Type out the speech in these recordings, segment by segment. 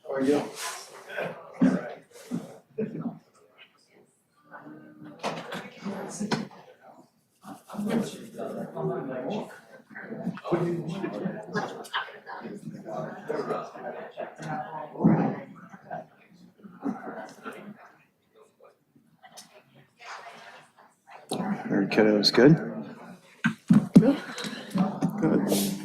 How are you? Very kiddos, good? Good. Good.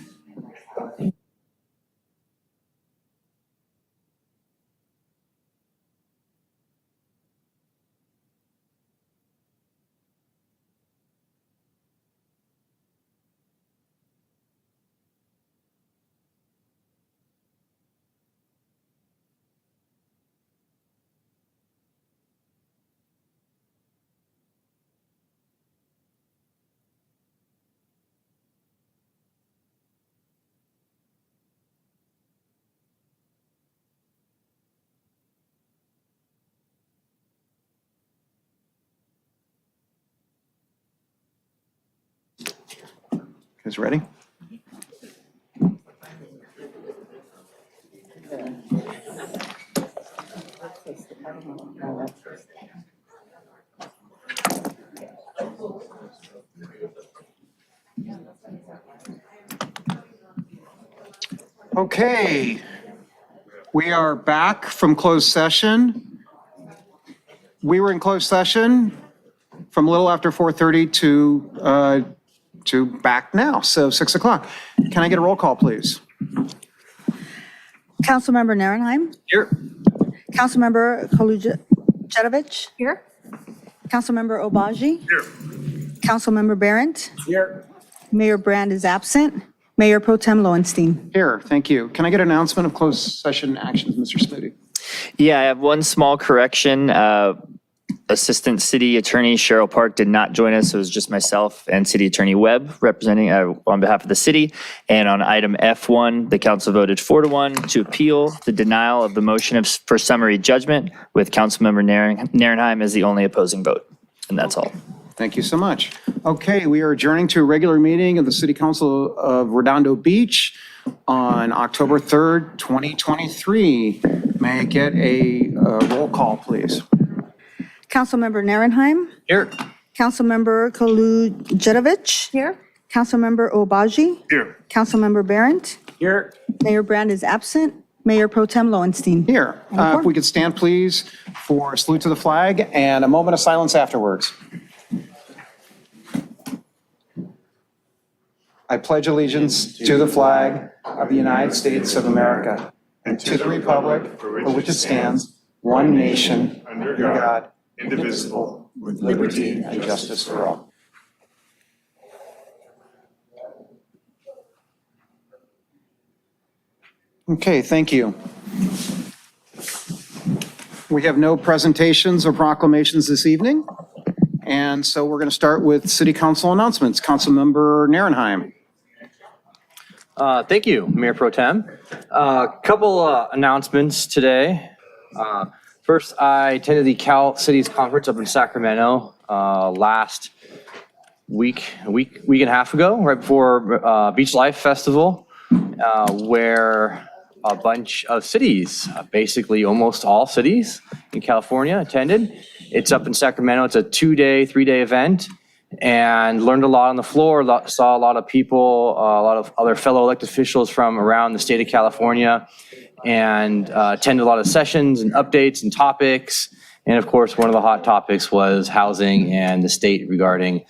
Guys ready? Okay, we are back from closed session. We were in closed session from a little after 4:30 to back now, so 6 o'clock. Can I get a roll call, please? Councilmember Narenheim. Here. Councilmember Kolujetovich. Here. Councilmember Obaji. Here. Councilmember Barrett. Here. Mayor Brand is absent. Mayor Pro Tem Lowenstein. Here, thank you. Can I get an announcement of closed session actions, Mr. Smoody? Yeah, I have one small correction. Assistant City Attorney Cheryl Park did not join us. It was just myself and City Attorney Webb representing on behalf of the city. And on item F1, the council voted 4-1 to appeal the denial of the motion for summary judgment with Councilmember Narenheim as the only opposing vote. And that's all. Thank you so much. Okay, we are adjourning to a regular meeting of the City Council of Redondo Beach on October 3rd, 2023. May I get a roll call, please? Councilmember Narenheim. Here. Councilmember Kolujetovich. Here. Councilmember Obaji. Here. Councilmember Barrett. Here. Mayor Brand is absent. Mayor Pro Tem Lowenstein. Here. If we could stand, please, for a salute to the flag and a moment of silence afterwards. I pledge allegiance to the flag of the United States of America and to the republic for which it stands, one nation, under God, indivisible, with liberty and justice for all. Okay, thank you. We have no presentations or proclamations this evening, and so we're going to start with City Council announcements. Councilmember Narenheim. Thank you, Mayor Pro Tem. Couple announcements today. First, I attended the Cal Cities Conference up in Sacramento last week and a half ago, right before Beach Life Festival, where a bunch of cities, basically almost all cities in California attended. It's up in Sacramento. It's a 2-day, 3-day event. And learned a lot on the floor, saw a lot of people, a lot of other fellow elected officials from around the state of California, and attended a lot of sessions and updates and topics. And of course, one of the hot topics was housing and the state regarding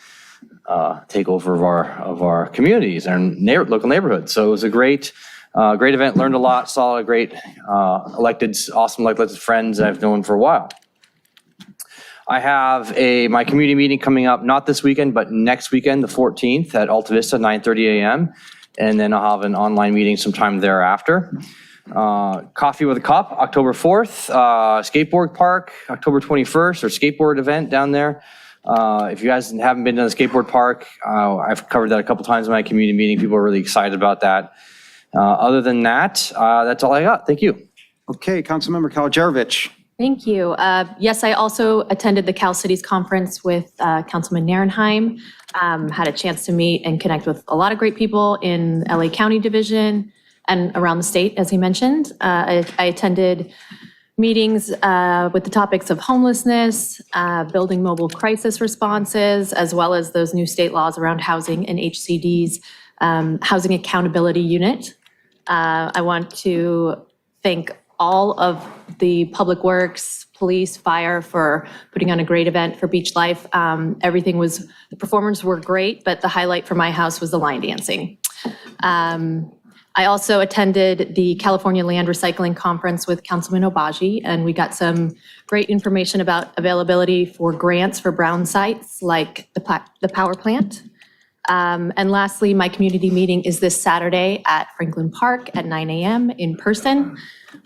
takeover of our communities and local neighborhoods. So it was a great event, learned a lot, saw a great awesome elected friends I've known for a while. I have my community meeting coming up, not this weekend, but next weekend, the 14th at Alta Vista, 9:30 a.m. And then I'll have an online meeting sometime thereafter. Coffee with a Cop, October 4th. Skateboard Park, October 21st, or skateboard event down there. If you guys haven't been to the skateboard park, I've covered that a couple times in my community meeting. People are really excited about that. Other than that, that's all I got. Thank you. Okay, Councilmember Kolujetovich. Thank you. Yes, I also attended the Cal Cities Conference with Councilman Narenheim. Had a chance to meet and connect with a lot of great people in LA County Division and around the state, as he mentioned. I attended meetings with the topics of homelessness, building mobile crisis responses, as well as those new state laws around housing and HCD's Housing Accountability Unit. I want to thank all of the public works, police, fire for putting on a great event for Beach Life. The performers were great, but the highlight for my house was the line dancing. I also attended the California Land Recycling Conference with Councilman Obaji, and we got some great information about availability for grants for brown sites like the power plant. And lastly, my community meeting is this Saturday at Franklin Park at 9 a.m. in person.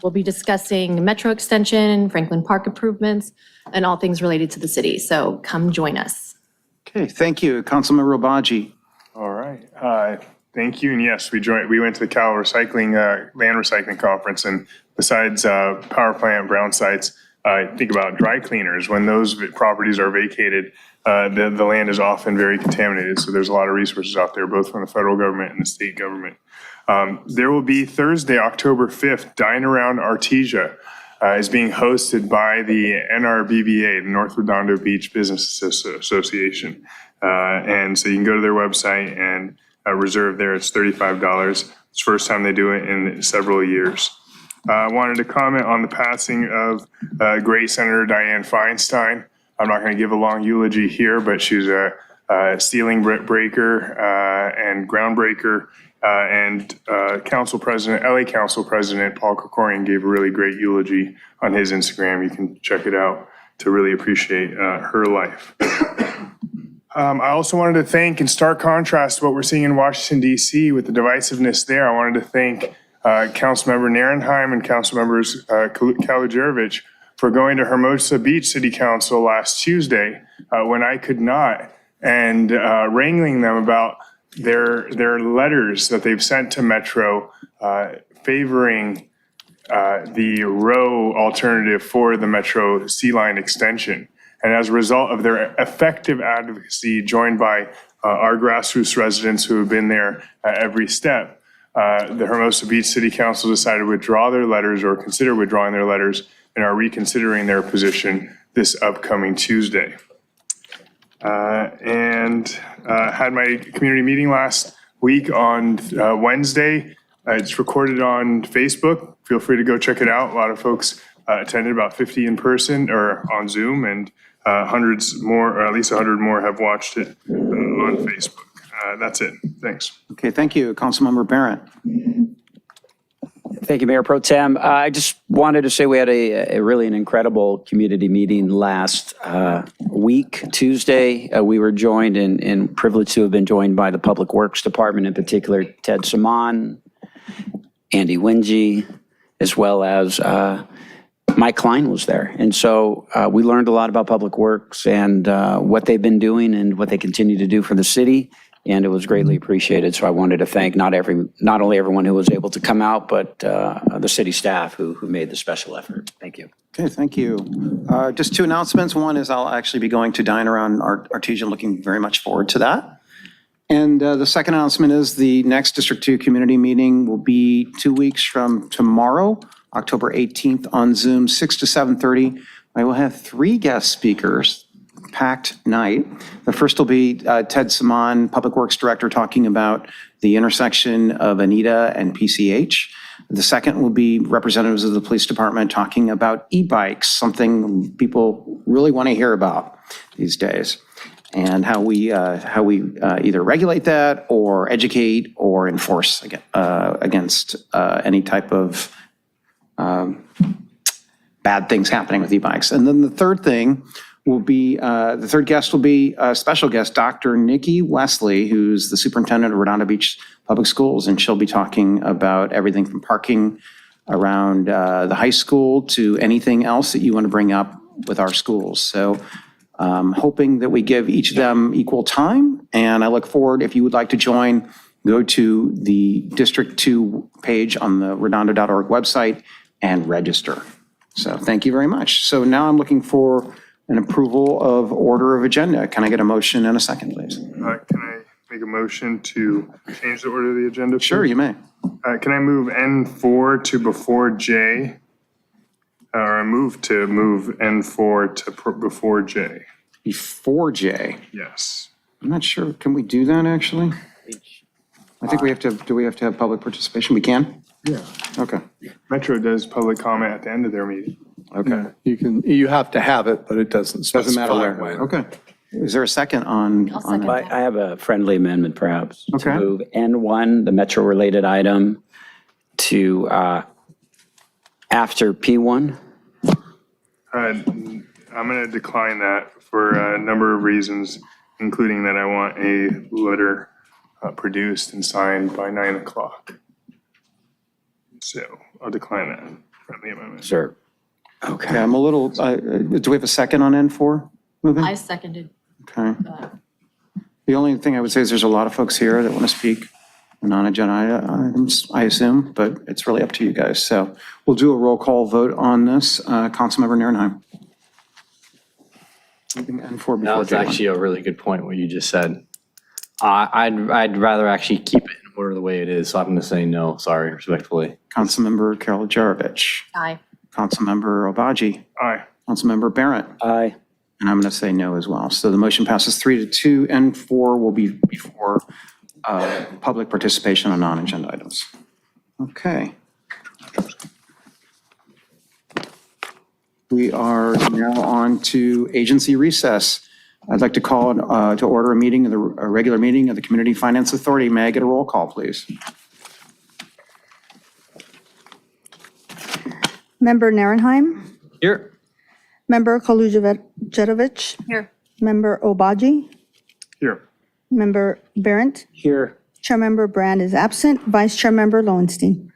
We'll be discussing metro extension, Franklin Park improvements, and all things related to the city. So come join us. Okay, thank you. Councilman Robaji. All right. Thank you. And yes, we went to the Cal Recycling, Land Recycling Conference. And besides power plant, brown sites, think about dry cleaners. When those properties are vacated, the land is often very contaminated. So there's a lot of resources out there, both from the federal government and the state government. There will be Thursday, October 5th, Dine Around Artesia is being hosted by the NRBBA, the North Redondo Beach Business Association. And so you can go to their website and reserve there. It's $35. It's the first time they do it in several years. I wanted to comment on the passing of great Senator Dianne Feinstein. I'm not going to give a long eulogy here, but she's a ceiling breaker and groundbreaker. And Council President, LA Council President Paul Krikorian gave a really great eulogy on his Instagram. You can check it out to really appreciate her life. I also wanted to thank, in stark contrast to what we're seeing in Washington, D.C. with the divisiveness there, I wanted to thank Councilmember Narenheim and Councilmembers Kalujerovich for going to Hermosa Beach City Council last Tuesday when I could not, and wrangling them about their letters that they've sent to Metro favoring the row alternative for the Metro Sea Line extension. And as a result of their effective advocacy, joined by our grassroots residents who have been there at every step, the Hermosa Beach City Council decided to withdraw their letters, or consider withdrawing their letters, and are reconsidering their position this upcoming Tuesday. And had my community meeting last week on Wednesday. It's recorded on Facebook. Feel free to go check it out. A lot of folks attended, about 50 in person or on Zoom, and hundreds more, or at least 100 more have watched it on Facebook. That's it. Thanks. Okay, thank you. Councilmember Barrett. Thank you, Mayor Pro Tem. I just wanted to say we had a really an incredible community meeting last week, Tuesday. We were joined and privileged to have been joined by the Public Works Department, in particular, Ted Saman, Andy Wingy, as well as Mike Klein was there. And so we learned a lot about Public Works and what they've been doing and what they continue to do for the city. And it was greatly appreciated. So I wanted to thank not only everyone who was able to come out, but the city staff who made the special effort. Thank you. Okay, thank you. Just two announcements. One is I'll actually be going to Dine Around Artesia, looking very much forward to that. And the second announcement is the next District 2 community meeting will be 2 weeks from tomorrow, October 18th on Zoom, 6 to 7:30. I will have 3 guest speakers. Packed night. The first will be Ted Saman, Public Works Director, talking about the intersection of Anita and PCH. The second will be representatives of the police department talking about e-bikes, something people really want to hear about these days, and how we either regulate that or educate or enforce against any type of bad things happening with e-bikes. And then the third thing will be, the third guest will be a special guest, Dr. Nikki Wesley, who's the superintendent of Redondo Beach Public Schools, and she'll be talking about everything from parking around the high school to anything else that you want to bring up with our schools. So hoping that we give each of them equal time, and I look forward, if you would like to join, go to the District 2 page on the redondo.org website and register. So thank you very much. So now I'm looking for an approval of order of agenda. Can I get a motion and a second, please? Can I make a motion to change the order of the agenda? please? Sure, you may. Can I move N4 to before J? Or I move N4 to before J? Before J. Yes. I'm not sure, can we do that, actually? I think we have to, do we have to have public participation? We can? Yeah. Okay, Metro does public comment at the end of their meeting. okay. You have to have it, but it doesn't Doesn't matter specify where. when. Okay. Is there a second on? I'll second on- that. I have a friendly amendment perhaps. Okay. To move N1, the metro-related item, to after P1. I'm going to decline that for a number of reasons, including that I want a letter produced and signed by 9 o'clock. So I'll decline that friendly amendment. Sir. Yeah, Okay. I'm a little, do we have a second on N4? Moving? I seconded. Okay. The only thing I would say is there's a lot of folks here that want to speak on non-agenda items, I assume, but it's really up to you guys. So we'll do a roll call vote on this. Councilmember Nierenheim. N4 before That was J1. actually a really good point, what you just said. I'd rather actually keep it in order the way it is, so I'm going to say no, sorry, respectfully. Councilmember Carol Jarovich. Aye. Councilmember Obaji. Aye. Councilmember Barrett. Aye. And I'm going to say no as well. So the motion passes 3-2. N4 will be before public participation on non-agenda items. Okay. We are now on to agency recess. I'd like to call to order a regular meeting of the Community Finance Authority. May I get a roll call, please? Member Narenheim, Here. Member Kolujevic, Here. Member Obaji, Here. Member Barrett, Here. Chairmember Brand is absent, Vice Chairmember Lowenstein.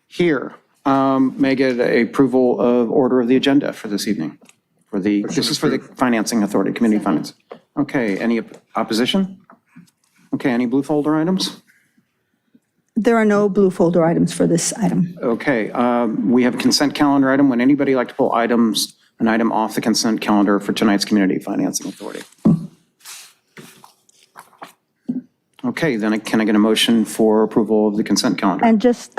Here. May I get a approval of order of the agenda for this evening? This is for the Financing Authority, Community Finance. Okay, any opposition? Okay, any blue folder items? There are no blue folder items for this item. Okay, we have a consent calendar item. Would anybody like to pull an item off the consent calendar for tonight's Community Financing Authority? Okay, then can I get a motion for approval of the consent calendar? And just,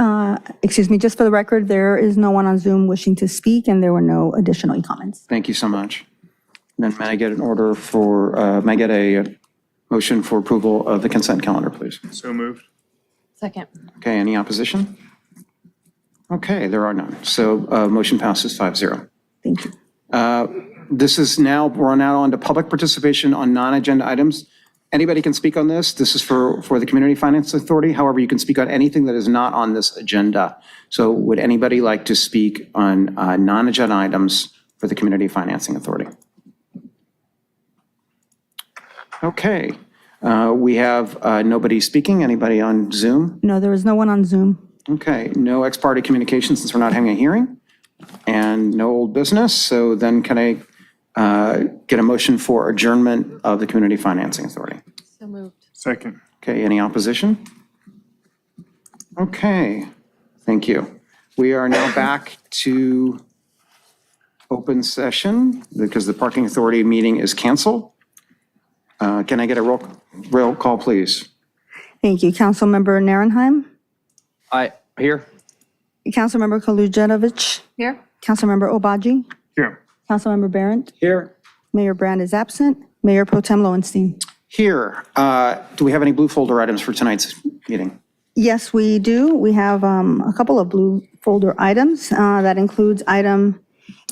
excuse me, just for the record, there is no one on Zoom wishing to speak, and there were no additional comments. Thank you so much. Then may I get an order for, may I get a motion for approval of the consent calendar, please? So moved. Second. Okay, any opposition? Okay, there are none. So motion passes 5-0. Thank you. We're now on to public participation on non-agenda items. Anybody can speak on this. This is for the Community Finance Authority. However, you can speak on anything that is not on this agenda. So would anybody like to speak on non-agenda items for the Community Financing Authority? Okay, we have nobody speaking. Anybody on Zoom? No, there is no one on Zoom. Okay, no ex parte communication since we're not having a hearing, and no old business. So then can I get a motion for adjournment of the Community Financing Authority? So moved. Second. Okay, any opposition? Okay, thank you. We are now back to open session because the Parking Authority meeting is canceled. Can I get a roll call, please? Thank you. Councilmember Narenheim, Here. Councilmember Kolujevic, Here. Councilmember Obaji, Here. Councilmember Barrett, Here. Mayor Brand is absent, Mayor Pro Tem Lowenstein. Here, do we have any blue folder items for tonight's meeting? Yes, we do. We have a couple of blue folder items. That includes item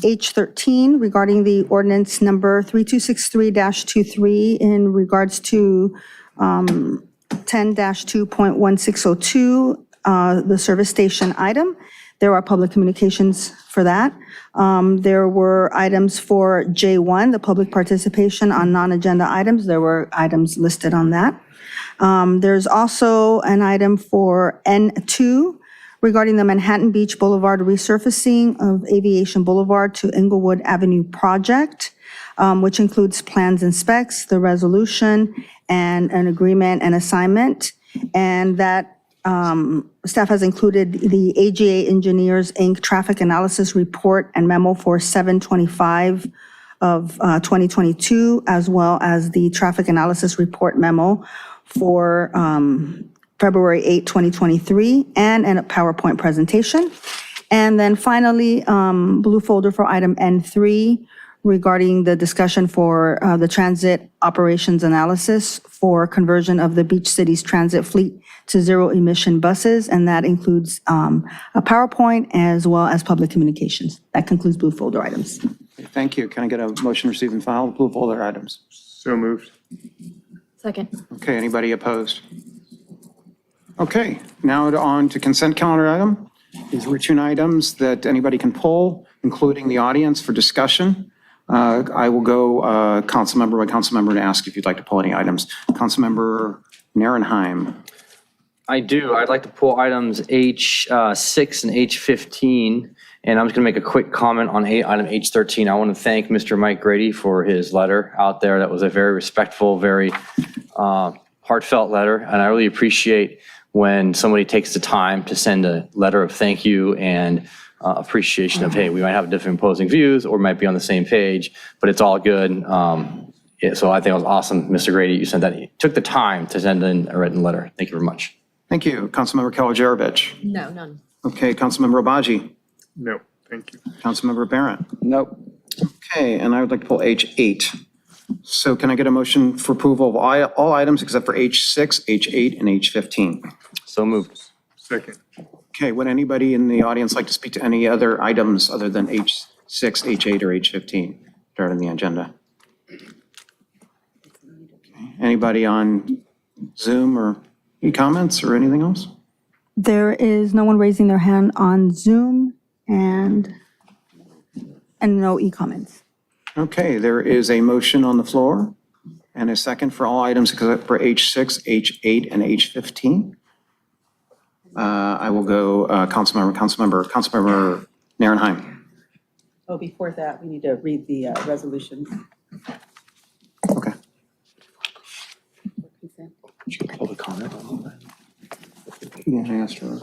H13 regarding the ordinance number 3263-23 in regards to 10-2.1602, the service station item. There are public communications for that. There were items for J1, the public participation on non-agenda items. There were items listed on that. There's also an item for N2 regarding the Manhattan Beach Boulevard resurfacing of Aviation Boulevard to Inglewood Avenue project, which includes plans and specs, the resolution, and an agreement and assignment. And that Staff has included the AGA Engineers, Inc. Traffic Analysis Report and Memo for 7/25 of 2022, as well as the Traffic Analysis Report Memo for February 8, 2023, and a PowerPoint presentation. And then finally, blue folder for item N3 regarding the discussion for the transit operations analysis for conversion of the Beach Cities transit fleet to zero-emission buses, and that includes a PowerPoint as well as public communications. That concludes blue folder items. Thank you. Can I get a motion to receive and file blue folder items? So moved. Second. Okay, anybody opposed? Okay, now on to consent calendar item. These were 2 items that anybody can pull, including the audience for discussion. I will go council member by council member and ask if you'd like to pull any items. Councilmember Narenheim. I do. I'd like to pull items H6 and H15, and I'm just going to make a quick comment on item H13. I want to thank Mr. Mike Grady for his letter out there. That was a very respectful, very heartfelt letter, and I really appreciate when somebody takes the time to send a letter of thank you and appreciation of, hey, we might have different opposing views or might be on the same page, but it's all good. So I think it was awesome, Mr. Grady, you sent that. You took the time to send in a written letter. Thank you very much. Thank you. Councilmember Kalajerovich. No, none. Okay, Councilmember Obaji. No, thank you. Councilmember Barrett. Nope. Okay, and I would like to pull H8. So can I get a motion for approval of all items except for H6, H8, and H15? So moved. Second. Okay, would anybody in the audience like to speak to any other items other than H6, H8, or H15 that are on the agenda? Okay, anybody on Zoom or any comments or anything else? There is no one raising their hand on Zoom and no e-comments. Okay, there is a motion on the floor and a second for all items except for H6, H8, and H15. I will go Councilmember Narenheim. Oh, before that, we need to read the resolutions. Okay. Public comment on all that? Yeah, I asked her.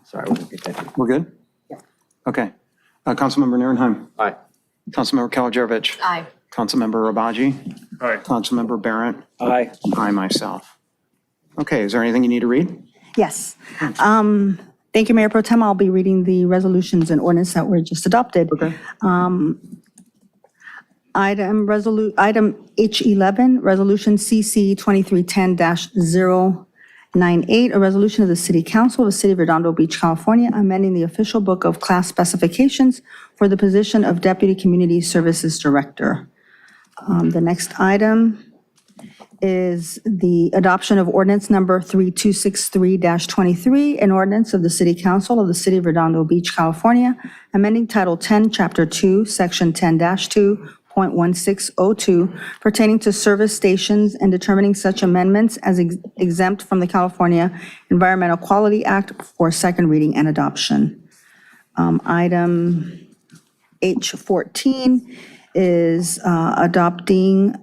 Sorry, I wasn't paying attention. We're good? Yeah. Okay. Councilmember Narenheim. Aye. Councilmember Kalajerovich. Aye. Councilmember Obaji. Aye. Councilmember Barrett. Aye. I myself. Okay, is there anything you need to read? Yes. Thank you, Mayor Pro Tem. I'll be reading the resolutions and ordinance that were just adopted. Okay. Item H11, Resolution CC 2310-098, a resolution of the City Council of the City of Redondo Beach, California, amending the official book of class specifications for the position of Deputy Community Services Director. The next item is the adoption of ordinance number 3263-23, an ordinance of the City Council of the City of Redondo Beach, California, amending Title 10, Chapter 2, Section 10-2.1602 pertaining to service stations and determining such amendments as exempt from the California Environmental Quality Act for second reading and adoption. Item H14 is adopting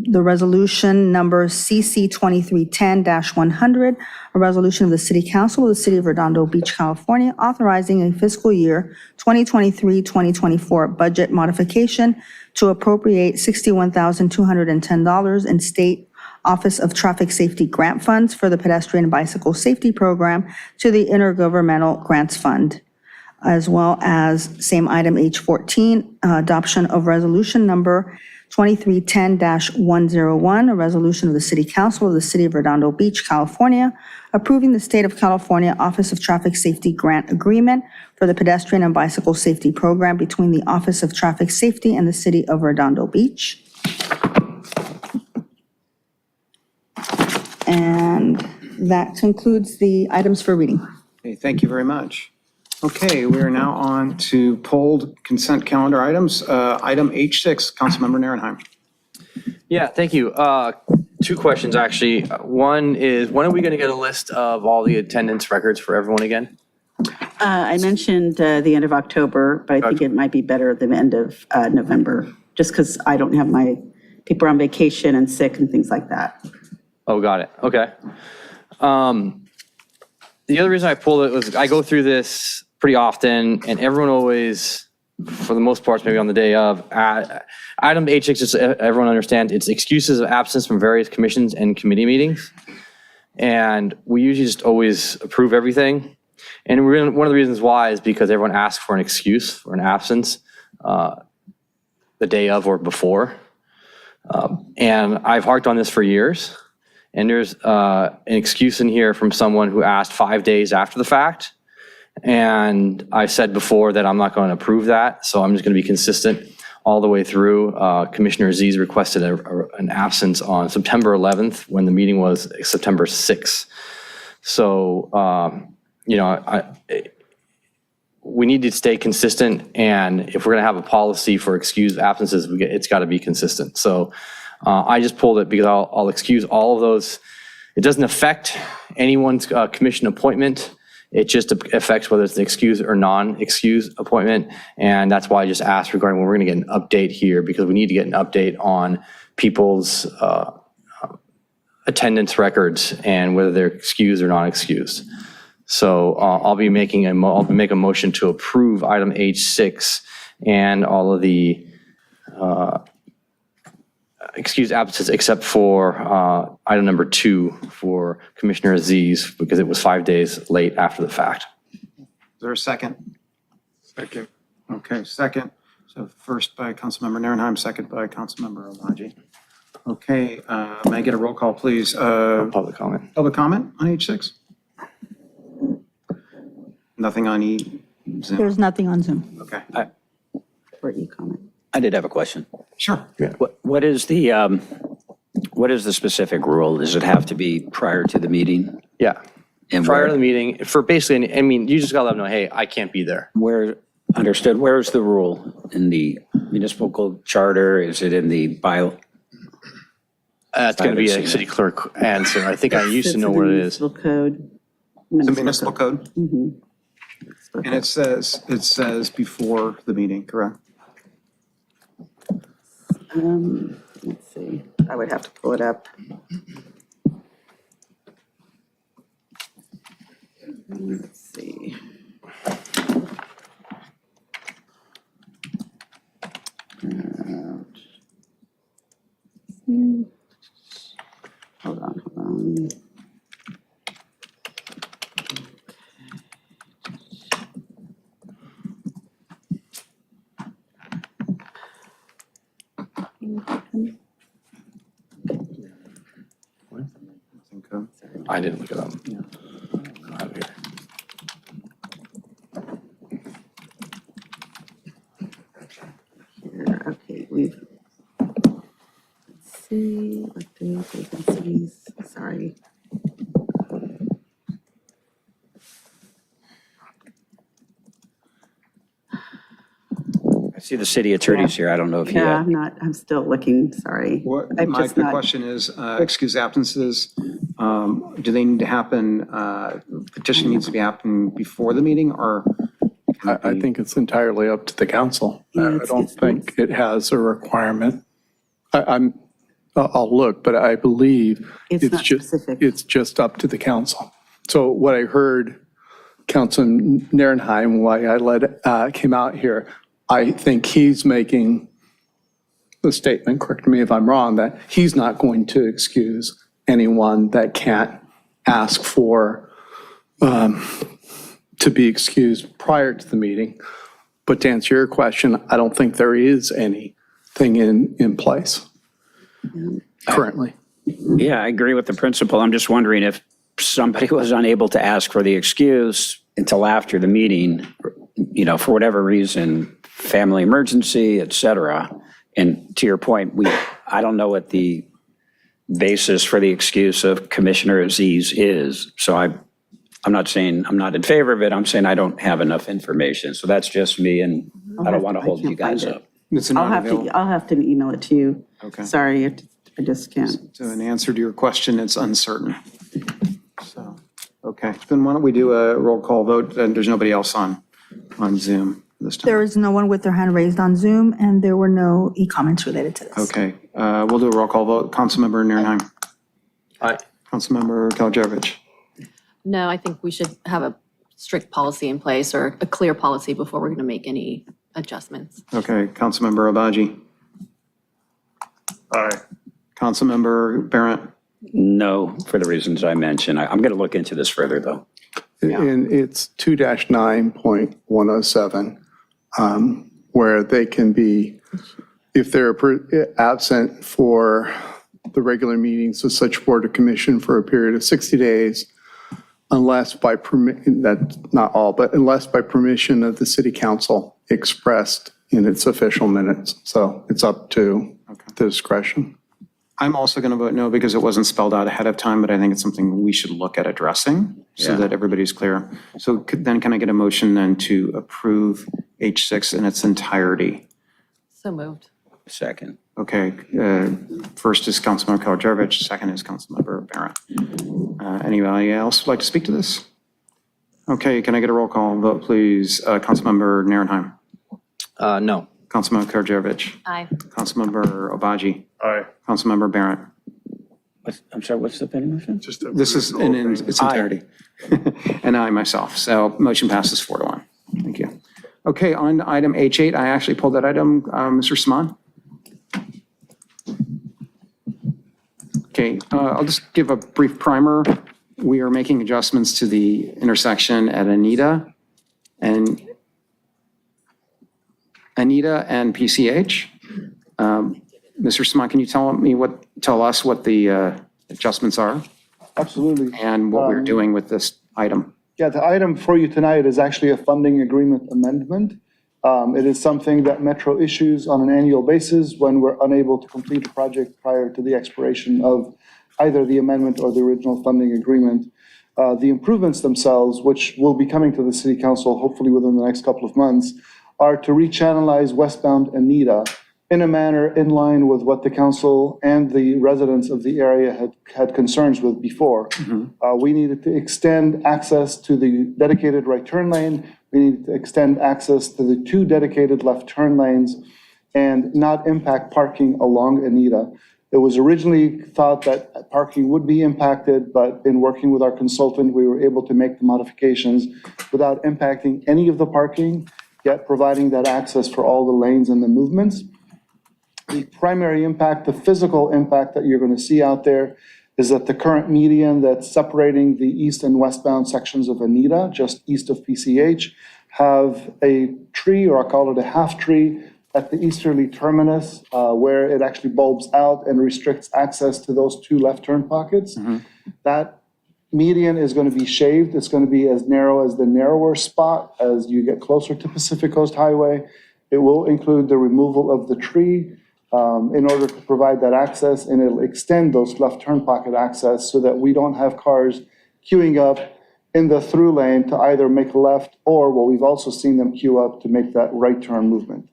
the resolution number CC 2310-100, a resolution of the City Council of the City of Redondo Beach, California, authorizing a fiscal year 2023-2024 budget modification to appropriate $61,210 in State Office of Traffic Safety grant funds for the pedestrian and bicycle safety program to the Intergovernmental Grants Fund, as well as same item H14, adoption of resolution number 2310-101, a resolution of the City Council of the City of Redondo Beach, California, approving the State of California Office of Traffic Safety grant agreement for the pedestrian and bicycle safety program between the Office of Traffic Safety and the City of Redondo Beach. And that concludes the items for reading. Okay, thank you very much. Okay, we are now on to pulled consent calendar items. Item H6, Councilmember Narenheim. Yeah, thank you. Two questions, actually. One is, when are we going to get a list of all the attendance records for everyone again? I mentioned the end of October, but I think it might be better the end of November, just because I don't have my people are on vacation and sick and things like that. Oh, got it. Okay. the other reason I pulled it was I go through this pretty often, and everyone always, for the most part, maybe on the day of, item H6, just so everyone understands, it's excuses of absence from various commissions and committee meetings. And we usually just always approve everything. And one of the reasons why is because everyone asks for an excuse for an absence the day of or before. And I've harped on this for years. And there's an excuse in here from someone who asked 5 days after the fact. And I said before that I'm not going to approve that. So I'm just going to be consistent all the way through. Commissioner Aziz requested an absence on September 11th when the meeting was September 6th. So, we need to stay consistent. And if we're going to have a policy for excused absences, it's got to be consistent. So I just pulled it because I'll excuse all of those. It doesn't affect anyone's commission appointment. It just affects whether it's an excused or non-excused appointment. And that's why I just asked regarding when we're going to get an update here, because we need to get an update on people's attendance records and whether they're excused or non-excused. So I'll make a motion to approve item H6 and all of the excused absences except for item number 2 for Commissioner Aziz because it was 5 days late after the fact. Is there a second? Second. Okay, second. So first by Councilmember Narenheim, second by Councilmember Omaji. Okay, may I get a roll call, please? Public comment. Public comment on H6? Nothing on Zoom? There's nothing on Zoom. Okay, For e-comment. I did have a question. sure. What is the specific rule? Does it have to be prior to the meeting? Yeah. And Prior where- to the meeting, for basically, I mean, you just gotta let them know, hey, I can't be there. Where, understood, where's the rule? In the municipal code charter? Is it in the bio? It's gonna be haven't a seen city clerk answer. I think I used to It's know in what the it is. municipal code. The municipal code? Mhm. And it says before the meeting, correct? Let's see, I would have to pull it up. Let's see. Hold on. I didn't look it up. Out here. Here, okay, let's see, elected vacancies, sorry. I see the city attorney's here. I don't know if you Yeah, have. I'm still looking, sorry. What, I'm Mike, just the not- question is, excuse absences, do they need to happen, petition needs to be happening before the meeting or? can it I be- think it's entirely up to the council. Yeah, I it's- don't it's- think it has a requirement. I'll look, but I believe It's not specific. it's just up to the council. So what I heard Councilman Narenheim, why I came out here, I think he's making the statement, correct me if I'm wrong, that he's not going to excuse anyone that can't ask for, to be excused prior to the meeting. But to answer your question, I don't think there is anything in place currently. Yeah, I agree with the principle. I'm just wondering if somebody was unable to ask for the excuse until after the meeting, for whatever reason, family emergency, et cetera. And to your point, I don't know what the basis for the excuse of Commissioner Aziz is. So I'm not saying I'm not in favor of it. I'm saying I don't have enough information. So that's just me, and I don't want to hold you guys up. It's I'll have non-available. to email it to you. Okay. Sorry, I just can't. So in answer to your question, it's uncertain. So, okay, then why don't we do a roll call vote, and there's nobody else on Zoom this time. There is no one with their hand raised on Zoom, and there were no e-comments related to this. Okay, we'll do a roll call vote. Councilmember Narenheim. Aye. Councilmember Kaljevich. No, I think we should have a strict policy in place or a clear policy before we're going to make any adjustments. Okay, Councilmember Obaji. Aye. Councilmember Barrett. No, for the reasons I mentioned. I'm going to look into this further, though. And it's 2-9.107, where they can be, if they're absent for the regular meetings of such board or commission for a period of 60 days, unless by that's not all, but unless by permission of the city council expressed in its official minutes. So it's up to the discretion. I'm also going to vote no because it wasn't spelled out ahead of time, but I think it's something we should look at addressing so that everybody's clear. So then can I get a motion then to approve H6 in its entirety? So moved. Second. Okay, first is Councilmember Kaljurevich, second is Councilmember Barrett. Anybody else would like to speak to this? Okay, can I get a roll call vote, please? Councilmember Narenheim. No. Councilmember Kaljurevich. Aye. Councilmember Obaji. Aye. Councilmember Barrett. I'm sorry, what's the pending motion? Just to This is approve the in whole thing. its entirety. And I myself. So motion passes 4-1. Thank you. Okay, on item H8, I actually pulled that item, Mr. Saman. Okay, I'll just give a brief primer. We are making adjustments to the intersection at Anita and PCH. Mr. Saman, can you tell us what the adjustments are Absolutely. and what we're doing with this item? Yeah, the item for you tonight is actually a funding agreement amendment. It is something that Metro issues on an annual basis when we're unable to complete a project prior to the expiration of either the amendment or the original funding agreement. The improvements themselves, which will be coming to the city council hopefully within the next couple of months, are to rechannelize westbound Anita in a manner in line with what the council and the residents of the area had concerns with before. We needed to extend access to the dedicated right turn lane. We needed to extend access to the 2 dedicated left turn lanes and not impact parking along Anita. It was originally thought that parking would be impacted, but in working with our consultant, we were able to make the modifications without impacting any of the parking, yet providing that access for all the lanes and the movements. The primary impact, the physical impact that you're going to see out there is that the current median that's separating the east and westbound sections of Anita, just east of PCH, have a tree, or I'll call it a half tree, at the easterly terminus where it actually bulbs out and restricts access to those 2 left turn pockets. That median is going to be shaved. It's going to be as narrow as the narrower spot as you get closer to Pacific Coast Highway. It will include the removal of the tree in order to provide that access, and it'll extend those left turn pocket access so that we don't have cars queuing up in the through lane to either make a left or what we've also seen them queue up to make that right turn movement.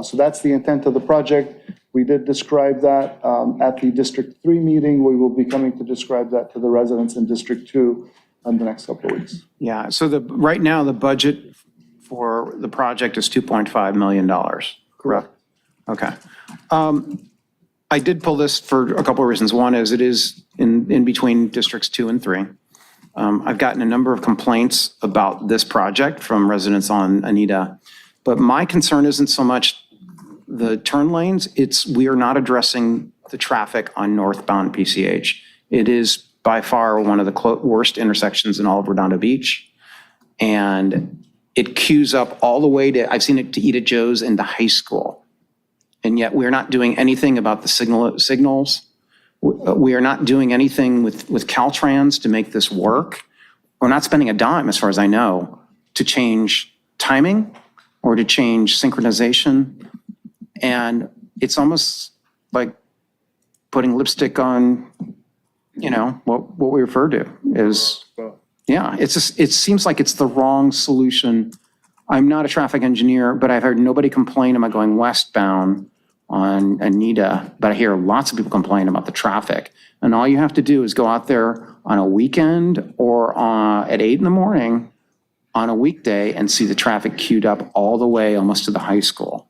So that's the intent of the project. We did describe that at the District 3 meeting. We will be coming to describe that to the residents in District 2 in the next couple of weeks. Yeah, so right now, the budget for the project is $2.5 million, correct? Okay. I did pull this for a couple of reasons. One is it is in between Districts 2 and 3. I've gotten a number of complaints about this project from residents on Anita, but my concern isn't so much the turn lanes, we are not addressing the traffic on northbound PCH. It is by far one of the worst intersections in all of Redondo Beach. And it queues up all the way I've seen it to Eda Joe's and to high school. And yet we're not doing anything about the signals. We are not doing anything with Caltrans to make this work. We're not spending a dime, as far as I know, to change timing or to change synchronization. And it's almost like putting lipstick on, what we refer to as, yeah, it seems like it's the wrong solution. I'm not a traffic engineer, but I've heard nobody complain about going westbound on Anita, but I hear lots of people complain about the traffic. And all you have to do is go out there on a weekend or at 8 a.m. on a weekday and see the traffic queued up all the way almost to the high school.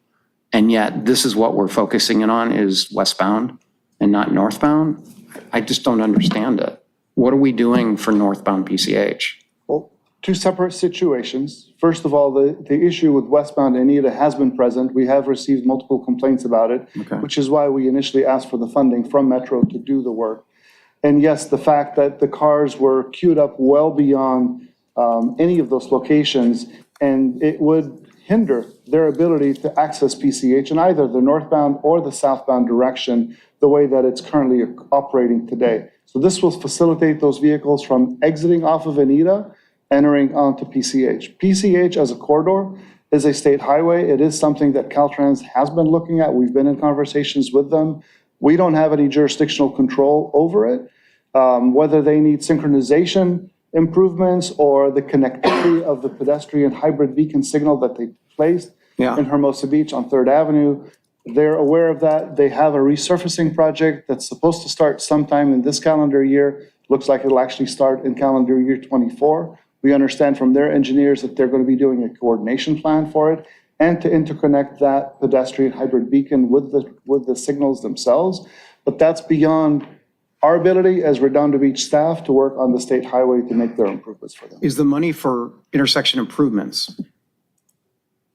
And yet this is what we're focusing in on is westbound and not northbound. I just don't understand it. What are we doing for northbound PCH? Well, two separate situations. First of all, the issue with westbound Anita has been present. We have received multiple complaints about it, which is why we initially asked for the funding from Metro to do the work. And yes, the fact that the cars were queued up well beyond any of those locations, and it would hinder their ability to access PCH in either the northbound or the southbound direction, the way that it's currently operating today. So this will facilitate those vehicles from exiting off of Anita, entering onto PCH. PCH as a corridor is a state highway. It is something that Caltrans has been looking at. We've been in conversations with them. We don't have any jurisdictional control over it. Whether they need synchronization improvements or the connectivity of the pedestrian hybrid beacon signal that they placed in Hermosa Beach on 3rd Avenue, they're aware of that. They have a resurfacing project that's supposed to start sometime in this calendar year. Looks like it'll actually start in calendar year 24. We understand from their engineers that they're going to be doing a coordination plan for it and to interconnect that pedestrian hybrid beacon with the signals themselves. But that's beyond our ability as Redondo Beach staff to work on the state highway to make their improvements for them. Is the money for intersection improvements?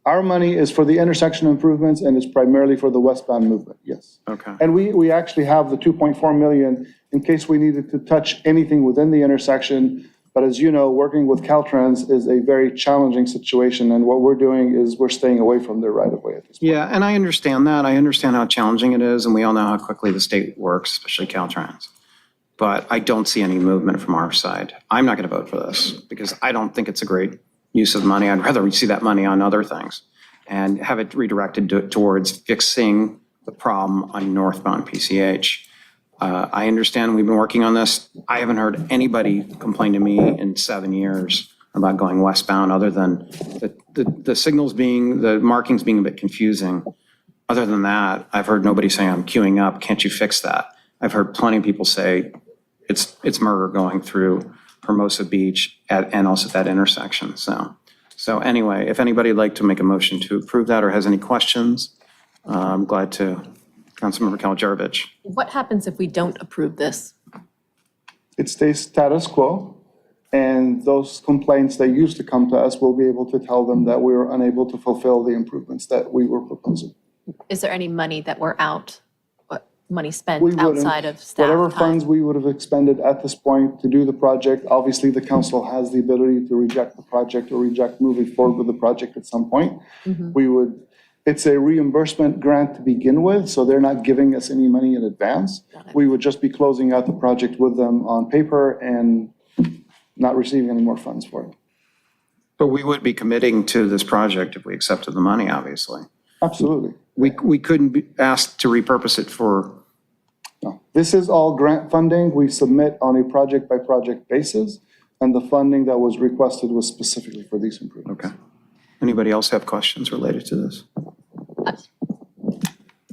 Our money is for the intersection improvements and is primarily for the westbound movement, yes. Okay. And we actually have the 2.4 million in case we needed to touch anything within the intersection. But as you know, working with Caltrans is a very challenging situation. And what we're doing is we're staying away from their right of way at this point. Yeah, and I understand that. I understand how challenging it is, and we all know how quickly the state works, especially Caltrans. But I don't see any movement from our side. I'm not going to vote for this because I don't think it's a great use of money. I'd rather see that money on other things and have it redirected towards fixing the problem on northbound PCH. I understand we've been working on this. I haven't heard anybody complain to me in 7 years about going westbound other than the signals being, the markings being a bit confusing. Other than that, I've heard nobody say, I'm queuing up, can't you fix that? I've heard plenty of people say it's murder going through Hermosa Beach and also at that intersection. So anyway, if anybody would like to make a motion to approve that or has any questions, I'm glad to. Councilmember Kalajarovich. What happens if we don't approve this? It stays status quo. And those complaints that used to come to us, we'll be able to tell them that we were unable to fulfill the improvements that we were proposing. Is there any money that we're out, what money We spent wouldn't. outside of staff Whatever time? funds we would have expended at this point to do the project, obviously the council has the ability to reject the project or reject moving forward with the project at some point. It's a reimbursement grant to begin with, so they're not giving us any money in advance. We would just be closing out the project with them on paper and not receiving any more funds for it. But we would be committing to this project if we accepted the money, obviously. Absolutely. We couldn't be asked to repurpose it for, No. This is all grant funding. We submit on a project-by-project basis, and the funding that was requested was specifically for these improvements. okay. Anybody else have questions related to this?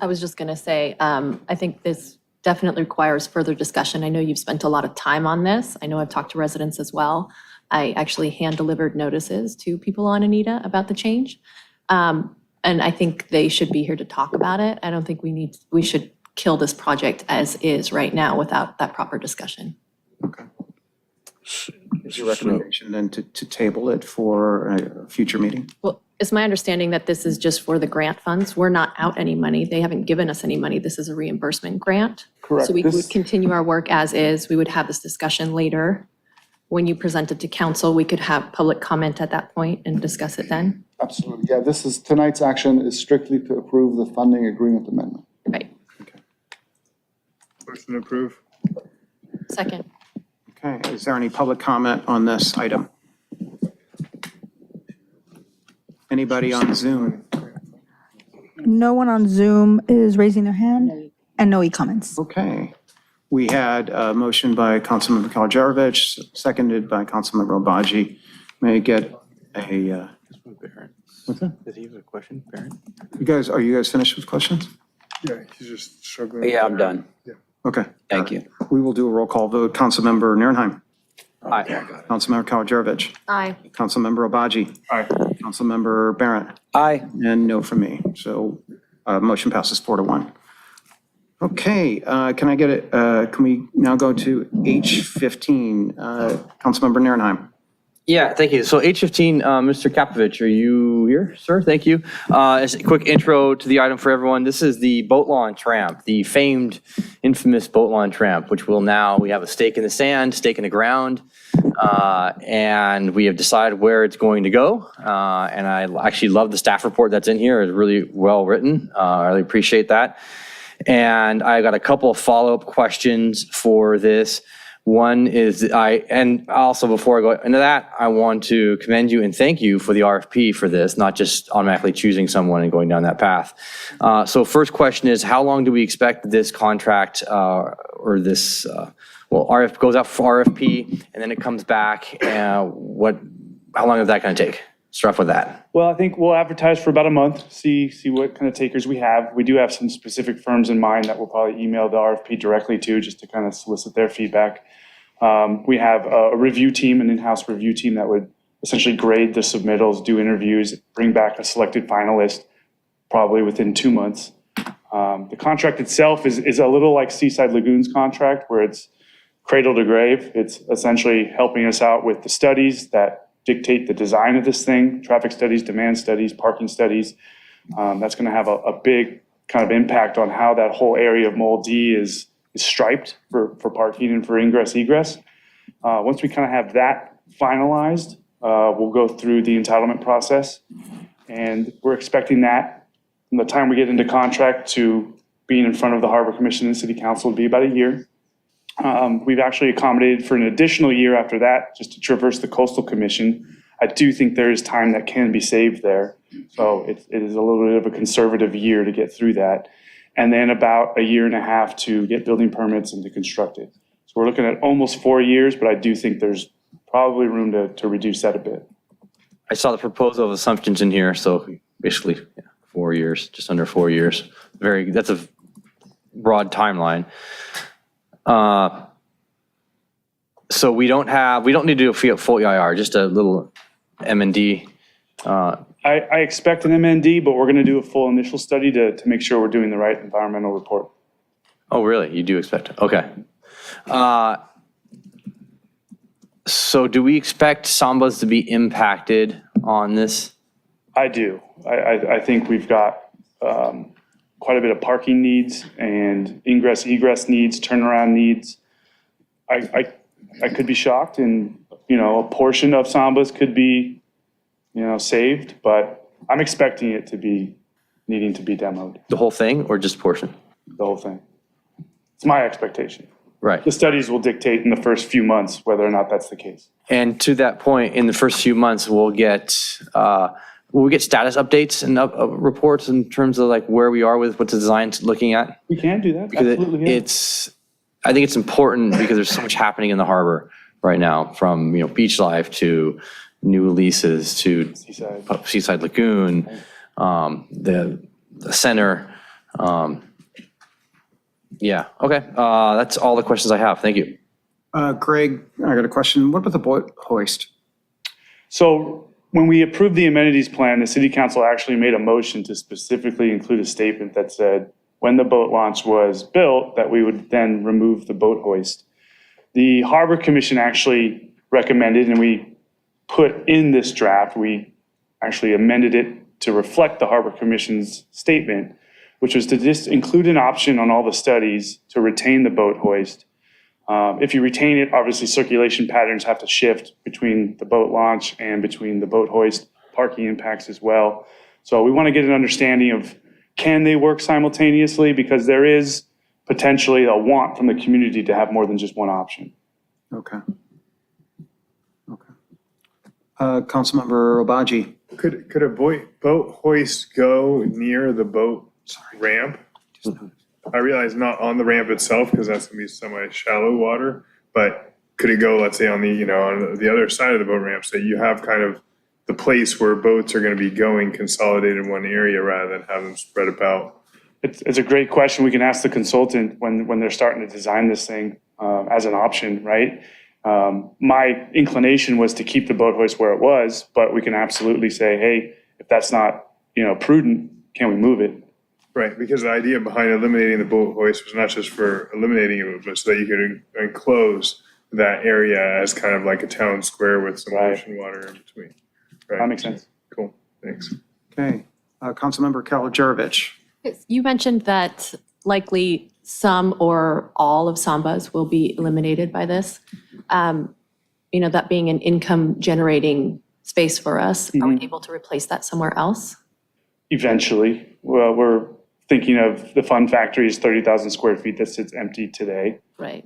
I was just going to say, I think this definitely requires further discussion. I know you've spent a lot of time on this. I know I've talked to residents as well. I actually hand-delivered notices to people on Anita about the change. And I think they should be here to talk about it. I don't think we should kill this project as is right now without that proper discussion. Okay. Is your recommendation then to table it for a future meeting? Well, it's my understanding that this is just for the grant funds. We're not out any money. They haven't given us any money. This is a reimbursement grant. Correct. So we would continue our work as is. We would have this discussion later. When you present it to council, we could have public comment at that point and discuss it then. Absolutely. Yeah, tonight's action is strictly to approve the funding agreement amendment. Right. Motion to approve. Second. Okay, is there any public comment on this item? Anybody on Zoom? No one on Zoom is raising their hand, and no e-comments. Okay. We had a motion by Councilmember Kalajarovich, seconded by Councilmember Obaji. May I get a, what's that? Does he have a question, Baron? Are you guys finished with questions? Yeah, he's just struggling. Yeah, I'm done. Okay. Thank you. We will do a roll call vote. Councilmember Nierenheim. Aye. Councilmember Kalajarovich. Aye. Councilmember Obaji. Aye. Councilmember Barrett. Aye. And no from me. So motion passes 4-1. Okay, can I get it, can we now go to H15? Councilmember Narenheim. Yeah, thank you. So H15, Mr. Kapovich, are you here, sir? Thank you. As a quick intro to the item for everyone, this is the boat launch ramp, the famed, infamous boat launch ramp, which we have a stake in the sand, stake in the ground, and we have decided where it's going to go. And I actually love the staff report that's in here. It's really well written. I really appreciate that. And I got a couple of follow-up questions for this. One is and also before I go into that, I want to commend you and thank you for the RFP for this, not just automatically choosing someone and going down that path. So first question is, how long do we expect this contract or this, RFP goes out for RFP and then it comes back? How long is that going to take? Start off with that. Well, I think we'll advertise for about a month, see what kind of takers we have. We do have some specific firms in mind that we'll probably email the RFP directly to, just to kind of solicit their feedback. We have a review team, an in-house review team that would essentially grade the submittals, do interviews, bring back a selected finalist, probably within 2 months. The contract itself is a little like Seaside Lagoon's contract, where it's cradle to grave. It's essentially helping us out with the studies that dictate the design of this thing, traffic studies, demand studies, parking studies. That's going to have a big kind of impact on how that whole area of Mole D is striped for parking and for ingress egress. Once we kind of have that finalized, we'll go through the entitlement process. And we're expecting that from the time we get into contract to being in front of the Harbor Commission and City Council to be about a year. We've actually accommodated for an additional year after that, just to traverse the Coastal Commission. I do think there is time that can be saved there. So it is a little bit of a conservative year to get through that. And then about a year and a half to get building permits and to construct it. So we're looking at almost 4 years, but I do think there's probably room to reduce that a bit. I saw the proposal of assumptions in here, so basically 4 years, just under 4 years. That's a broad timeline. So we don't need to do a full EIR, just a little M&D. I expect an MND, but we're going to do a full initial study to make sure we're doing the right environmental report. Oh, really? You do expect it? Okay. So do we expect Sambas to be impacted on this? I do. I think we've got quite a bit of parking needs and ingress egress needs, turnaround needs. I could be shocked, and a portion of Sambas could be saved, but I'm expecting it to be needing to be demoed. The whole thing or just portion? The whole thing. It's my expectation. Right. The studies will dictate in the first few months whether or not that's the case. And to that point, in the first few months, we'll get status updates and reports in terms of like where we are with what the design's looking at? We can do that. Because Absolutely. Yeah. I think it's important because there's so much happening in the harbor right now, from beach life to new leases to Seaside Lagoon, the center. Yeah, okay. That's all the questions I have. Thank you. Greg, I got a question. What about the boat hoist? So when we approved the amenities plan, the city council actually made a motion to specifically include a statement that said when the boat launch was built, that we would then remove the boat hoist. The Harbor Commission actually recommended, and we put in this draft, we actually amended it to reflect the Harbor Commission's statement, which was to just include an option on all the studies to retain the boat hoist. If you retain it, obviously circulation patterns have to shift between the boat launch and between the boat hoist, parking impacts as well. So we want to get an understanding of, can they work simultaneously? Because there is potentially a want from the community to have more than just one option. Okay. Councilmember Obaji. Could a boat hoist go near the boat ramp? I realize not on the ramp itself, because that's gonna be semi-shallow water, but could it go, let's say, on the other side of the boat ramp, so you have kind of the place where boats are gonna be going consolidated in one area rather than have them spread about? It's a great question. We can ask the consultant when they're starting to design this thing as an option, right? My inclination was to keep the boat hoist where it was, but we can absolutely say, hey, if that's not, prudent, can we move it? Right, because the idea behind eliminating the boat hoist was not just for eliminating it, but so that you could enclose that area as kind of like a town square with some ocean water in between. Right. That makes sense. Cool, thanks. Okay, Councilmember Kalujarovich. You mentioned that likely some or all of Sambas will be eliminated by this. That being an income generating space for us, are we able to replace that somewhere else? Eventually, well, we're thinking of the Fun Factory is 30,000 square feet that sits empty today. Right.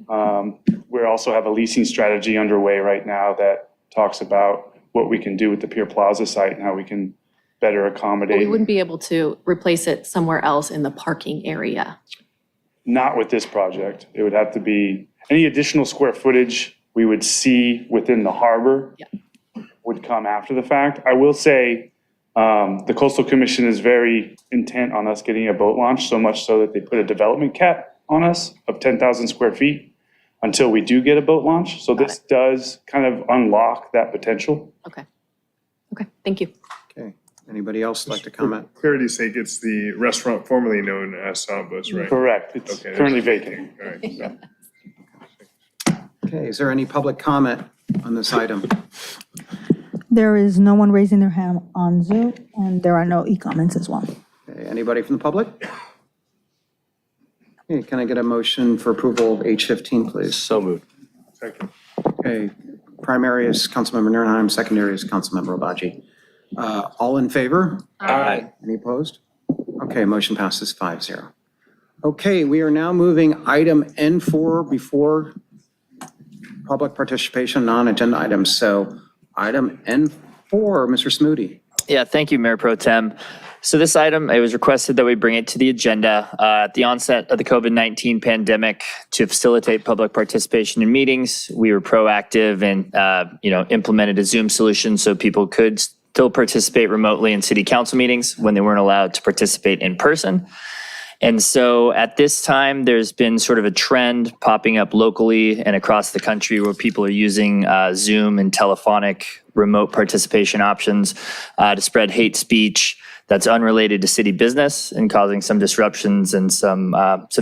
We also have a leasing strategy underway right now that talks about what we can do with the Pier Plaza site and how we can better But accommodate. we wouldn't be able to replace it somewhere else in the parking area. Not with this project. It would have to be, any additional square footage we would see within the harbor would come after the fact. I will say, the Coastal Commission is very intent on us getting a boat launch, so much so that they put a development cap on us of 10,000 square feet until we do get a boat launch. So this does kind of unlock that potential. Okay. Okay, thank you. Okay, anybody else like to comment? For clarity's sake, it's the restaurant formerly known as Sambas, right? Correct. It's Okay, currently that's- vacant. All right, so- Okay, is there any public comment on this item? There is no one raising their hand on Zoom, and there are no e-comments as well. Okay, anybody from the public? Okay, can I get a motion for approval of H15, please? So moved. Second. Okay, primary is Councilmember Nierenheim, secondary is Councilmember Obaji. All in favor? Aye. Any opposed? Okay, motion passes 5-0. Okay, we are now moving item N4 before public participation, non-agenda items. So item N4, Mr. Smoody. Yeah, thank you, Mayor Pro Tem. So this item, it was requested that we bring it to the agenda at the onset of the COVID-19 pandemic to facilitate public participation in meetings. We were proactive and, implemented a Zoom solution so people could still participate remotely in city council meetings when they weren't allowed to participate in person. And so at this time, there's been sort of a trend popping up locally and across the country where people are using Zoom and telephonic remote participation options to spread hate speech that's unrelated to city business and causing some disruptions and some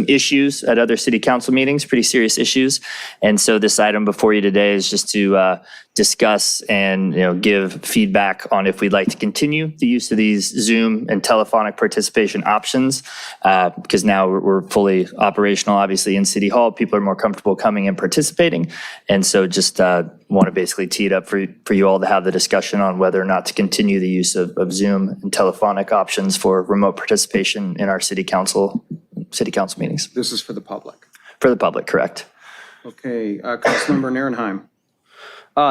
issues at other city council meetings, pretty serious issues. And so this item before you today is just to discuss and give feedback on if we'd like to continue the use of these Zoom and telephonic participation options, because now we're fully operational, obviously, in City Hall. People are more comfortable coming and participating. And so just want to basically tee it up for you all to have the discussion on whether or not to continue the use of Zoom and telephonic options for remote participation in our city council meetings. This is for the public. For the public, correct. Okay, Councilmember Nierenheim.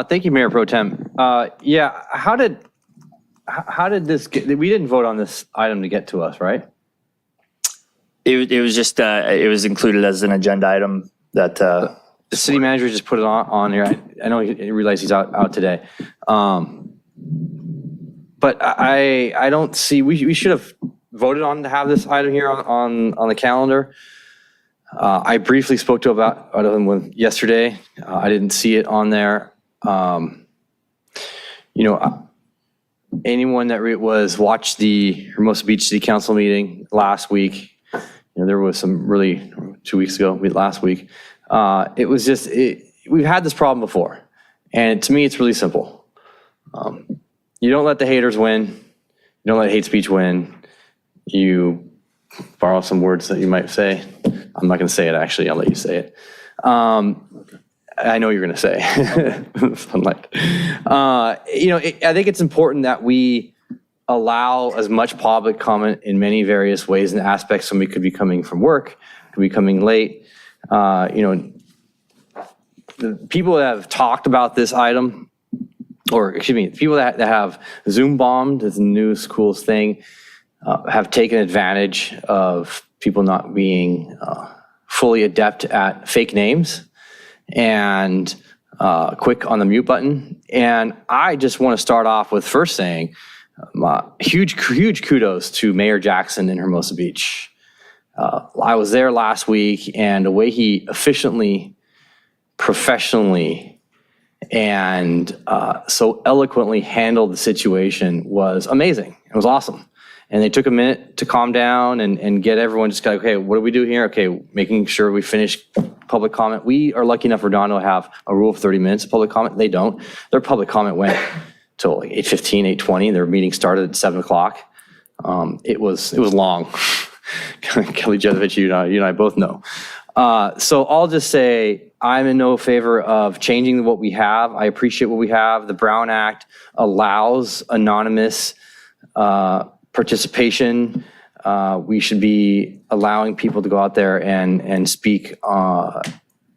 Thank you, Mayor Pro Tem. Yeah, how did this get, we didn't vote on this item to get to us, right? It was just, it was included as an agenda item that, The city manager just put it on here. I know he realized he's out today. But I don't see, we should have voted on to have this item here on the calendar. I briefly spoke to about him yesterday. I didn't see it on there. Anyone that watched the Hermosa Beach City Council meeting last week, there was some really, 2 weeks ago, last week. It was just, we've had this problem before. And to me, it's really simple. You don't let the haters win. You don't let hate speech win. You borrow some words that you might say. I'm not going to say it, actually. I'll let you say it. I know you're going to say. I think it's important that we allow as much public comment in many various ways and aspects. Somebody could be coming from work, could be coming late. The people that have talked about this item, or excuse me, people that have Zoom bombed, is the newest coolest thing, have taken advantage of people not being fully adept at fake names and quick on the mute button. And I just want to start off with first saying huge kudos to Mayor Jackson in Hermosa Beach. I was there last week, and the way he efficiently, professionally, and so eloquently handled the situation was amazing. It was awesome. And they took a minute to calm down and get everyone just got, okay, what do we do here? Okay, making sure we finish public comment. We are lucky enough, Redondo, to have a rule of 30 minutes of public comment. They don't. Their public comment went till like 8:15, 8:20. Their meeting started at 7 o'clock. It was long. Kelly Jezevich, you and I both know. So I'll just say I'm in no favor of changing what we have. I appreciate what we have. The Brown Act allows anonymous participation. We should be allowing people to go out there and speak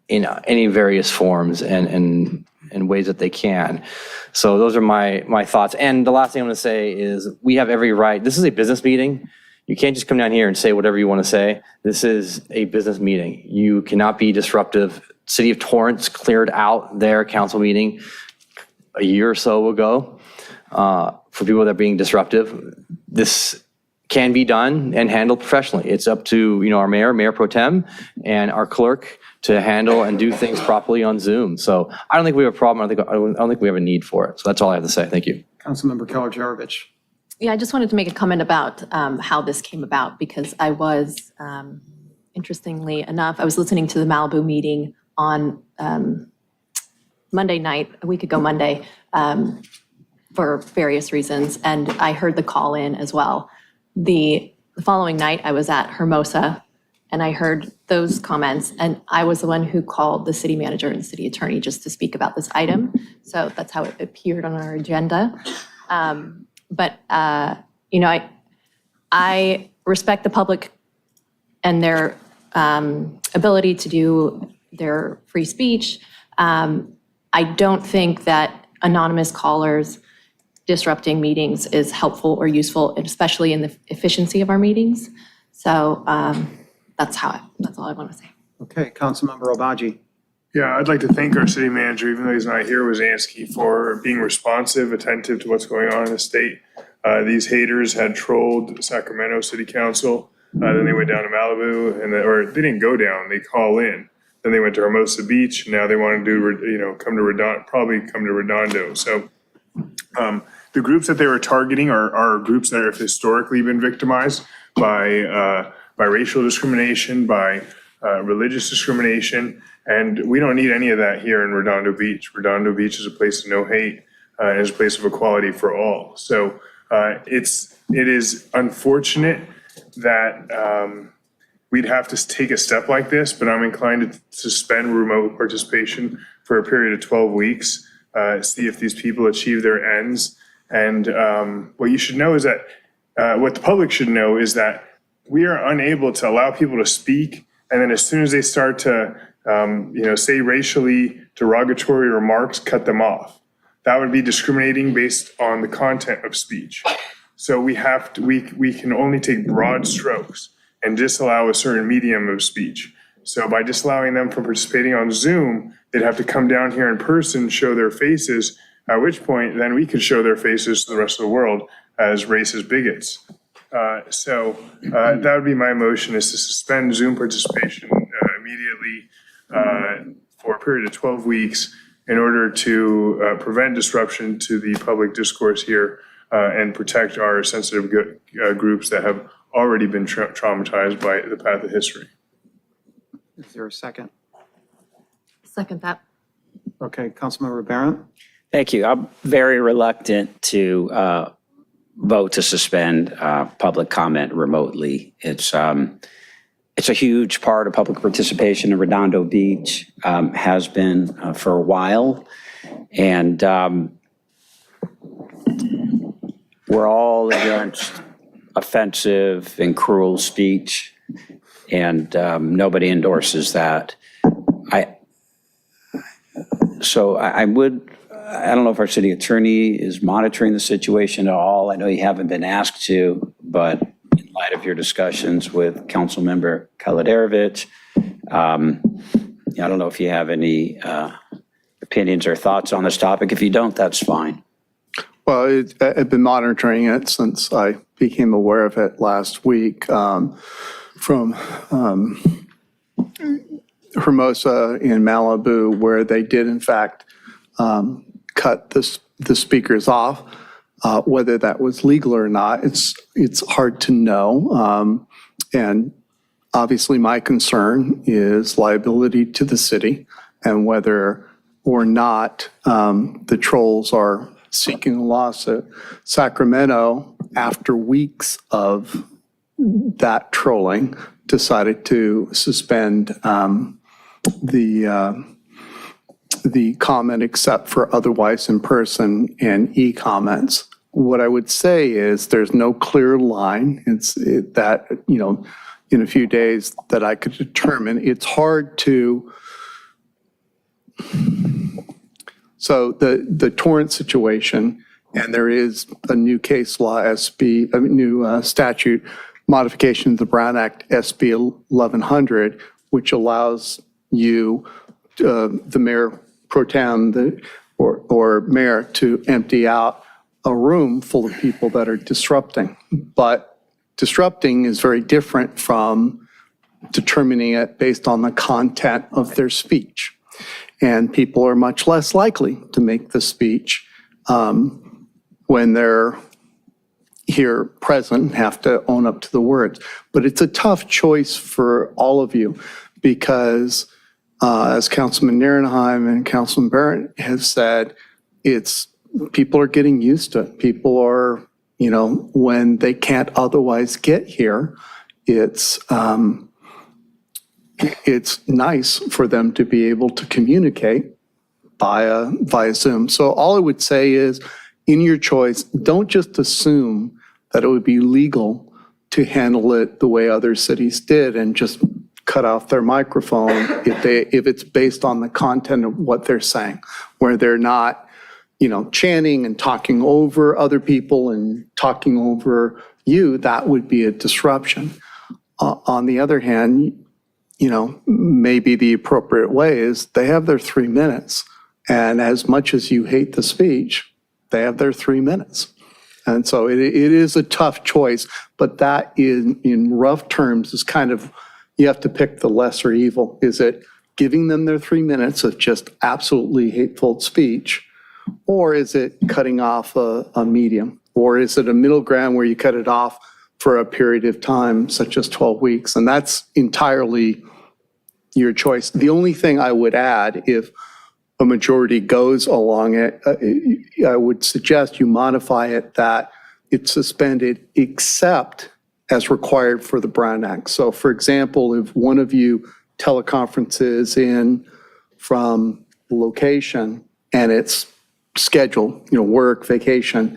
in any various forms and ways that they can. So those are my thoughts. And the last thing I'm going to say is we have every right. This is a business meeting. You can't just come down here and say whatever you want to say. This is a business meeting. You cannot be disruptive. City of Torrance cleared out their council meeting a year or so ago for people that are being disruptive. This can be done and handled professionally. It's up to our Mayor Pro Tem, and our clerk to handle and do things properly on Zoom. So I don't think we have a problem. I don't think we have a need for it. So that's all I have to say. Thank you. Councilmember Keller-Jarovich. Yeah, I just wanted to make a comment about how this came about, because I was, interestingly enough, I was listening to the Malibu meeting on Monday night, a week ago Monday, for various reasons, and I heard the call in as well. The following night, I was at Hermosa, and I heard those comments, and I was the one who called the city manager and the city attorney just to speak about this item. So that's how it appeared on our agenda. But I respect the public and their ability to do their free speech. I don't think that anonymous callers disrupting meetings is helpful or useful, especially in the efficiency of our meetings. So that's all I want to say. Okay, Councilmember Obaji. Yeah, I'd like to thank our city manager, even though he's not here, Wazansky, for being responsive, attentive to what's going on in the state. These haters had trolled Sacramento City Council. Then they went down to Malibu, or they didn't go down, they call in. Then they went to Hermosa Beach. Now they want to do, come to Redondo, probably come to Redondo. So the groups that they were targeting are groups that have historically been victimized by racial discrimination, by religious discrimination. And we don't need any of that here in Redondo Beach. Redondo Beach is a place of no hate, and is a place of equality for all. So it is unfortunate that we'd have to take a step like this, but I'm inclined to suspend remote participation for a period of 12 weeks, see if these people achieve their ends. And what you should know is that, what the public should know is that we are unable to allow people to speak, and then as soon as they start to say racially derogatory remarks, cut them off. That would be discriminating based on the content of speech. So we can only take broad strokes and disallow a certain medium of speech. So by disallowing them from participating on Zoom, they'd have to come down here in person, show their faces, at which point then we could show their faces to the rest of the world as racist bigots. That would be my motion, is to suspend Zoom participation immediately for a period of 12 weeks in order to prevent disruption to the public discourse here and protect our sensitive groups that have already been traumatized by the path of history. Is there a second? Second that. Okay, Councilmember Barrett. Thank you. I'm very reluctant to vote to suspend public comment remotely. It's a huge part of public participation in Redondo Beach, has been for a while. And we're all against offensive and cruel speech, and nobody endorses that. I don't know if our city attorney is monitoring the situation at all. I know you haven't been asked to, but in light of your discussions with Councilmember Keller-Jarovich, I don't know if you have any opinions or thoughts on this topic. If you don't, that's fine. Well, I've been monitoring it since I became aware of it last week from Hermosa in Malibu, where they did in fact cut the speakers off. Whether that was legal or not, it's hard to know. And obviously, my concern is liability to the city and whether or not the trolls are seeking a lawsuit. Sacramento, after weeks of that trolling, decided to suspend the comment except for otherwise in person and e-comments. What I would say is there's no clear line. That, in a few days that I could determine. It's hard to, so the torrent situation, and there is a new case law, a new statute, modification of the Brown Act, SB 1100, which allows you, the mayor pro tem, or mayor, to empty out a room full of people that are disrupting. But disrupting is very different from determining it based on the content of their speech. And people are much less likely to make the speech when they're here present and have to own up to the words. But it's a tough choice for all of you because as Councilman Nierenheim and Councilman Barrett have said, people are getting used to it. People are, when they can't otherwise get here, it's nice for them to be able to communicate via Zoom. So all I would say is, in your choice, don't just assume that it would be legal to handle it the way other cities did and just cut off their microphone if it's based on the content of what they're saying, where they're not, chanting and talking over other people and talking over you. That would be a disruption. On the other hand, maybe the appropriate way is they have their 3 minutes. And as much as you hate the speech, they have their 3 minutes. And so it is a tough choice, but that in rough terms is kind of, you have to pick the lesser evil. Is it giving them their 3 minutes of just absolutely hateful speech? Or is it cutting off a medium? Or is it a middle ground where you cut it off for a period of time, such as 12 weeks? And that's entirely your choice. The only thing I would add, if a majority goes along it, I would suggest you modify it that it's suspended except as required for the Brown Act. So for example, if one of you teleconferences in from location and it's scheduled, work, vacation,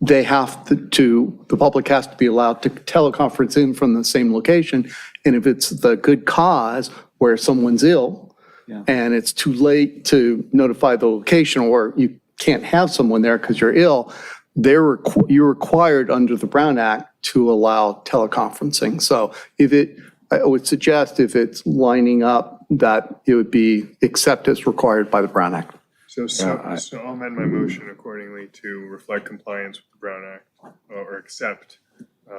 they have to, the public has to be allowed to teleconference in from the same location. And if it's the good cause where someone's ill and it's too late to notify the location, or you can't have someone there because you're ill, you're required under the Brown Act to allow teleconferencing. So I would suggest if it's lining up that it would be except as required by the Brown Act. So I'll amend my motion accordingly to reflect compliance with the Brown Act or accept the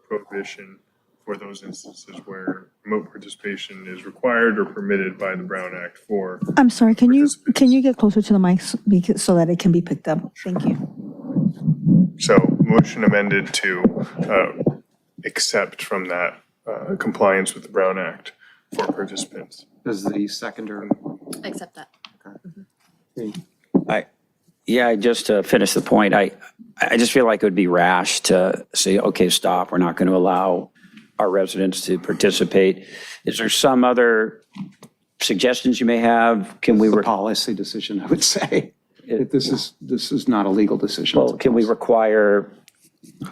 prohibition for those instances where remote participation is required or permitted by the Brown Act for. I'm sorry, can you get closer to the mic so that it can be picked up? Thank you. So motion amended to accept from that compliance with the Brown Act for participants. Does the seconder? Accept that. Just to finish the point, I just feel like it would be rash to say, okay, stop, we're not going to allow our residents to participate. Is there some other suggestions you may have? Can we, It's a policy decision, I would say. This is not a legal decision. well, can we require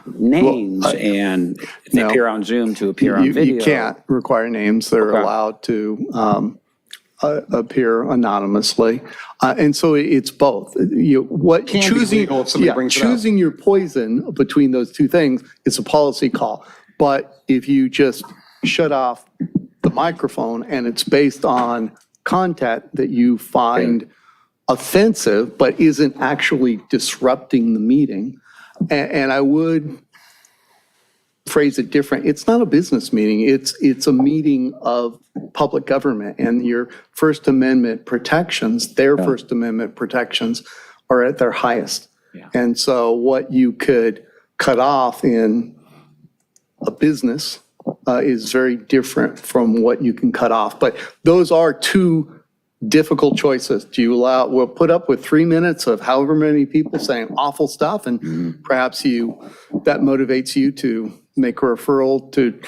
names and if they no. appear on Zoom to appear on video? You can't require names. They're Okay. allowed to appear anonymously. And so it's both. Can be legal if somebody brings it up. Choosing your poison between those two things is a policy call. But if you just shut off the microphone and it's based on content that you find offensive but isn't actually disrupting the meeting, and I would phrase it different. It's not a business meeting. It's a meeting of public government, and your First Amendment protections, their First Amendment protections are at their highest. And so what you could cut off in a business is very different from what you can cut off. But those are two difficult choices. Do you we'll put up with 3 minutes of however many people saying awful stuff, and perhaps that motivates you to make a referral to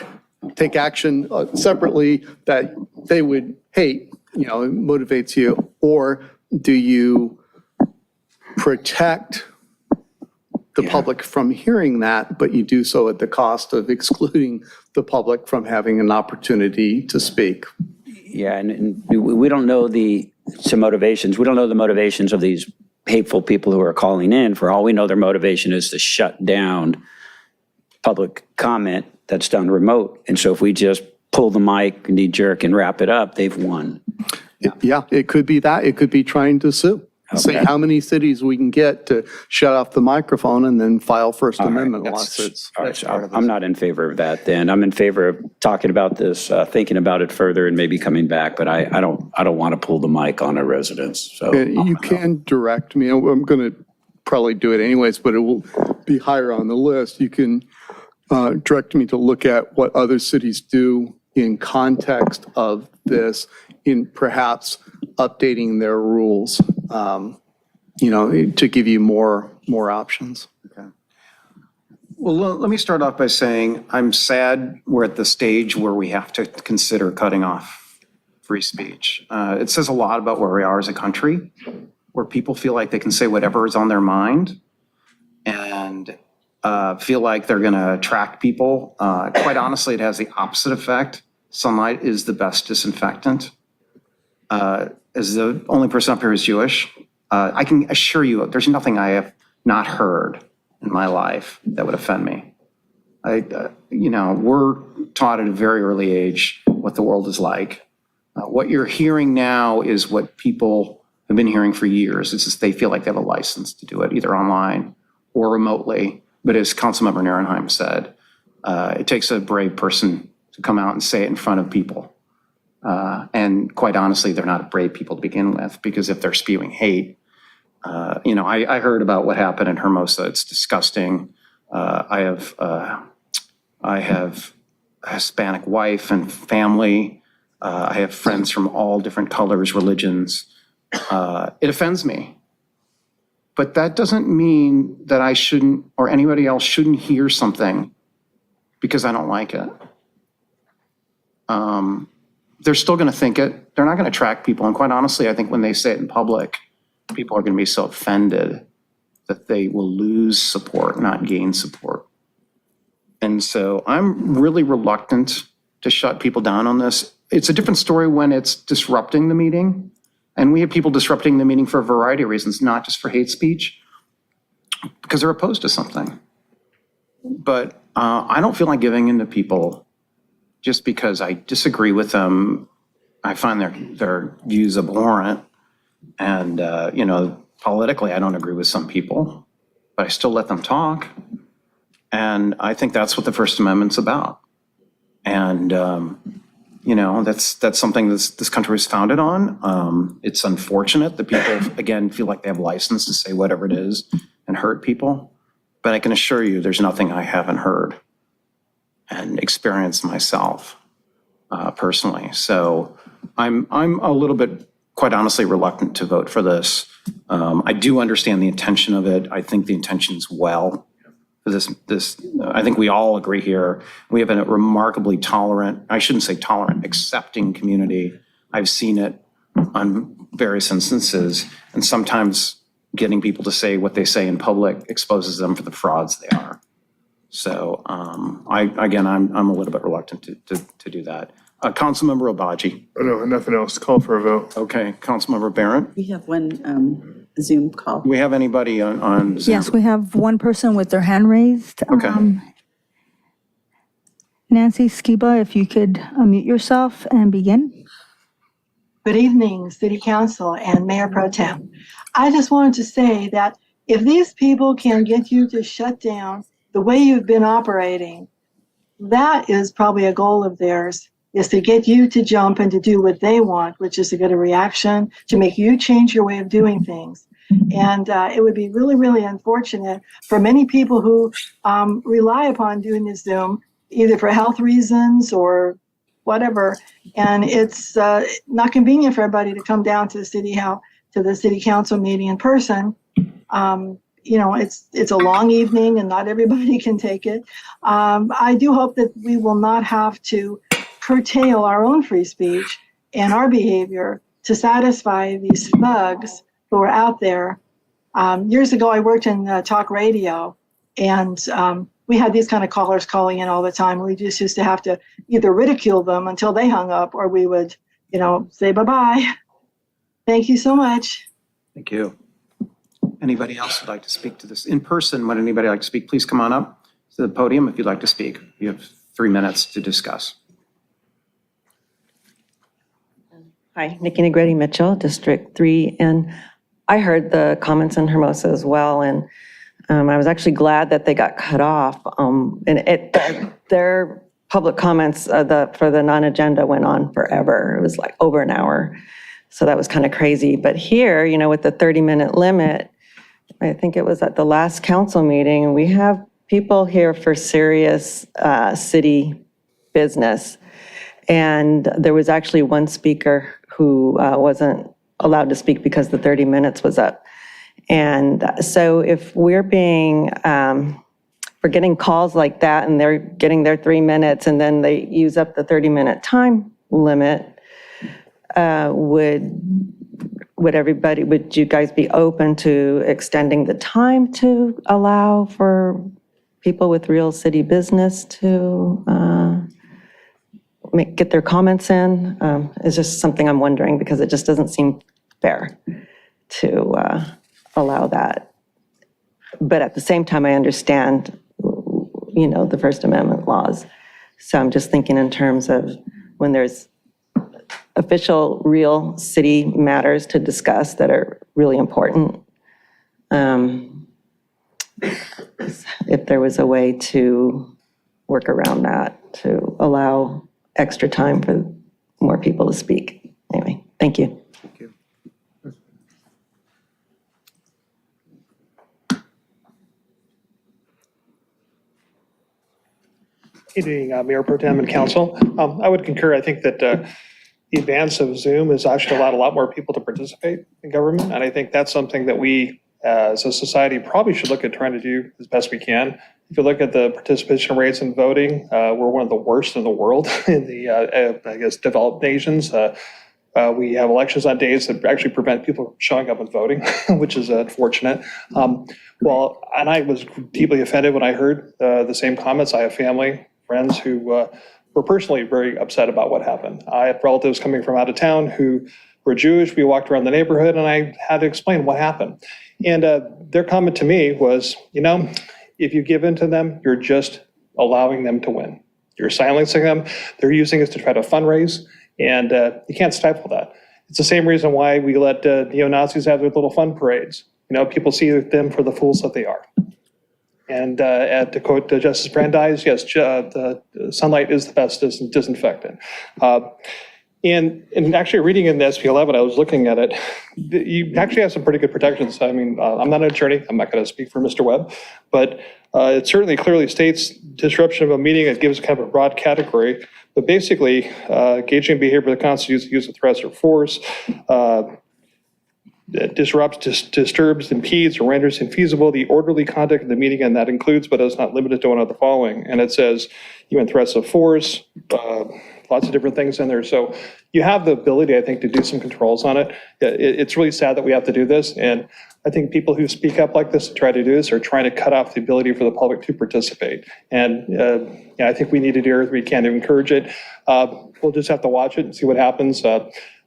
take action separately that they would hate, it motivates you. Or do you protect the public from hearing that, but you do so at the cost of excluding the public from having an opportunity to speak? Yeah, and we don't know some motivations. We don't know the motivations of these hateful people who are calling in. For all we know, their motivation is to shut down public comment that's done remote. And so if we just pull the mic, knee jerk, and wrap it up, they've won. Yeah, it could be that. It could be trying to sue. Say how many cities we can get to shut off the microphone and then file First Amendment lawsuits. All right, so I'm not in favor of that then. I'm in favor of talking about this, thinking about it further, and maybe coming back, but I don't want to pull the mic on a residence, so. You can direct me. I'm going to probably do it anyways, but it will be higher on the list. You can direct me to look at what other cities do in context of this, in perhaps updating their rules, to give you more options. Okay. Well, let me start off by saying I'm sad we're at the stage where we have to consider cutting off free speech. It says a lot about where we are as a country, where people feel like they can say whatever is on their mind and feel like they're going to attract people. Quite honestly, it has the opposite effect. Sunlight is the best disinfectant. As the only person up here who's Jewish, I can assure you there's nothing I have not heard in my life that would offend me. We're taught at a very early age what the world is like. What you're hearing now is what people have been hearing for years. It's just they feel like they have a license to do it, either online or remotely. But as Councilmember Nierenheim said, it takes a brave person to come out and say it in front of people. And quite honestly, they're not brave people to begin with, because if they're spewing hate, I heard about what happened in Hermosa. It's disgusting. I have a Hispanic wife and family. I have friends from all different colors, religions. It offends me. But that doesn't mean that I shouldn't, or anybody else shouldn't hear something because I don't like it. They're still going to think it. They're not going to attract people. And quite honestly, I think when they say it in public, people are going to be so offended that they will lose support, not gain support. And so I'm really reluctant to shut people down on this. It's a different story when it's disrupting the meeting. And we have people disrupting the meeting for a variety of reasons, not just for hate speech, because they're opposed to something. But I don't feel like giving in to people just because I disagree with them. I find their views abhorrent. And, politically, I don't agree with some people, but I still let them talk. And I think that's what the First Amendment's about. And, that's something this country was founded on. It's unfortunate that people, again, feel like they have license to say whatever it is and hurt people. But I can assure you there's nothing I haven't heard and experienced myself personally. So I'm a little bit, quite honestly, reluctant to vote for this. I do understand the intention of it. I think the intention's well. I think we all agree here. We have a remarkably tolerant, I shouldn't say tolerant, accepting community. I've seen it on various instances, and sometimes getting people to say what they say in public exposes them for the frauds they are. So I'm a little bit reluctant to do that. Councilmember Obaji. Oh, no, nothing else. Call for a vote. Okay, Councilmember Barrett. We have one Zoom call. Do we have anybody on Zoom? Yes, we have one person with their hand raised. Okay. Nancy Skiba, if you could unmute yourself and begin. Good evening, City Council and Mayor Pro Tem. I just wanted to say that if these people can get you to shut down the way you've been operating, that is probably a goal of theirs, is to get you to jump and to do what they want, which is to get a reaction, to make you change your way of doing things. And it would be really, really unfortunate for many people who rely upon doing this Zoom, either for health reasons or whatever. And it's not convenient for everybody to come down to the city council meeting in person. It's a long evening and not everybody can take it. I do hope that we will not have to curtail our own free speech and our behavior to satisfy these thugs who are out there. Years ago, I worked in talk radio, and we had these kind of callers calling in all the time. We just used to have to either ridicule them until they hung up, or we would, say bye-bye. Thank you so much. Thank you. Anybody else would like to speak to this in person? Would anybody like to speak? Please come on up to the podium if you'd like to speak. You have 3 minutes to discuss. Hi, Nikki Negretti Mitchell, District 3, and I heard the comments in Hermosa as well, and I was actually glad that they got cut off. Their public comments for the non-agenda went on forever. It was like over an hour, so that was kind of crazy. But here, with the 30-minute limit, I think it was at the last council meeting, we have people here for serious city business. And there was actually one speaker who wasn't allowed to speak because the 30 minutes was up. And so if we're getting calls like that and they're getting their 3 minutes and then they use up the 30-minute time limit, would you guys be open to extending the time to allow for people with real city business to get their comments in? It's just something I'm wondering because it just doesn't seem fair to allow that. But at the same time, I understand, the First Amendment laws. So I'm just thinking in terms of when there's official, real city matters to discuss that are really important. If there was a way to work around that, to allow extra time for more people to speak. Anyway, thank you. Thank you. Evening, Mayor Pro Tem and Council. I would concur. I think that the advance of Zoom has actually allowed a lot more people to participate in government. And I think that's something that we as a society probably should look at trying to do as best we can. If you look at the participation rates in voting, we're one of the worst in the world in the, developed nations. We have elections on days that actually prevent people from showing up and voting, which is unfortunate. And I was deeply offended when I heard the same comments. I have family, friends who were personally very upset about what happened. I had relatives coming from out of town who were Jewish. We walked around the neighborhood and I had to explain what happened. And their comment to me was, if you give in to them, you're just allowing them to win. You're silencing them. They're using us to try to fundraise, and you can't stifle that. It's the same reason why we let neo-Nazis have their little fun parades. People see them for the fools that they are. And to quote Justice Brandeis, yes, the sunlight is the best disinfectant. And actually reading in the SB 11, I was looking at it, you actually have some pretty good protections. I mean, I'm not an attorney, I'm not going to speak for Mr. Webb, but it certainly clearly states disruption of a meeting. It gives kind of a broad category, but basically engaging behavior that constitutes the use of threats or force, disrupts, disturbs, impedes, or renders infeasible the orderly conduct of the meeting, and that includes but is not limited to one of the following. And it says even threats of force, lots of different things in there. So you have the ability, I think, to do some controls on it. It's really sad that we have to do this. And I think people who speak up like this and try to do this are trying to cut off the ability for the public to participate. And I think we need to do everything we can to encourage it. We'll just have to watch it and see what happens.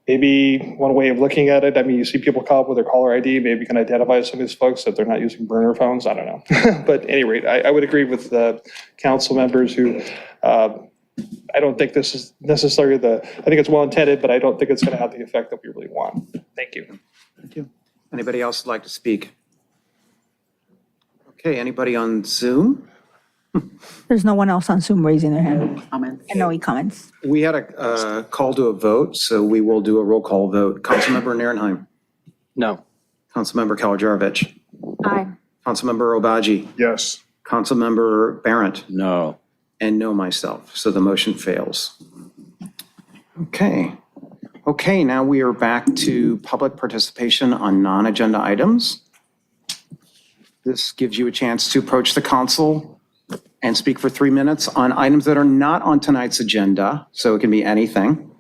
Maybe one way of looking at it, I mean, you see people call up with their caller ID, maybe you can identify some of these folks that they're not using burner phones, I don't know. But at any rate, I would agree with the council members who, I don't think this is necessarily I think it's well intended, but I don't think it's going to have the effect that we really want. Thank you. Thank you. Anybody else like to speak? Okay, anybody on Zoom? There's no one else on Zoom raising their hand. Comments. And no comments. We had a call to a vote, so we will do a roll call vote. Councilmember Nierenheim. No. Councilmember Kawajarovich. Aye. Councilmember Obaji. Yes. Councilmember Barrett. No. And no myself, so the motion fails. Okay, now we are back to public participation on non-agenda items. This gives you a chance to approach the council and speak for 3 minutes on items that are not on tonight's agenda, so it can be anything.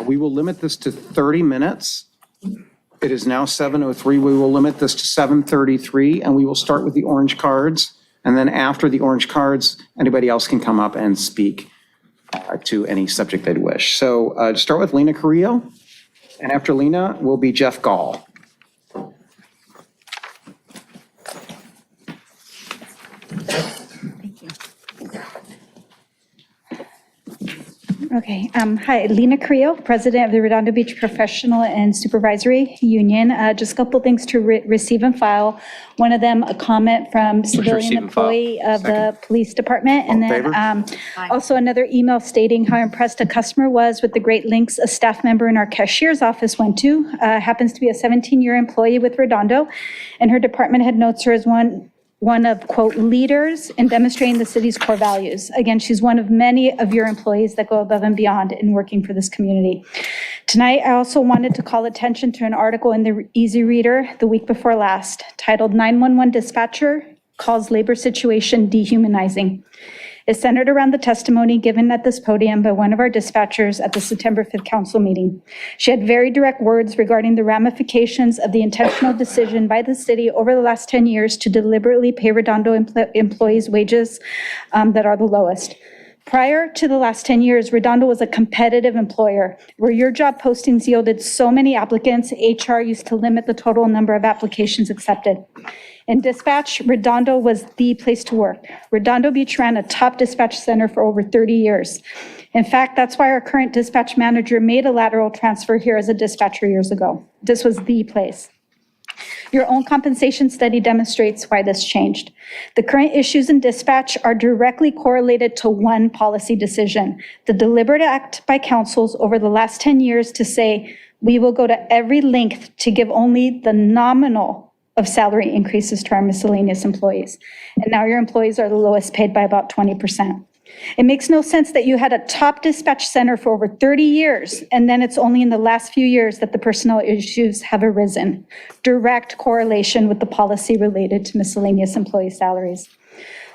We will limit this to 30 minutes. It is now 7:03. We will limit this to 7:33, and we will start with the orange cards. And then after the orange cards, anybody else can come up and speak to any subject they'd wish. So to start with Lena Carrillo, and after Lena will be Jeff Gall. Okay, hi, Lena Carrillo, President of the Redondo Beach Professional and Supervisory Union. Just a couple things to receive and file. One of them, a comment from civilian receive and file. employee of the police department. And then also another email stating how impressed a customer was with the great links a staff member in our cashier's office went to. Happens to be a 17-year employee with Redondo, and her department head notes her as one of, quote, leaders in demonstrating the city's core values. Again, she's one of many of your employees that go above and beyond in working for this community. Tonight, I also wanted to call attention to an article in the Easy Reader the week before last, titled 911 Dispatcher Calls Labor Situation Dehumanizing. It's centered around the testimony given at this podium by one of our dispatchers at the September 5th council meeting. She had very direct words regarding the ramifications of the intentional decision by the city over the last 10 years to deliberately pay Redondo employees wages that are the lowest. Prior to the last 10 years, Redondo was a competitive employer where your job postings yielded so many applicants, HR used to limit the total number of applications accepted. In dispatch, Redondo was the place to work. Redondo Beach ran a top dispatch center for over 30 years. In fact, that's why our current dispatch manager made a lateral transfer here as a dispatcher years ago. This was the place. Your own compensation study demonstrates why this changed. The current issues in dispatch are directly correlated to one policy decision, the deliberate act by councils over the last 10 years to say, we will go to every length to give only the nominal of salary increases to our miscellaneous employees. And now your employees are the lowest paid by about 20%. It makes no sense that you had a top dispatch center for over 30 years, and then it's only in the last few years that the personnel issues have arisen. Direct correlation with the policy related to miscellaneous employee salaries.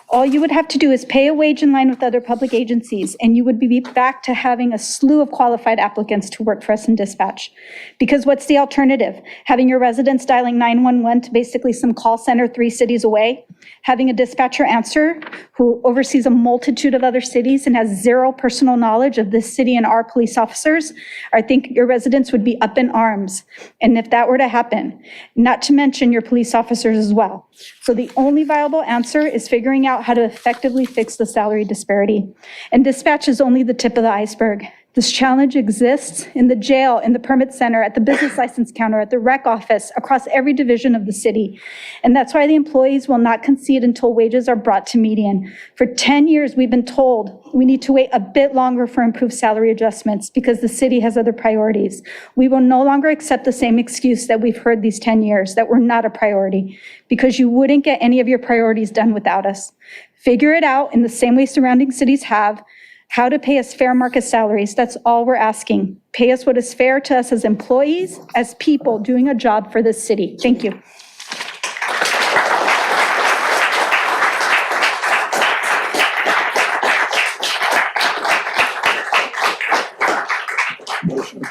All you would have to do is pay a wage in line with other public agencies, and you would be back to having a slew of qualified applicants to work for us in dispatch. Because what's the alternative? Having your residents dialing 911 to basically some call center 3 cities away? Having a dispatcher answer who oversees a multitude of other cities and has zero personal knowledge of this city and our police officers? I think your residents would be up in arms. And if that were to happen, not to mention your police officers as well. So the only viable answer is figuring out how to effectively fix the salary disparity. And dispatch is only the tip of the iceberg. This challenge exists in the jail, in the permit center, at the business license counter, at the rec office, across every division of the city. And that's why the employees will not concede until wages are brought to median. For 10 years, we've been told we need to wait a bit longer for improved salary adjustments because the city has other priorities. We will no longer accept the same excuse that we've heard these 10 years, that we're not a priority, because you wouldn't get any of your priorities done without us. Figure it out in the same way surrounding cities have. How to pay us fair market salaries. That's all we're asking. Pay us what is fair to us as employees, as people doing a job for this city. Thank you.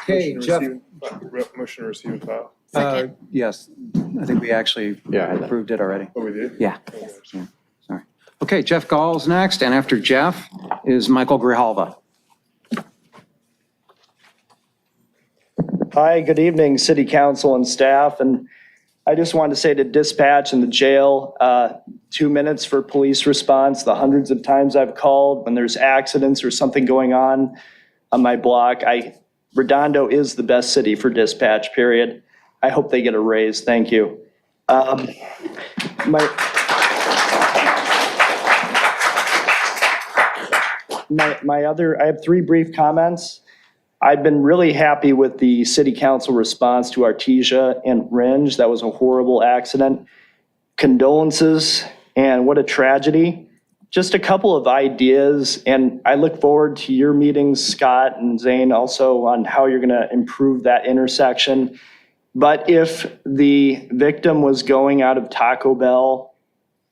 Okay, Jeff. Motion to receive and file. Yes, I think we actually approved it already. Oh, we did? Yeah. Sorry. Okay, Jeff Gall's next, and after Jeff is Michael Grijalva. Hi, good evening, City Council and staff. And I just wanted to say to dispatch and the jail, 2 minutes for police response. The hundreds of times I've called when there's accidents or something going on my block. Redondo is the best city for dispatch, period. I hope they get a raise. Thank you. I have 3 brief comments. I've been really happy with the city council response to Artesia and Ringe. That was a horrible accident. Condolences, and what a tragedy. Just a couple of ideas, and I look forward to your meetings, Scott and Zane, also on how you're gonna improve that intersection. But if the victim was going out of Taco Bell,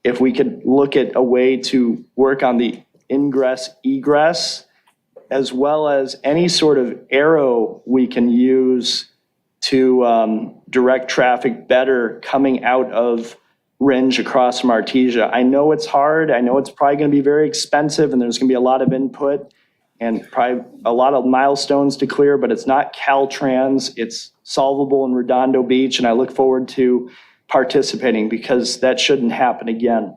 if we could look at a way to work on the ingress, egress, as well as any sort of arrow we can use to direct traffic better coming out of Ringe across from Artesia. I know it's hard. I know it's probably going to be very expensive and there's going to be a lot of input and probably a lot of milestones to clear, but it's not Caltrans. It's solvable in Redondo Beach, and I look forward to participating because that shouldn't happen again.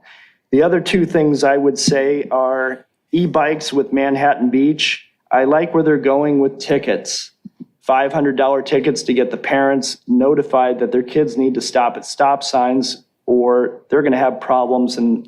The other two things I would say are e-bikes with Manhattan Beach. I like where they're going with tickets. $500 tickets to get the parents notified that their kids need to stop at stop signs or they're going to have problems and,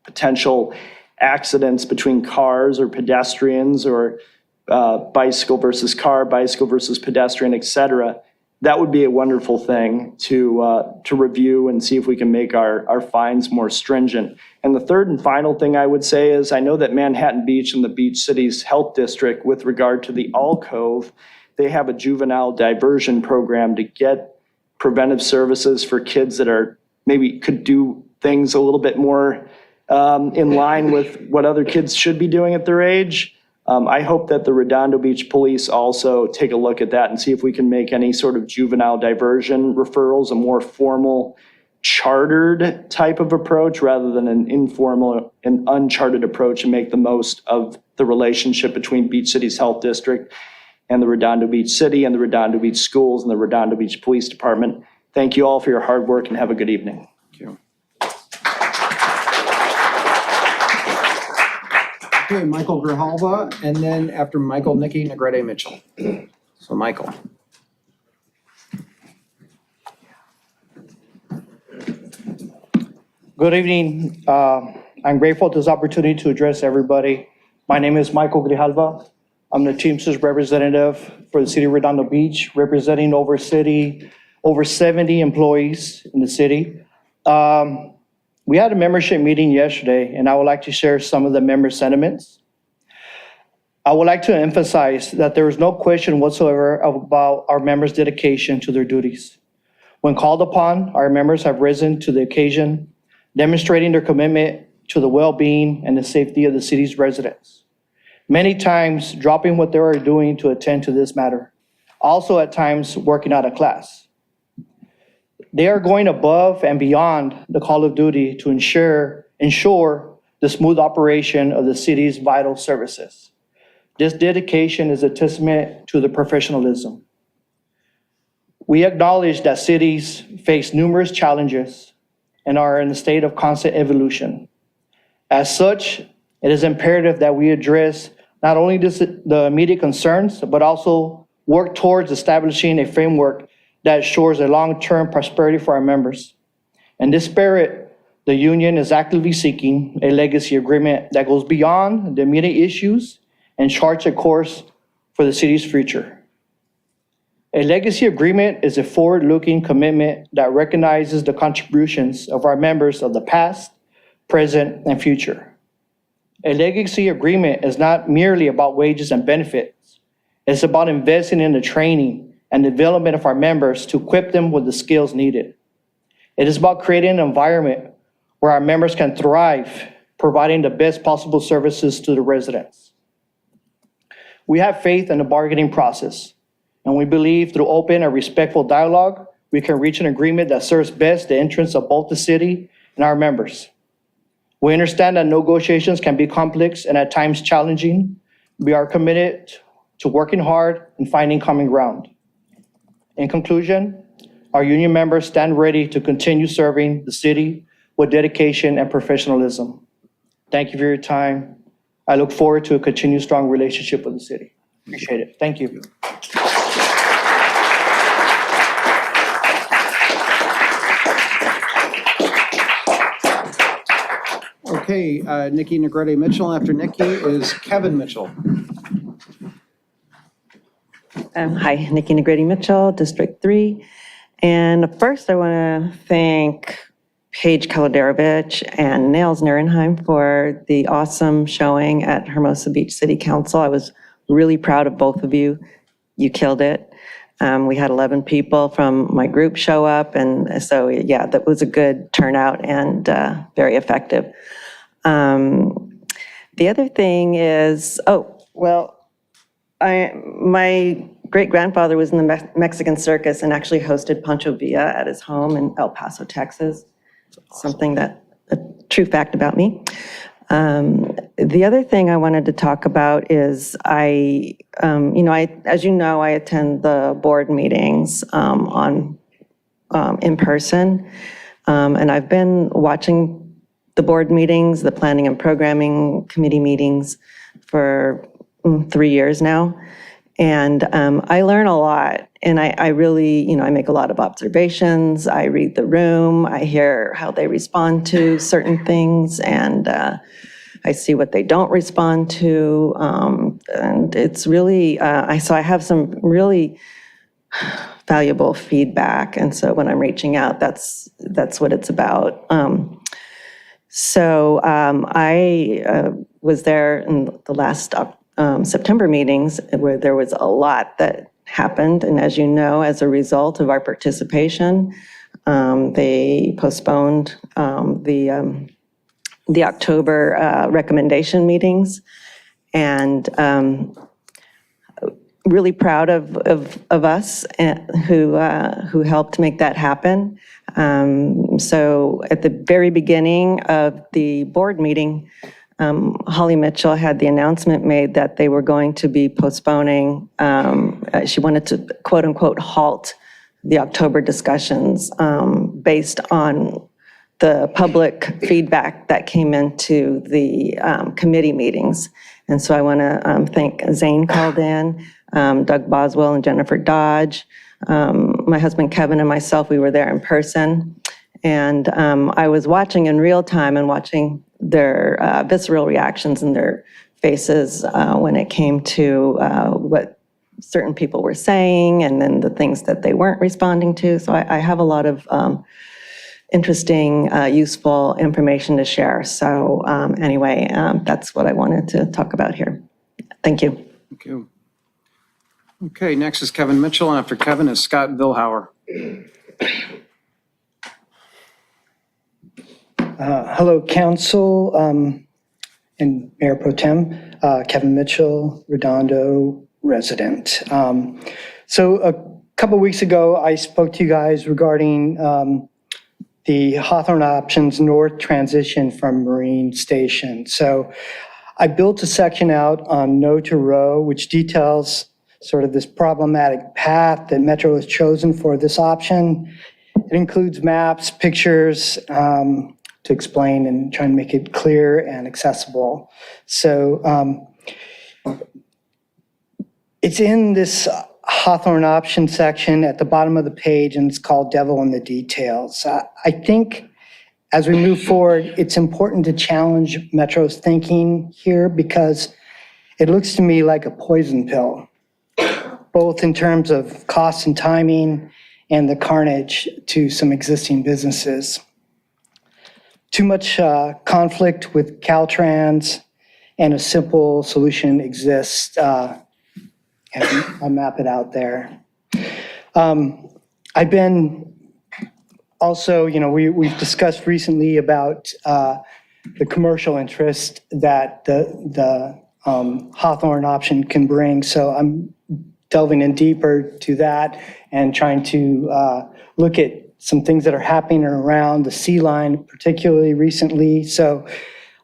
potential accidents between cars or pedestrians or bicycle versus car, bicycle versus pedestrian, et cetera. That would be a wonderful thing to review and see if we can make our fines more stringent. And the third and final thing I would say is I know that Manhattan Beach and the Beach Cities Health District, with regard to the Alcove, they have a juvenile diversion program to get preventive services for kids that are maybe could do things a little bit more in line with what other kids should be doing at their age. I hope that the Redondo Beach Police also take a look at that and see if we can make any sort of juvenile diversion referrals a more formal, chartered type of approach rather than an informal and uncharted approach and make the most of the relationship between Beach Cities Health District and the Redondo Beach City and the Redondo Beach Schools and the Redondo Beach Police Department. Thank you all for your hard work and have a good evening. Thank you. Okay, Michael Grijalva, and then after Michael, Nikki Negrete Mitchell. So Michael. Good evening. I'm grateful for this opportunity to address everybody. My name is Michael Grijalva. I'm the Teamsters representative for the city of Redondo Beach, representing over 70 employees in the city. We had a membership meeting yesterday, and I would like to share some of the member sentiments. I would like to emphasize that there is no question whatsoever about our members' dedication to their duties. When called upon, our members have risen to the occasion, demonstrating their commitment to the well-being and the safety of the city's residents. Many times dropping what they are doing to attend to this matter. Also at times working out of class. They are going above and beyond the call of duty to ensure the smooth operation of the city's vital services. This dedication is a testament to the professionalism. We acknowledge that cities face numerous challenges and are in a state of constant evolution. As such, it is imperative that we address not only the immediate concerns, but also work towards establishing a framework that ensures a long-term prosperity for our members. In this spirit, the union is actively seeking a legacy agreement that goes beyond the immediate issues and charts a course for the city's future. A legacy agreement is a forward-looking commitment that recognizes the contributions of our members of the past, present, and future. A legacy agreement is not merely about wages and benefits. It's about investing in the training and development of our members to equip them with the skills needed. It is about creating an environment where our members can thrive, providing the best possible services to the residents. We have faith in the bargaining process, and we believe through open and respectful dialogue, we can reach an agreement that serves best the interests of both the city and our members. We understand that negotiations can be complex and at times challenging. We are committed to working hard and finding common ground. In conclusion, our union members stand ready to continue serving the city with dedication and professionalism. Thank you for your time. I look forward to a continued strong relationship with the city. Appreciate it. Thank you. Okay, Nikki Negrete Mitchell. After Nikki is Kevin Mitchell. Hi, Nikki Negrete Mitchell, District 3. And first, I want to thank Paige Kalodarovich and Nels Nierenheim for the awesome showing at Hermosa Beach City Council. I was really proud of both of you. You killed it. We had 11 people from my group show up, and so, yeah, that was a good turnout and very effective. The other thing is, my great-grandfather was in the Mexican circus and actually hosted Pancho Villa at his home in El Paso, Texas. Something a true fact about me. The other thing I wanted to talk about is as you know, I attend the board meetings in person, and I've been watching the board meetings, the planning and programming committee meetings for 3 years now. And I learn a lot, and I really, I make a lot of observations. I read the room, I hear how they respond to certain things, and I see what they don't respond to. And it's really, so I have some really valuable feedback. And so when I'm reaching out, that's what it's about. I was there in the last September meetings where there was a lot that happened. And as you know, as a result of our participation, they postponed the October recommendation meetings. And really proud of us who helped make that happen. So at the very beginning of the board meeting, Holly Mitchell had the announcement made that they were going to be postponing, she wanted to quote unquote halt the October discussions based on the public feedback that came into the committee meetings. And so I want to thank Zane called in, Doug Boswell and Jennifer Dodge, my husband Kevin and myself, we were there in person. And I was watching in real time and watching their visceral reactions in their faces when it came to what certain people were saying and then the things that they weren't responding to. So I have a lot of interesting, useful information to share. So anyway, that's what I wanted to talk about here. Thank you. Thank you. Okay, next is Kevin Mitchell, and after Kevin is Scott Vilhauer. Hello, Council and Mayor Pro Tem, Kevin Mitchell, Redondo resident. So a couple weeks ago, I spoke to you guys regarding the Hawthorne Options North transition from Marine Station. So I built a section out on No to Row, which details sort of this problematic path that Metro has chosen for this option. It includes maps, pictures, to explain and try and make it clear and accessible. So it's in this Hawthorne option section at the bottom of the page, and it's called Devil in the Details. I think as we move forward, it's important to challenge Metro's thinking here because it looks to me like a poison pill, both in terms of cost and timing and the carnage to some existing businesses. Too much conflict with Caltrans, and a simple solution exists. And I'll map it out there. I've been also, we've discussed recently about the commercial interest that the Hawthorne option can bring. So I'm delving in deeper to that and trying to look at some things that are happening around the Sea Line, particularly recently. So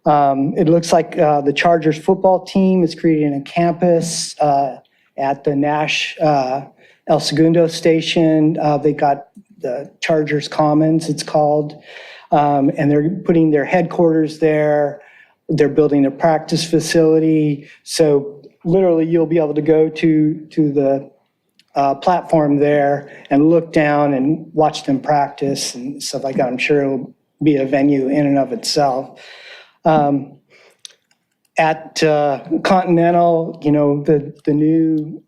it looks like the Chargers football team is creating a campus at the Nash El Segundo station. They got the Chargers Commons, it's called, and they're putting their headquarters there. They're building a practice facility. So literally you'll be able to go to the platform there and look down and watch them practice and stuff like that. I'm sure it'll be a venue in and of itself. at Continental, the new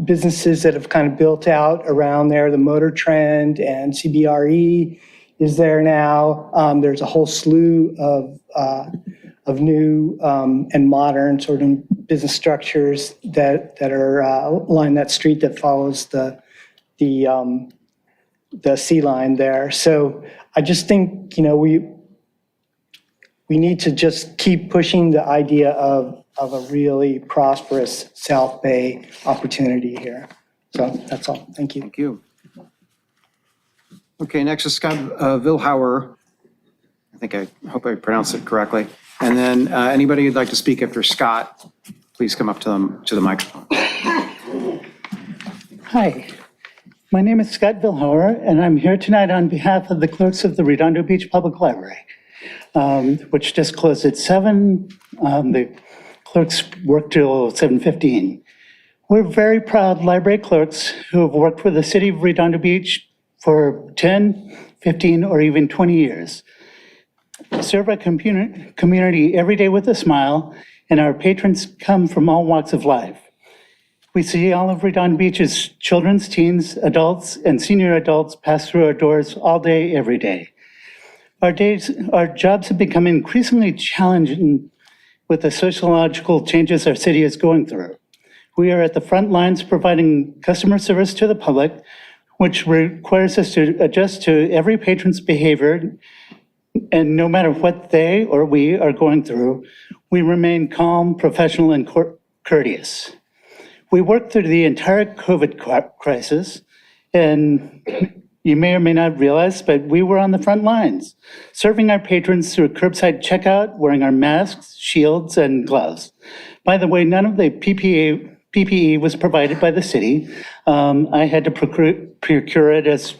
businesses that have kind of built out around there, the Motor Trend and CBRE is there now. There's a whole slew of new and modern sort of business structures that are along that street that follows the sea line there. So I just think, we need to just keep pushing the idea of a really prosperous South Bay opportunity here. So that's all. Thank you. Thank you. Okay, next is Scott Vilhauer. I hope I pronounced it correctly. And then anybody who'd like to speak after Scott, please come up to the microphone. Hi, my name is Scott Vilhauer, and I'm here tonight on behalf of the clerks of the Redondo Beach Public Library, which just closed at 7. The clerks work till 7:15. We're very proud library clerks who have worked for the city of Redondo Beach for 10, 15, or even 20 years. Serve our community every day with a smile, and our patrons come from all walks of life. We see all of Redondo Beach's children's, teens, adults, and senior adults pass through our doors all day, every day. Our jobs have become increasingly challenging with the sociological changes our city is going through. We are at the front lines providing customer service to the public, which requires us to adjust to every patron's behavior. And no matter what they or we are going through, we remain calm, professional, and courteous. We worked through the entire COVID crisis, and you may or may not realize, but we were on the front lines, serving our patrons through curbside checkout, wearing our masks, shields, and gloves. By the way, none of the PPE was provided by the city. I had to procure it as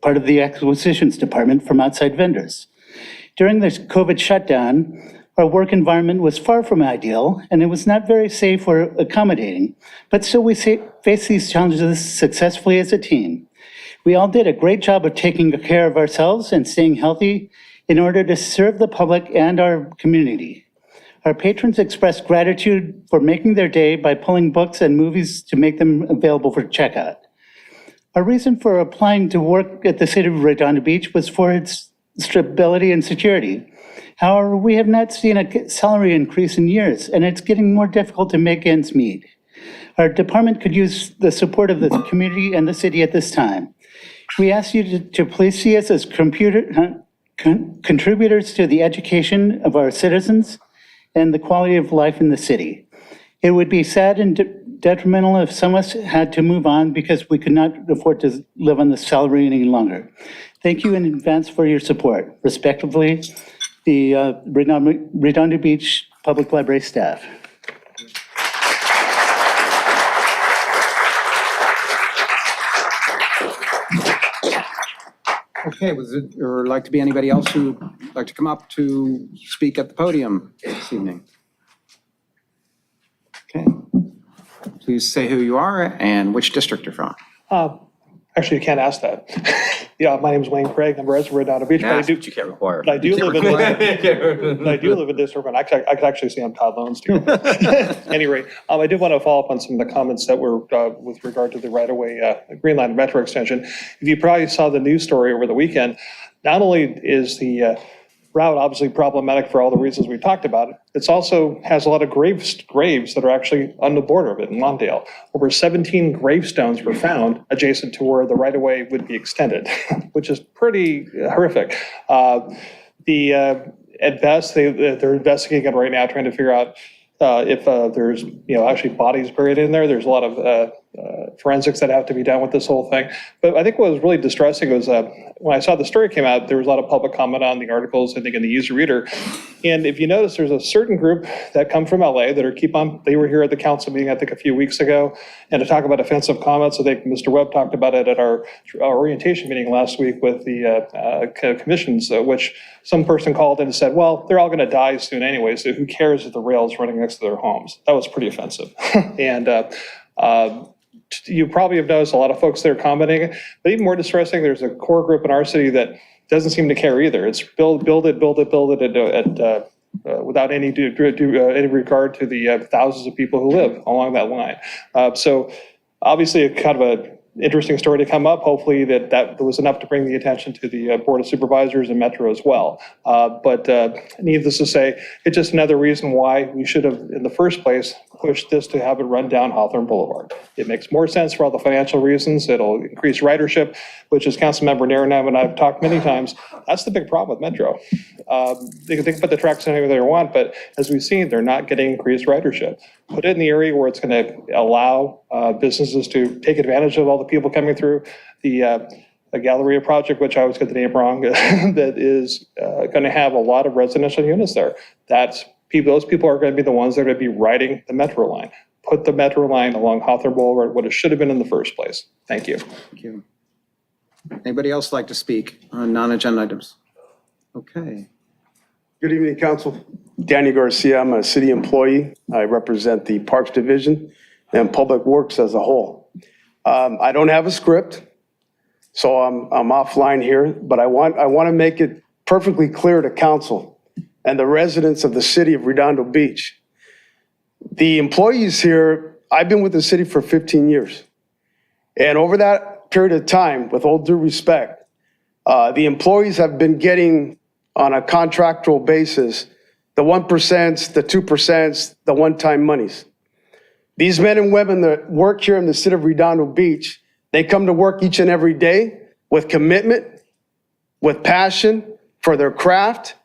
part of the acquisitions department from outside vendors. During this COVID shutdown, our work environment was far from ideal, and it was not very safe or accommodating, but still we faced these challenges successfully as a team. We all did a great job of taking care of ourselves and staying healthy in order to serve the public and our community. Our patrons expressed gratitude for making their day by pulling books and movies to make them available for checkout. Our reason for applying to work at the city of Redondo Beach was for its stability and security. However, we have not seen a salary increase in years, and it's getting more difficult to make ends meet. Our department could use the support of the community and the city at this time. We ask you to please see us as contributors to the education of our citizens and the quality of life in the city. It would be sad and detrimental if some of us had to move on because we could not afford to live on the salary any longer. Thank you in advance for your support. Respectively, the Redondo Beach Public Library staff. Okay, would there like to be anybody else who'd like to come up to speak at the podium this evening? Okay. Please say who you are and which district you're from. Actually, you can't ask that. Yeah, my name is Wayne Craig. I'm a resident of Redondo Beach. But You can't require. I do live in this urban. I could actually say I'm Todd Lowen's too. Anyway, I did want to follow up on some of the comments that were with regard to the right-of-way Green Line Metro extension. If you probably saw the news story over the weekend, not only is the route obviously problematic for all the reasons we talked about, it also has a lot of graves that are actually on the border of it in Lawndale. Over 17 gravestones were found adjacent to where the right-of-way would be extended, which is pretty horrific. At best, they're investigating it right now, trying to figure out if there's actually bodies buried in there. There's a lot of forensics that have to be done with this whole thing. But I think what was really distressing was when I saw the story came out, there was a lot of public comment on the articles, I think, in the User Reader. And if you notice, there's a certain group that come from LA that they were here at the council meeting, I think, a few weeks ago, and to talk about offensive comments. I think Mr. Webb talked about it at our orientation meeting last week with the commissions, which some person called in and said, well, they're all going to die soon anyway, so who cares if the rail's running next to their homes? That was pretty offensive. And you probably have noticed a lot of folks there commenting, but even more distressing, there's a core group in our city that doesn't seem to care either. It's build it at without any any regard to the thousands of people who live along that line. So obviously, a kind of a interesting story to come up. Hopefully that was enough to bring the attention to the Board of Supervisors and Metro as well. But needless to say, it's just another reason why we should have, in the first place, pushed this to have it run down Hawthorne Boulevard. It makes more sense for all the financial reasons. It'll increase ridership, which, as Councilmember Narenheim and I've talked many times, that's the big problem with Metro. They can put the tracks anywhere they want, but as we've seen, they're not getting increased ridership. Put it in the area where it's going to allow businesses to take advantage of all the people coming through. The Galleria project, which I always get the name wrong, that is going to have a lot of residential units there. Those people are going to be the ones that are going to be riding the Metro line. Put the Metro line along Hawthorne Boulevard, what it should have been in the first place. Thank you. Thank you. Anybody else like to speak on non-agenda items? Okay. Good evening, Council. Danny Garcia, I'm a city employee. I represent the Parks Division and Public Works as a whole. I don't have a script, so I'm offline here, but I want to make it perfectly clear to Council and the residents of the city of Redondo Beach. The employees here, I've been with the city for 15 years. And over that period of time, with all due respect, the employees have been getting on a contractual basis the 1%, the 2%, the one-time monies. These men and women that work here in the city of Redondo Beach, they come to work each and every day with commitment, with passion for their craft,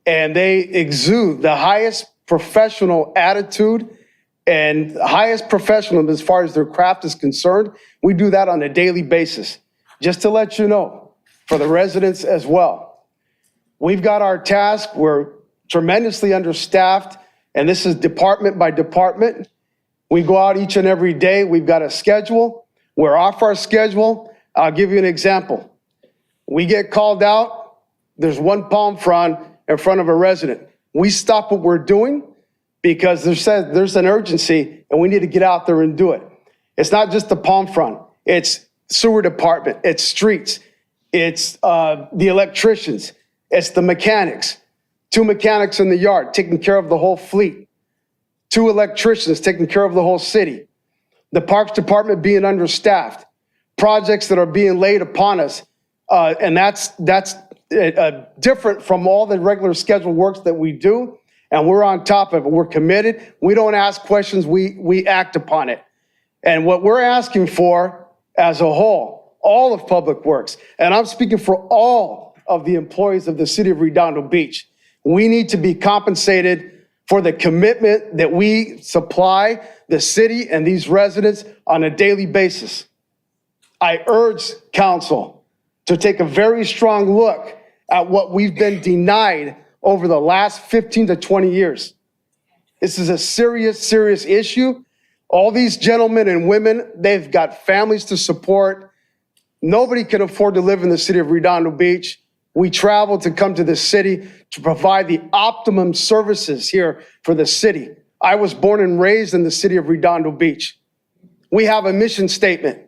and they exude the highest professional attitude and highest professionalism as far as their craft is concerned. We do that on a daily basis. Just to let you know, for the residents as well, we've got our task. We're tremendously understaffed, and this is department by department. We go out each and every day. We've got a schedule. We're off our schedule. I'll give you an example. We get called out. There's one palm frond in front of a resident. We stop what we're doing because there's an urgency and we need to get out there and do it. It's not just the palm frond. It's sewer department. It's streets. It's the electricians. It's the mechanics. 2 mechanics in the yard taking care of the whole fleet. 2 electricians taking care of the whole city. The Parks Department being understaffed. Projects that are being laid upon us. And that's different from all the regular scheduled works that we do. And we're on top of it. We're committed. We don't ask questions. We act upon it. And what we're asking for as a whole, all of Public Works, and I'm speaking for all of the employees of the city of Redondo Beach, we need to be compensated for the commitment that we supply the city and these residents on a daily basis. I urge council to take a very strong look at what we've been denied over the last 15 to 20 years. This is a serious, serious issue. All these gentlemen and women, they've got families to support. Nobody can afford to live in the city of Redondo Beach. We travel to come to the city to provide the optimum services here for the city. I was born and raised in the city of Redondo Beach. We have a mission statement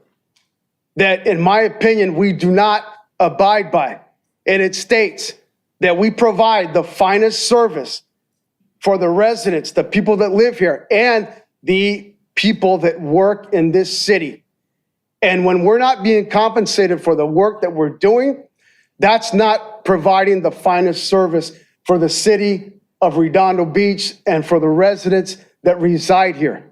that, in my opinion, we do not abide by. And it states that we provide the finest service for the residents, the people that live here, and the people that work in this city. And when we're not being compensated for the work that we're doing, that's not providing the finest service for the city of Redondo Beach and for the residents that reside here.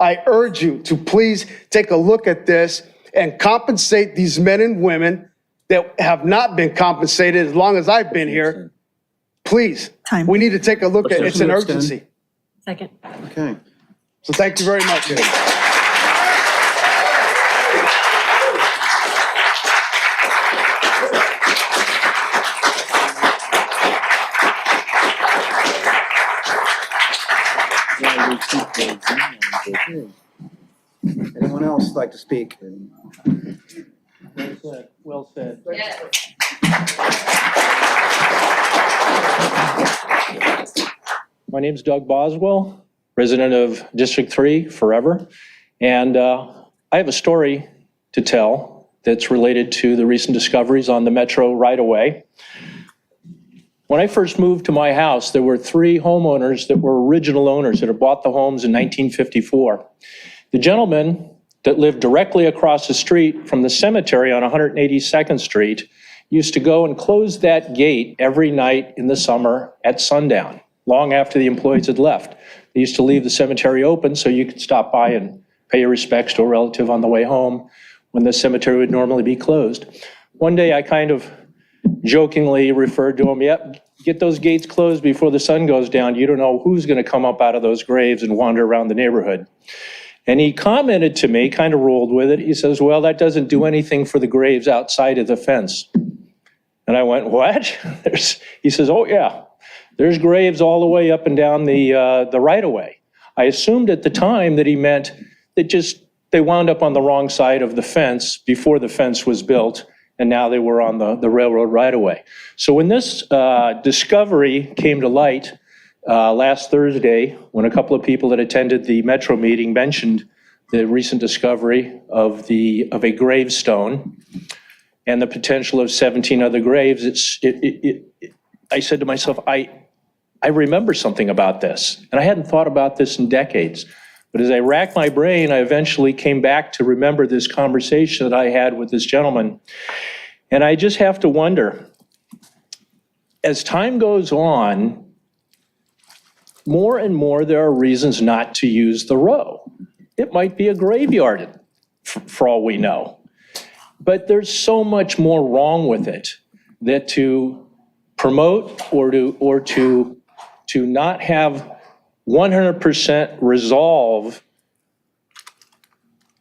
I urge you to please take a look at this and compensate these men and women that have not been compensated as long as I've been here. Please, we need to take a look at it. It's an urgency. Second. Okay. So thank you very much. Anyone else like to speak? Well said. My name's Doug Boswell, resident of District 3 forever. And I have a story to tell that's related to the recent discoveries on the Metro right-of-way. When I first moved to my house, there were 3 homeowners that were original owners that had bought the homes in 1954. The gentleman that lived directly across the street from the cemetery on 182nd Street used to go and close that gate every night in the summer at sundown, long after the employees had left. They used to leave the cemetery open so you could stop by and pay your respects to a relative on the way home when the cemetery would normally be closed. One day I kind of jokingly referred to him, yep, get those gates closed before the sun goes down. You don't know who's going to come up out of those graves and wander around the neighborhood. And he commented to me, kind of rolled with it. He says, well, that doesn't do anything for the graves outside of the fence. And I went, what? He says, oh yeah, there's graves all the way up and down the right-of-way. I assumed at the time that he meant that they wound up on the wrong side of the fence before the fence was built, and now they were on the railroad right-of-way. So when this discovery came to light last Thursday, when a couple of people that attended the Metro meeting mentioned the recent discovery of a gravestone and the potential of 17 other graves, I said to myself, I remember something about this, and I hadn't thought about this in decades. But as I racked my brain, I eventually came back to remember this conversation that I had with this gentleman. And I just have to wonder, as time goes on, more and more there are reasons not to use the row. It might be a graveyard, for all we know. But there's so much more wrong with it that to promote or to not have 100% resolve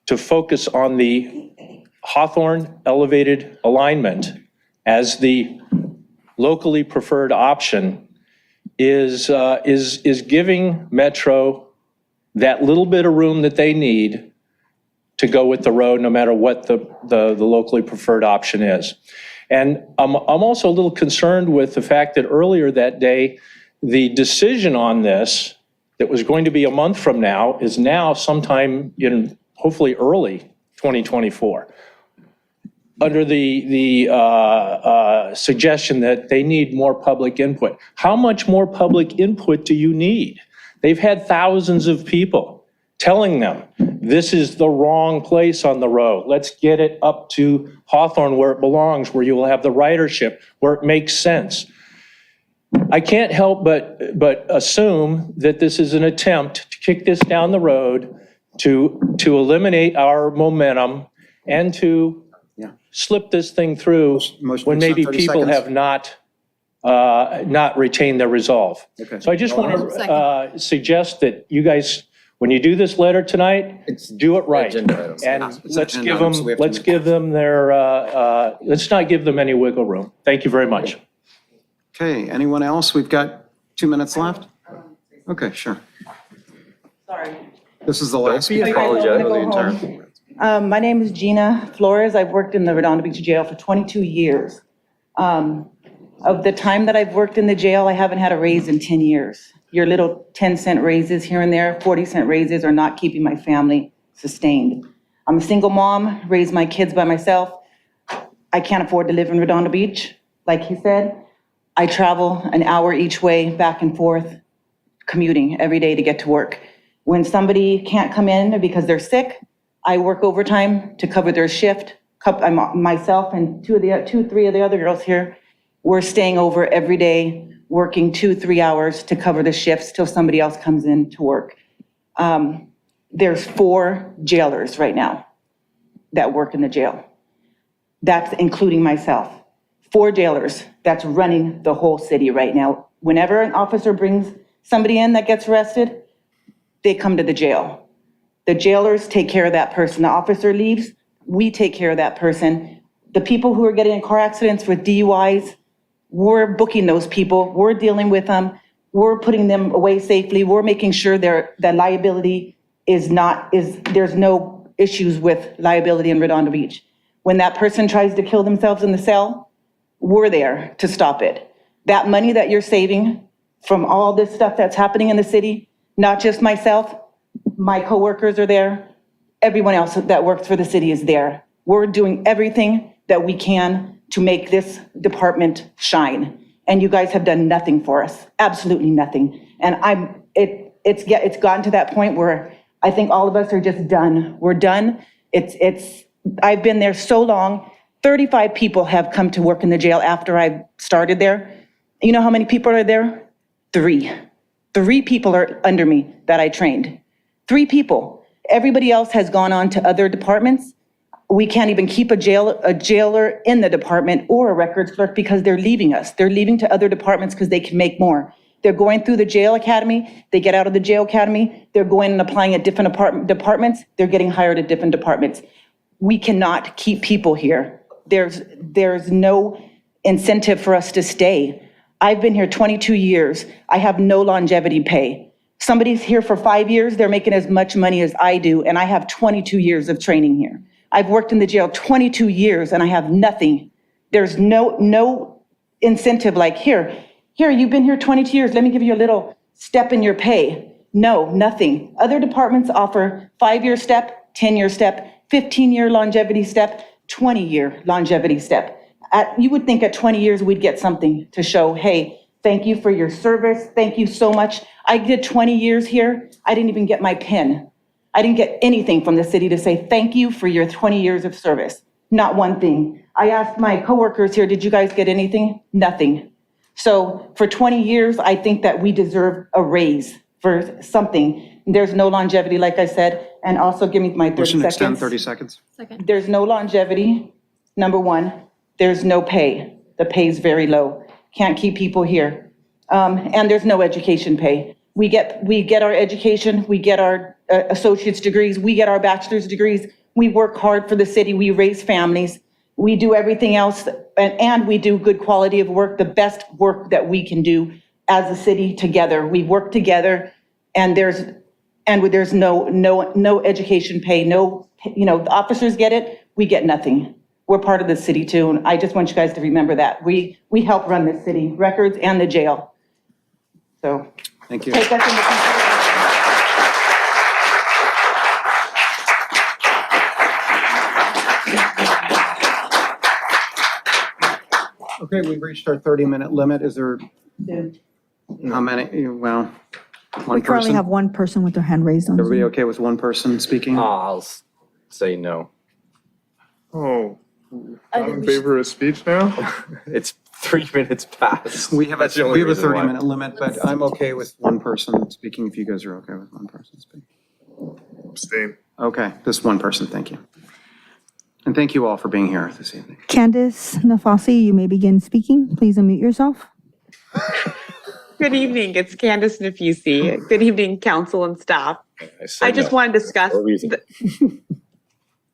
to focus on the Hawthorne elevated alignment as the locally preferred option is giving Metro that little bit of room that they need to go with the road, no matter what the locally preferred option is. And I'm also a little concerned with the fact that earlier that day, the decision on this that was going to be a month from now is now sometime in hopefully early 2024. Under the suggestion that they need more public input. How much more public input do you need? They've had thousands of people telling them this is the wrong place on the road. Let's get it up to Hawthorne where it belongs, where you will have the ridership, where it makes sense. I can't help but assume that this is an attempt to kick this down the road, to eliminate our momentum, and to slip this thing through when maybe people have not retained their resolve. Okay. So I just want to suggest that you guys, when you do this letter tonight, do it right. And let's give them their, let's not give them any wiggle room. Thank you very much. Okay, anyone else? We've got 2 minutes left. Okay, sure. Sorry. This is the last. Don't be apologetic. My name is Gina Flores. I've worked in the Redondo Beach Jail for 22 years. Of the time that I've worked in the jail, I haven't had a raise in 10 years. Your little 10-cent raises here and there, 40-cent raises are not keeping my family sustained. I'm a single mom, raised my kids by myself. I can't afford to live in Redondo Beach, like he said. I travel an hour each way, back and forth, commuting every day to get to work. When somebody can't come in because they're sick, I work overtime to cover their shift. Myself and three of the other girls here, we're staying over every day, working 2-3 hours to cover the shifts till somebody else comes in to work. There's 4 jailers right now that work in the jail. That's including myself. 4 jailers that's running the whole city right now. Whenever an officer brings somebody in that gets arrested, they come to the jail. The jailers take care of that person. The officer leaves, we take care of that person. The people who are getting in car accidents with DUIs, we're booking those people. We're dealing with them. We're putting them away safely. We're making sure that liability there's no issues with liability in Redondo Beach. When that person tries to kill themselves in the cell, we're there to stop it. That money that you're saving from all this stuff that's happening in the city, not just myself, my coworkers are there. Everyone else that works for the city is there. We're doing everything that we can to make this department shine. and you guys have done nothing for us, absolutely nothing. And it's gotten to that point where I think all of us are just done. We're done. I've been there so long. 35 people have come to work in the jail after I started there. You know how many people are there? 3. 3 people are under me that I trained. 3 people. Everybody else has gone on to other departments. We can't even keep a jailer in the department or a records clerk because they're leaving us. They're leaving to other departments because they can make more. They're going through the jail academy. They get out of the jail academy. They're going and applying at different departments. They're getting hired at different departments. We cannot keep people here. There's no incentive for us to stay. I've been here 22 years. I have no longevity pay. Somebody's here for 5 years, they're making as much money as I do, and I have 22 years of training here. I've worked in the jail 22 years and I have nothing. There's no incentive like, here, you've been here 22 years, let me give you a little step in your pay. No, nothing. Other departments offer 5-year step, 10-year step, 15-year longevity step, 20-year longevity step. You would think at 20 years we'd get something to show, hey, thank you for your service, thank you so much. I did 20 years here, I didn't even get my PIN. I didn't get anything from the city to say thank you for your 20 years of service. Not one thing. I asked my coworkers here, did you guys get anything? Nothing. So for 20 years, I think that we deserve a raise for something. There's no longevity, like I said, and also give me my 30 Motion to seconds. extend 30 seconds. Second. There's no longevity, number one. There's no pay. The pay is very low. Can't keep people here. And there's no education pay. We get our education, we get our associate's degrees, we get our bachelor's degrees. We work hard for the city, we raise families, we do everything else, and we do good quality of work, the best work that we can do as a city together. We work together, and there's no education pay, the officers get it, we get nothing. We're part of the city too, and I just want you guys to remember that. We help run this city, records and the jail. So. Thank you. Take that into consideration. Okay, we've reached our 30-minute limit. Is there, Two. how many, well, one We currently person? have one person with their hand raised on Everybody Zoom. okay with one person speaking? I'll say no. Oh, I'm in favor of speech now? It's 3 minutes past. We have a That's the only reason why. 30-minute limit, but I'm okay with one person speaking if you guys are okay with one person speaking. Abstain. Okay, just one person, thank you. And thank you all for being here this evening. Candace Nafasi, you may begin speaking. Please unmute yourself. Good evening, it's Candace Nafisi. Good evening, council and staff. I just want to discuss,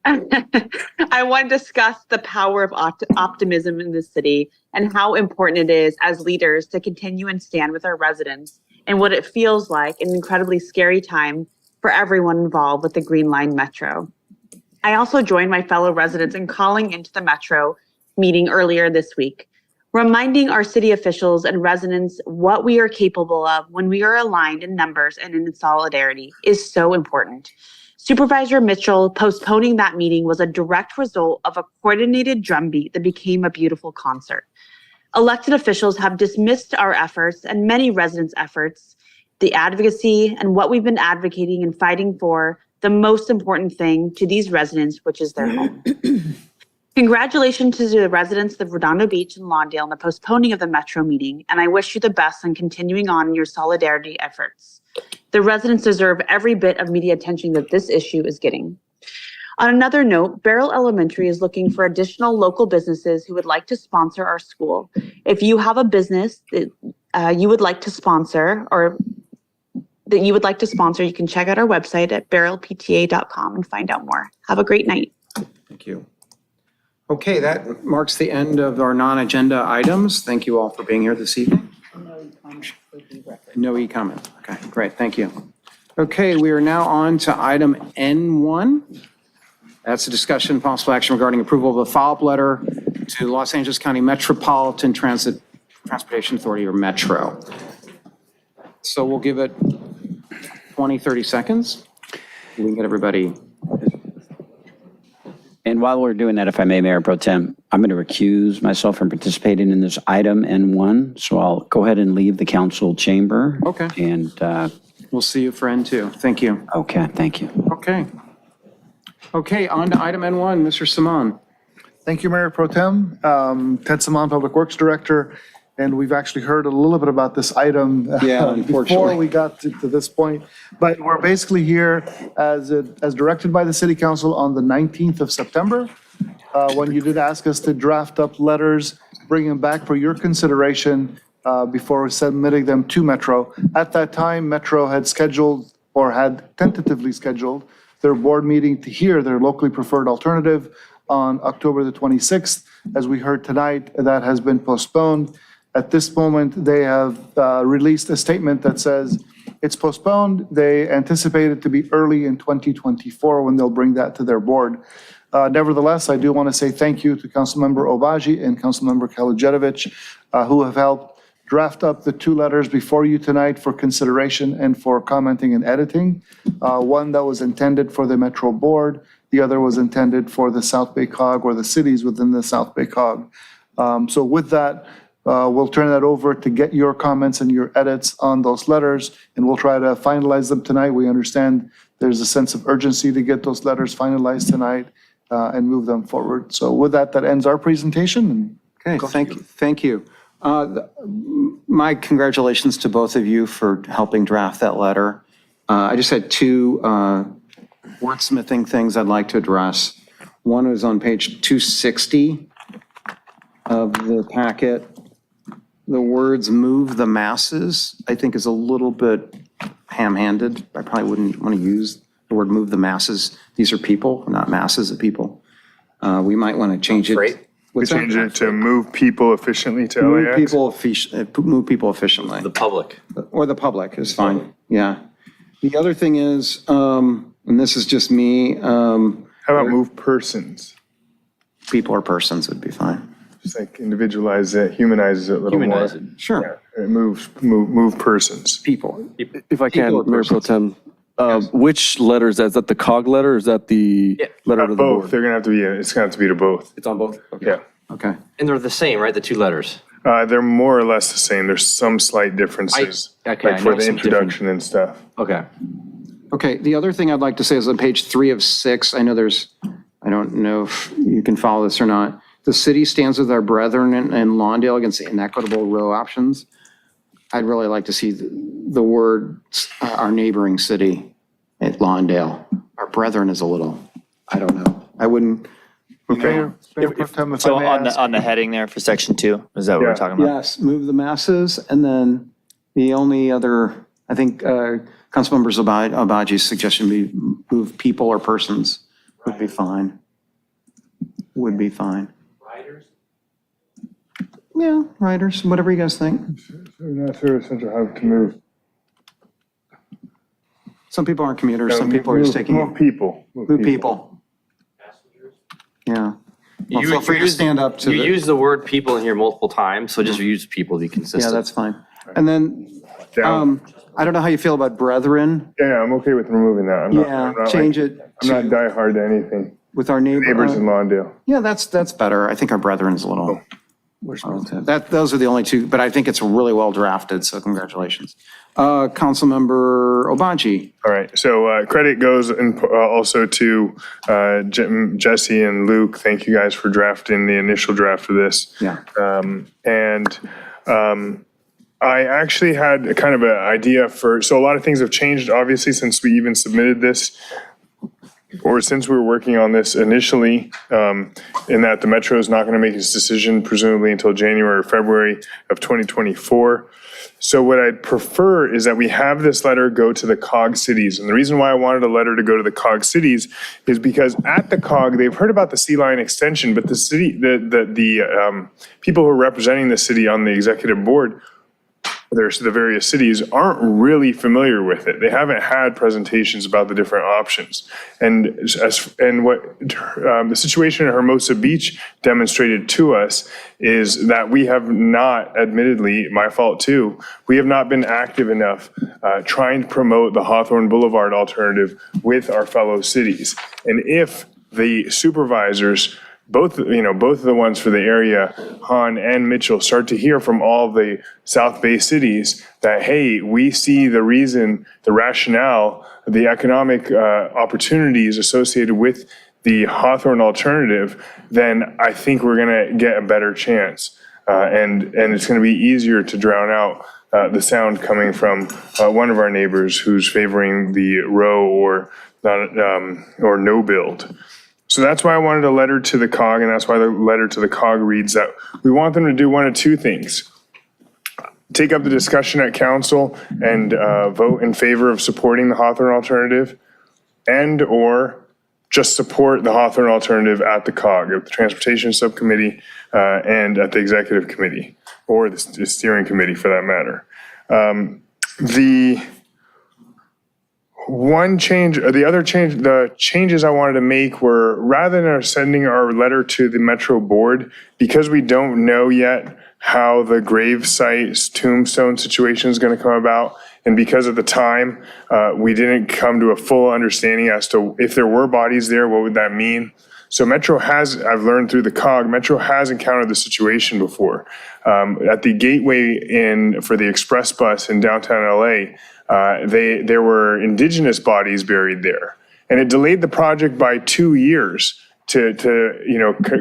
I want to discuss the power of optimism in the city and how important it is as leaders to continue and stand with our residents and what it feels like an incredibly scary time for everyone involved with the Green Line Metro. I also joined my fellow residents in calling into the Metro meeting earlier this week, reminding our city officials and residents what we are capable of when we are aligned in numbers and in solidarity is so important. Supervisor Mitchell postponing that meeting was a direct result of a coordinated drumbeat that became a beautiful concert. Elected officials have dismissed our efforts and many residents' efforts, the advocacy and what we've been advocating and fighting for, the most important thing to these residents, which is their home. Congratulations to the residents of Redondo Beach and Lawndale on the postponing of the Metro meeting, and I wish you the best in continuing on in your solidarity efforts. The residents deserve every bit of media attention that this issue is getting. On another note, Barrel Elementary is looking for additional local businesses who would like to sponsor our school. If you have a business that you would like to sponsor you can check out our website at barrelpta.com and find out more. Have a great night. Thank you. Okay, that marks the end of our non-agenda items. Thank you all for being here this evening. No e-comment. Okay, great, thank you. Okay, we are now on to item N1. That's a discussion, possible action regarding approval of a follow-up letter to Los Angeles County Metropolitan Transportation Authority, or Metro. So we'll give it 20, 30 seconds. We can get everybody. And while we're doing that, if I may, Mayor Pro Tem, I'm going to recuse myself from participating in this item N1. So I'll go ahead and leave the council chamber. Okay. And, We'll see you for N2. Thank you. okay, thank you. Okay. Okay, on to item N1, Mr. Simon. Thank you, Mayor Pro Tem. Ted Simon, Public Works Director, and we've actually heard a little bit about this item Yeah, before unfortunately. we got to this point. But we're basically here as directed by the City Council on the 19th of September, when you did ask us to draft up letters, bring them back for your consideration before submitting them to Metro. At that time, Metro had scheduled or had tentatively scheduled their board meeting to hear their locally preferred alternative on October the 26th. As we heard tonight, that has been postponed. At this moment, they have released a statement that says it's postponed. They anticipate it to be early in 2024 when they'll bring that to their board. Nevertheless, I do want to say thank you to Councilmember Obaji and Councilmember Kalujevic, who have helped draft up the two letters before you tonight for consideration and for commenting and editing. One that was intended for the Metro Board, the other was intended for the South Bay COG or the cities within the South Bay COG. So with that, we'll turn that over to get your comments and your edits on those letters, and we'll try to finalize them tonight. We understand there's a sense of urgency to get those letters finalized tonight and move them forward. So with that, that ends our presentation. Okay, thank you. My congratulations to both of you for helping draft that letter. I just had two wordsmithing things I'd like to address. One was on page 260 of the packet. The words "move the masses," I think is a little bit ham-handed. I probably wouldn't want to use the word "move the masses." These are people, not masses of people. We might want to change it. We change it to move people efficiently to Move LAX. move people efficiently. The public. Or the public is fine, yeah. The other thing is, and this is just me. How about move persons? People or persons would be fine. Just like individualize it, humanizes it a little more. Humanize it. Sure. Yeah, it move persons. People. If I People or can, Mayor Pro persons. Tem, which letter is that? Is that the COG letter or is that the letter to the Both, board? they're gonna have to be, it's gonna have to be to both. It's on both? Yeah. Okay. And they're the same, right? The two letters. They're more or less the same. There's some slight differences. Okay, I Like for know the some introduction and stuff. Okay. Okay, the other thing I'd like to say is on page 3 of 6, I know there's, I don't know if you can follow this or not. The city stands with our brethren in Lawndale against the inequitable row options. I'd really like to see the word, our neighboring city at Lawndale. Our brethren is a little, I don't know. I wouldn't. Mayor Pro Tem, if So I may on ask. the heading there for section 2, is that what Yeah. we're talking about? Yes, move the masses, and then the only other, I think, Councilmember Obaji's suggestion would be move people or persons would be fine. Would be fine. Yeah, riders, whatever you guys think. I'm not sure essential how to move. Some people aren't commuters, some people are just taking. Move people. Move people. Yeah. Well, feel free to stand up to You the. use the word people in here multiple times, so just use people to be consistent. Yeah, that's fine. And then, Down. I don't know how you feel about brethren. Yeah, I'm okay with removing that. I'm not- Yeah, I'm not change like- it I'm not to- diehard to anything. With our neighbor. Neighbors in Lawndale. Yeah, that's better. I think our brethren's a little. Those are the only two, but I think it's really well drafted, so congratulations. Councilmember Obaji. All right, so credit goes also to Jesse and Luke. Thank you guys for drafting the initial draft of this. Yeah. I actually had a kind of an idea so a lot of things have changed, obviously, since we even submitted this, or since we were working on this initially, in that the Metro is not going to make its decision presumably until January or February of 2024. So what I'd prefer is that we have this letter go to the COG cities. And the reason why I wanted a letter to go to the COG cities is because at the COG, they've heard about the Sea Line extension, but the city, the people who are representing the city on the executive board, the various cities, aren't really familiar with it. They haven't had presentations about the different options. And what the situation at Hermosa Beach demonstrated to us is that we have not, admittedly, my fault too, we have not been active enough trying to promote the Hawthorne Boulevard alternative with our fellow cities. And if the supervisors, both of the ones for the area, Han and Mitchell, start to hear from all the South Bay cities that, hey, we see the reason, the rationale, the economic opportunities associated with the Hawthorne alternative, then I think we're going to get a better chance. And it's going to be easier to drown out the sound coming from one of our neighbors who's favoring the row or no build. So that's why I wanted a letter to the COG, and that's why the letter to the COG reads that we want them to do one of two things. Take up the discussion at council and vote in favor of supporting the Hawthorne alternative, and or just support the Hawthorne alternative at the COG, at the Transportation Subcommittee, and at the Executive Committee, or the Steering Committee for that matter. The changes I wanted to make were, rather than sending our letter to the Metro Board, because we don't know yet how the gravesite tombstone situation is going to come about, and because of the time, we didn't come to a full understanding as to if there were bodies there, what would that mean? So Metro has, I've learned through the COG, Metro has encountered the situation before. At the gateway for the express bus in downtown LA, there were indigenous bodies buried there. And it delayed the project by 2 years to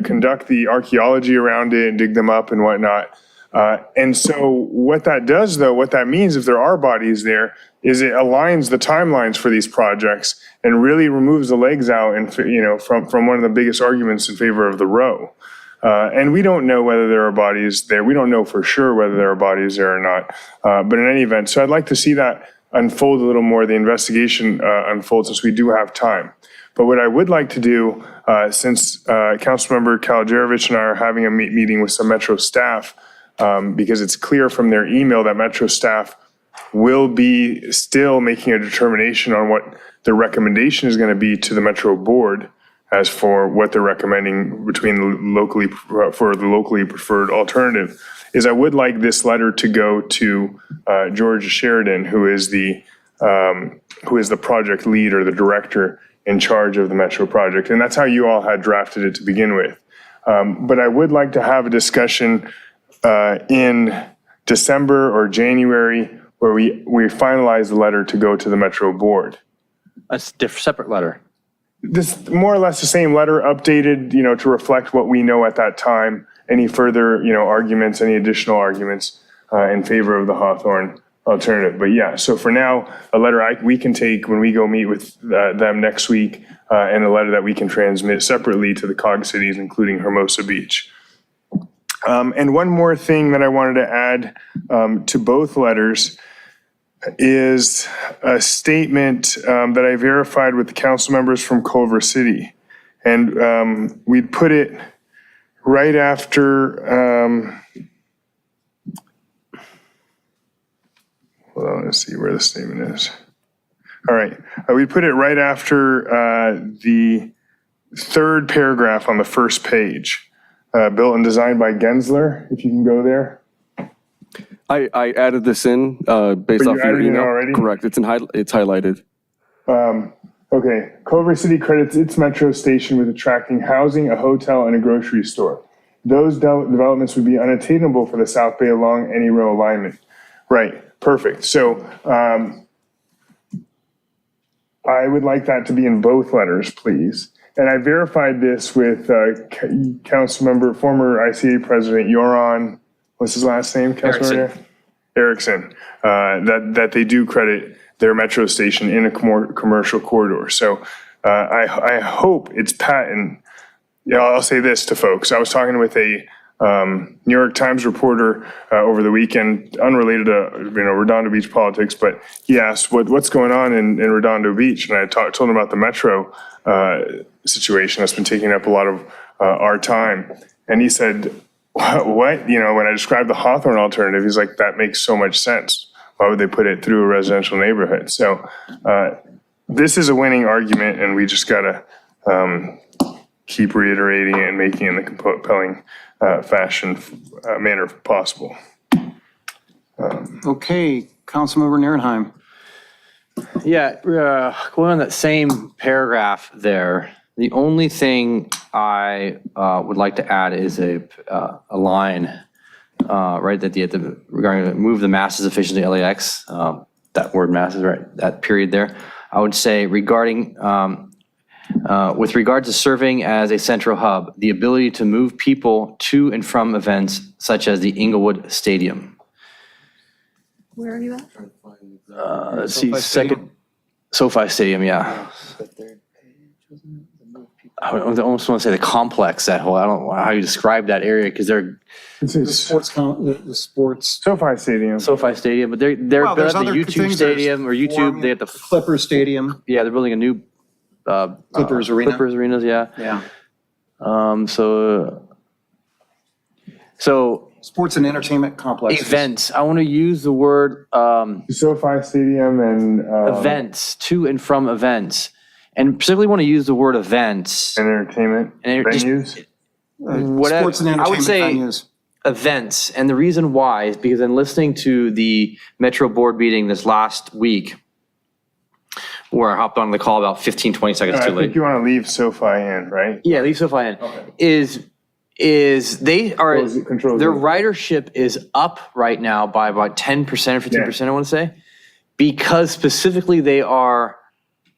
conduct the archaeology around it and dig them up and whatnot. And so what that means if there are bodies there is it aligns the timelines for these projects and really removes the legs out and, from one of the biggest arguments in favor of the row. And we don't know whether there are bodies there. We don't know for sure whether there are bodies there or not. But in any event, so I'd like to see that unfold a little more, the investigation unfold, since we do have time. But what I would like to do, since Councilmember Kalajerovich and I are having a meeting with some Metro staff, because it's clear from their email that Metro staff will be still making a determination on what the recommendation is going to be to the Metro Board as for what they're recommending between the locally preferred alternative, is I would like this letter to go to George Sheridan, who is the project lead or the director in charge of the Metro project. And that's how you all had drafted it to begin with. But I would like to have a discussion in December or January where we finalize the letter to go to the Metro Board. A separate letter. This more or less the same letter, updated, to reflect what we know at that time. Any further, arguments, any additional arguments in favor of the Hawthorne alternative. But yeah, so for now, a letter we can take when we go meet with them next week, and a letter that we can transmit separately to the COG cities, including Hermosa Beach. And one more thing that I wanted to add to both letters is a statement that I verified with the council members from Culver City. And we'd put it right after, hold on, let's see where the statement is. All right, we put it right after the third paragraph on the first page. Built and designed by Gensler, if you can go there. I added this in based off your email. Already? Correct. It's highlighted. Okay. Culver City credits its metro station with attracting housing, a hotel, and a grocery store. Those developments would be unattainable for the South Bay along any row alignment. Right. Perfect. So I would like that to be in both letters, please. And I verified this with Councilmember, former ICA President Yoron, what's his last name? Erickson. That they do credit their metro station in a commercial corridor. So I hope it's patent. I'll say this to folks. I was talking with a New York Times reporter over the weekend, unrelated to Redondo Beach politics, but he asked what's going on in Redondo Beach, and I told him about the metro situation that's been taking up a lot of our time, and he said, "What? When I described the Hawthorne alternative, he's like, that makes so much sense. Why would they put it through a residential neighborhood?" So this is a winning argument, and we just gotta keep reiterating it and making it in the compelling manner possible. Okay, Councilmember Nierenheim. Yeah, going on that same paragraph there, The only thing I would like to add is a line right at the end regarding move the masses efficiently LAX. That word masses, right? That period there. I would say regarding with regard to serving as a central hub, the ability to move people to and from events such as the Inglewood Stadium. Where are you at? Let's see, second, SoFi Stadium, yeah. I almost want to say the complex, that whole, I don't know how you describe that area, because they're. The sports. SoFi Stadium. SoFi Stadium, but they're Well, building there's the other YouTube things. Stadium or YouTube, they have the. Clippers Stadium. Yeah, they're building a new. Clippers Arena. Clippers Arenas, yeah. Yeah. So. Sports and entertainment complexes. Events, I want to use the word. SoFi Stadium and. Events, to and from events. And particularly want to use the word events. Entertainment venues. Whatever. Sports and I would entertainment say venues. events. And the reason why is because in listening to the Metro board meeting this last week, where I hopped on the call about 15, 20 seconds I too late. think you want to leave SoFi in, right? Yeah, leave SoFi in. Okay. Is they are, Control their Z. ridership is up right now by about 10% or 15%, I want to say, because specifically they are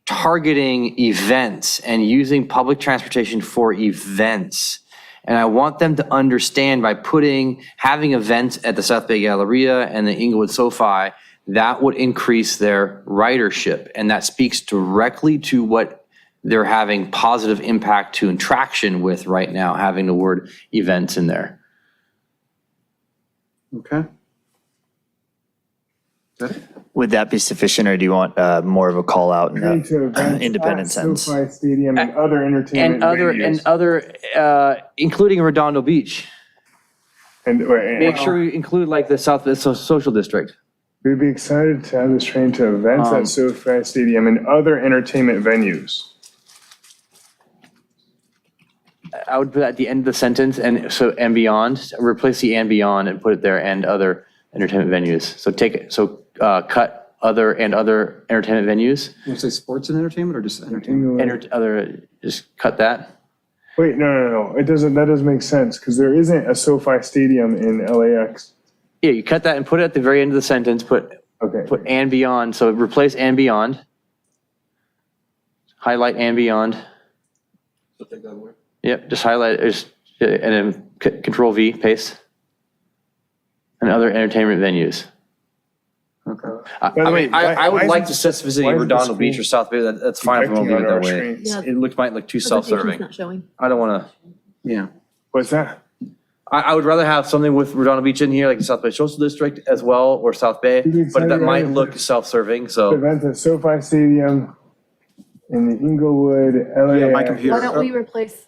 targeting events and using public transportation for events. And I want them to understand by having events at the South Bay Galleria and the Inglewood SoFi, that would increase their ridership. And that speaks directly to what they're having positive impact to and traction with right now, having the word events in there. Okay. Would that be sufficient, or do you want more of a call out in Need to an events independent at sense? SoFi Stadium and other entertainment venues. Including Redondo Beach. And Make sure you include like the South Social District. we'd be excited to have this train to events at SoFi Stadium and other entertainment venues. I would put that at the end of the sentence and beyond, replace the and beyond and put it there and other entertainment venues. So cut other and other entertainment venues. You want to say sports and entertainment or just entertainment? Just cut that. Wait, no. That doesn't make sense because there isn't a SoFi Stadium in LAX. Yeah, you cut that and put it at the very end of the sentence, put and beyond. So replace and beyond. Highlight and beyond. Yep, just highlight it, and then Control V, paste. And other entertainment venues. Okay. I would like to set specifically Redondo Beach or South Bay. That's fine if we won't leave it that way. Yeah. It might look too Presentation's self-serving. not showing. I don't want to. Yeah. What's that? I would rather have something with Redondo Beach in here, like the South Bay Social District as well, or South Bay, but that might look self-serving, so. Events at SoFi Stadium in the Inglewood, LAX. Yeah, my computer. Why don't we replace,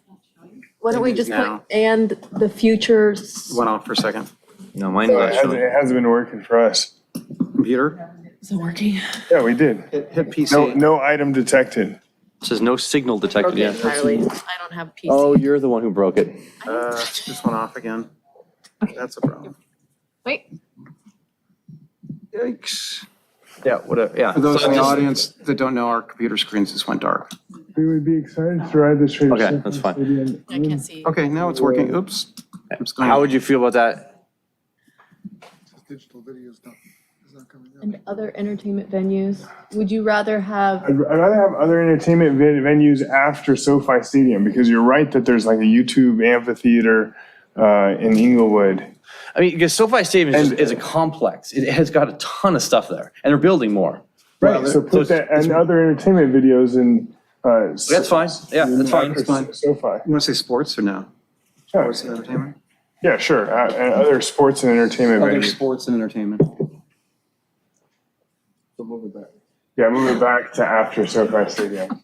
why don't we just Now. put and the futures? Went off for a second. No, mine It hasn't been working for us. Computer? Is it working? Yeah, we did. Hit PC. No item detected. It says no signal detected yet. Entirely. I don't have PC. Oh, you're the one who broke it. This went off again. That's a problem. Wait. Yikes. Yeah, whatever, yeah. For those So in the just- audience that don't know, our computer screens just went dark. We would be excited to ride this train. to Okay, SoFi that's fine. Stadium. I can't see. Okay, now it's working. Oops. How would you feel about that? Digital video is not coming up. And other entertainment venues, would you rather have, I'd rather have other entertainment venues after SoFi Stadium because you're right that there's like a YouTube amphitheater in Inglewood. I mean, because SoFi Stadium is a complex. It has got a ton of stuff there, and they're building more. Right, so put that and other entertainment videos in. That's fine. Yeah, that's fine. That's fine. SoFi. You want to say sports or no? Yeah, Sports and entertainment? yeah, sure. And other sports and entertainment Other venues. sports and entertainment. So move it back. Yeah, move it back to after SoFi Stadium.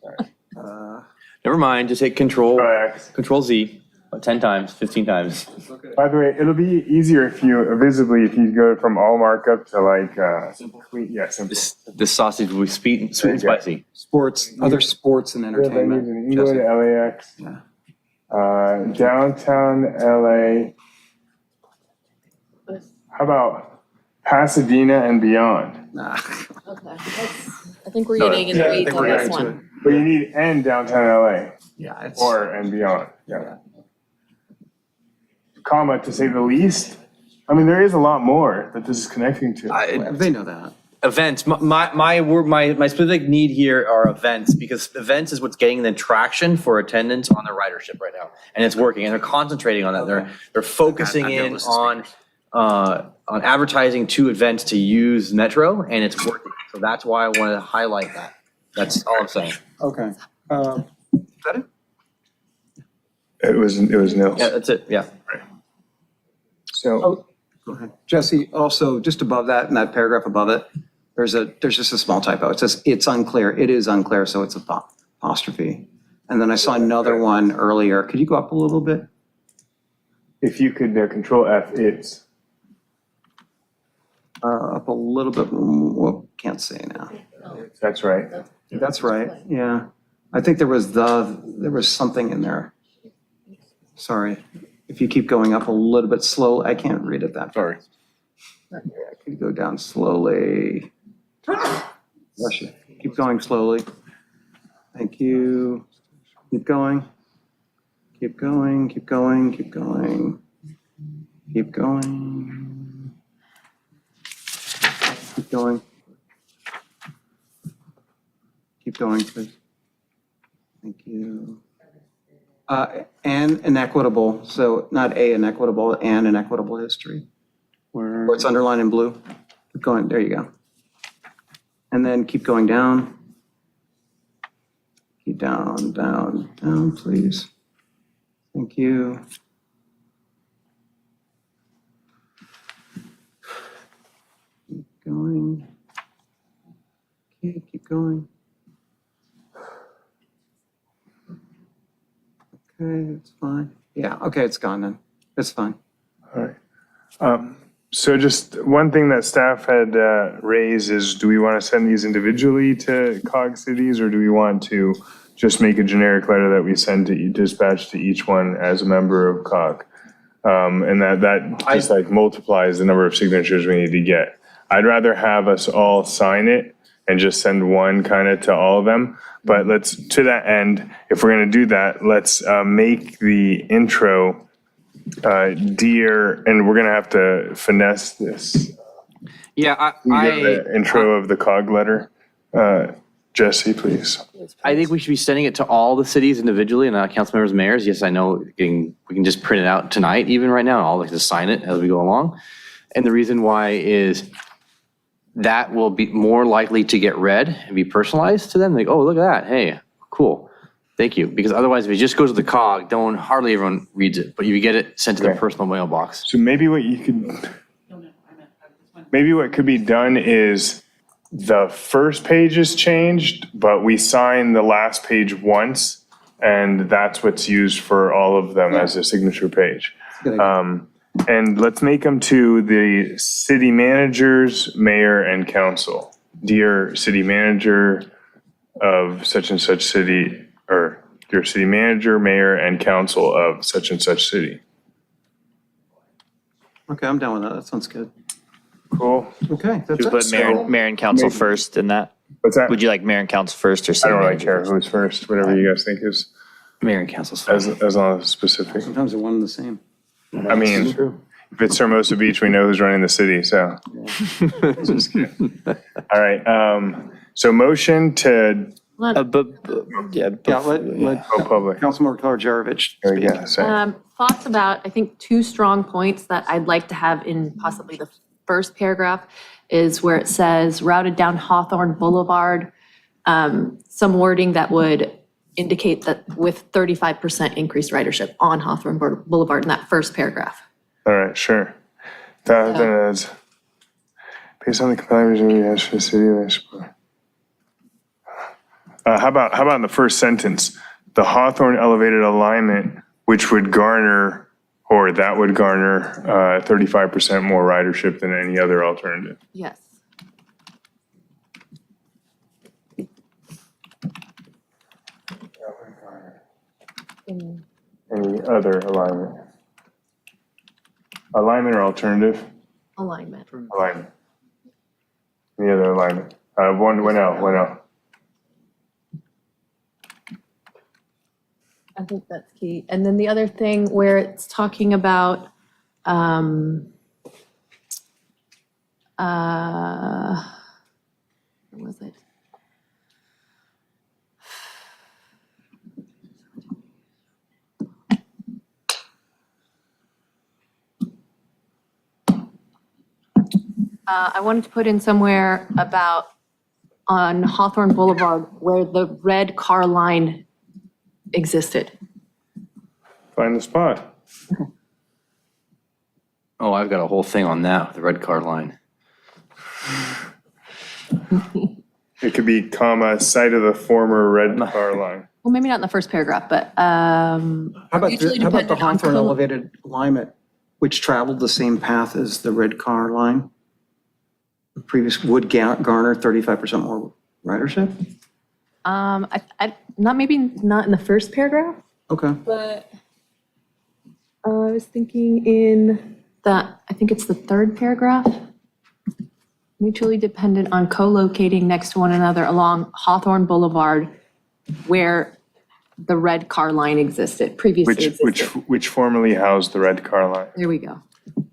Never mind, just hit Control LAX. Z, 10 times, 15 times. By the way, it'll be easier if you go from all markup to like simple. Yeah, simple. This sausage will be sweet and spicy. Sports, other sports and Venues entertainment. in Inglewood, LAX. Yeah. Downtown LA. How about Pasadena and beyond. Okay, I think we're getting in the weeds on this one. But you need and downtown LA. Yeah, it's. Or and beyond, yeah. Comma, to say the least. I mean, there is a lot more that this is connecting to. They know that. Events, my specific need here are events, because events is what's getting the traction for attendance on their ridership right now. And it's working, and they're concentrating on that. They're focusing in on advertising to events to use Metro, and it's working. So that's why I wanted to highlight that. That's all I'm saying. Okay. It was Nils. Yeah, that's it, yeah. So. Go ahead. Jesse, also just above that, in that paragraph above it, there's just a small typo. It says it's unclear. It is unclear, so it's a apostrophe. And then I saw another one earlier. Could you go up a little bit? If you could control F, it's. Up a little bit. Well, can't say now. That's right. That's right. Yeah. I think there was something in there. Sorry. If you keep going up a little bit slow, I can't read it that far. Yeah, can you go down slowly? Bless you. Keep going slowly. Thank you. Keep going. Keep going, keep going, keep going. Keep going. Keep going. Keep going, please. Thank you. And inequitable, so not a inequitable, and inequitable history. Where it's underlined in blue. Keep going, there you go. And then keep going down. Keep down, down, down, please. Thank you. Keep going. Okay, keep going. Okay, it's fine. Yeah, okay, it's gone then. It's fine. All right. So just one thing that staff had raised is, do we want to send these individually to COG cities, or do we want to just make a generic letter that we send to dispatch to each one as a member of COG? And that just like multiplies the number of signatures we need to get. I'd rather have us all sign it and just send one kind of to all of them. But let's, to that end, if we're going to do that, let's make the intro dear, and we're going to have to finesse this. Yeah, The intro of the COG letter. Jesse, please. I think we should be sending it to all the cities individually and council members, mayors. Yes, I know we can just print it out tonight, even right now. I'll just sign it as we go along. And the reason why is that will be more likely to get read and be personalized to them. Like, oh, look at that. Hey, cool. Thank you. Because otherwise, if it just goes to the COG, hardly everyone reads it. But if you get it sent to their personal mailbox. So maybe what could be done is the first page is changed, but we sign the last page once, and that's what's used for all of them as a signature page. And let's make them to the city managers, mayor, and council. Dear city manager of such and such city, or dear city manager, mayor, and council of such and such city. Okay, I'm down with that. That sounds good. Cool. Okay, that's You it. put mayor and council first in that? What's that? Would you like mayor and council first or I city don't really manager care first? who's first, whatever you guys think is, Mayor and council's fine. as long as it's specific. Sometimes they're one and the same. I mean, if it's Hermosa Beach, we know who's running the city, so. Just kidding. All right, so motion to Yeah, Let go public. Councilmember Kolajarevic There you speak. go. Sorry. Thoughts about, I think, two strong points that I'd like to have in possibly the first paragraph is where it says routed down Hawthorne Boulevard, some wording that would indicate that with 35% increased ridership on Hawthorne Boulevard in that first paragraph. All right, sure. That is based on the compelling reason we asked for the city. How about in the first sentence, the Hawthorne elevated alignment, which would garner, or that would garner 35% more ridership than any other alternative. Yes. Any other alignment? Alignment or alternative? Alignment. Alignment. Any other alignment? One L. I think that's key. And then the other thing where it's talking about, where was it? I wanted to put in somewhere about on Hawthorne Boulevard where the red car line existed. Find the spot. Oh, I've got a whole thing on that, the red car line. It could be comma, site of the former red car line. Well, maybe not in the first paragraph, but How about usually how about the dependent on Hawthorne co- elevated alignment, which traveled the same path as the red car line? The previous would garner 35% more ridership? maybe not in the first paragraph, Okay. but I was thinking in I think it's the third paragraph. Mutually dependent on co-locating next to one another along Hawthorne Boulevard where the red car line existed, previously existed. Which formerly housed the red car line. There we go.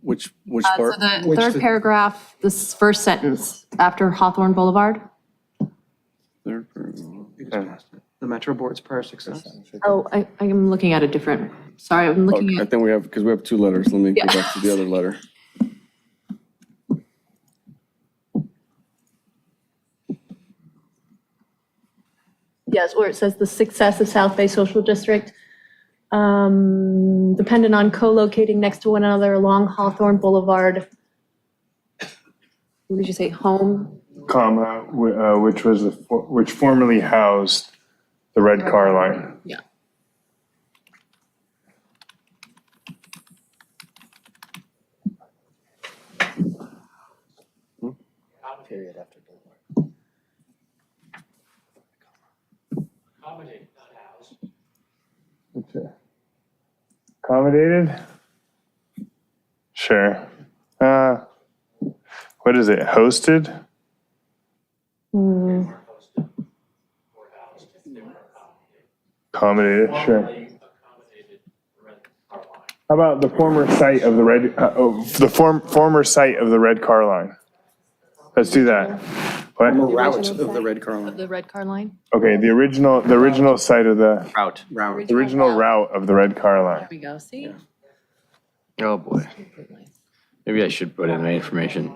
Which So part? the third paragraph, this first sentence after Hawthorne Boulevard. The Metro Board's prior success? Oh, I am looking at a different, sorry, I'm looking I at, think we have, because we have two letters. Let me go Yeah. back to the other letter. yes, where it says the success of South Bay Social District, dependent on co-locating next to one another along Hawthorne Boulevard. What did you say, home? Comma, which formerly housed the red car line. Yeah. Period after Boulevard. Okay. Accommodated? Sure. What is it, hosted? Accommodated, sure. How about the former site of the red, former site of the red car line? Let's do that. What? Route of the red car line. Of the red car line? Okay, the original site of the, Route. the original route of the red car line. There we go, see? Oh, boy. Maybe I should put in my information.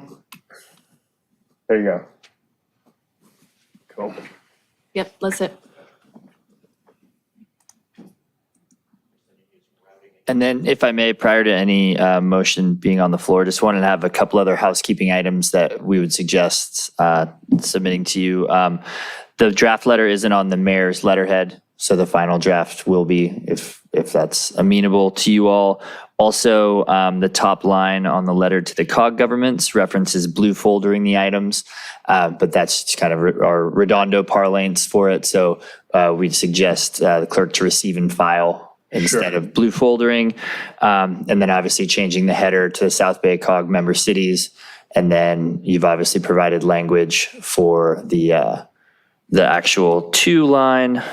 There you go. Cool. Yep, that's it. And then if I may, prior to any motion being on the floor, just wanted to have a couple other housekeeping items that we would suggest submitting to you. The draft letter isn't on the mayor's letterhead, so the final draft will be if that's amenable to you all. Also, the top line on the letter to the COG governments references blue foldering the items, but that's just kind of our Redondo parlance for it. So we'd suggest the clerk to receive and file instead of blue foldering. And then obviously changing the header to South Bay COG member cities. And then you've obviously provided language for the actual to line.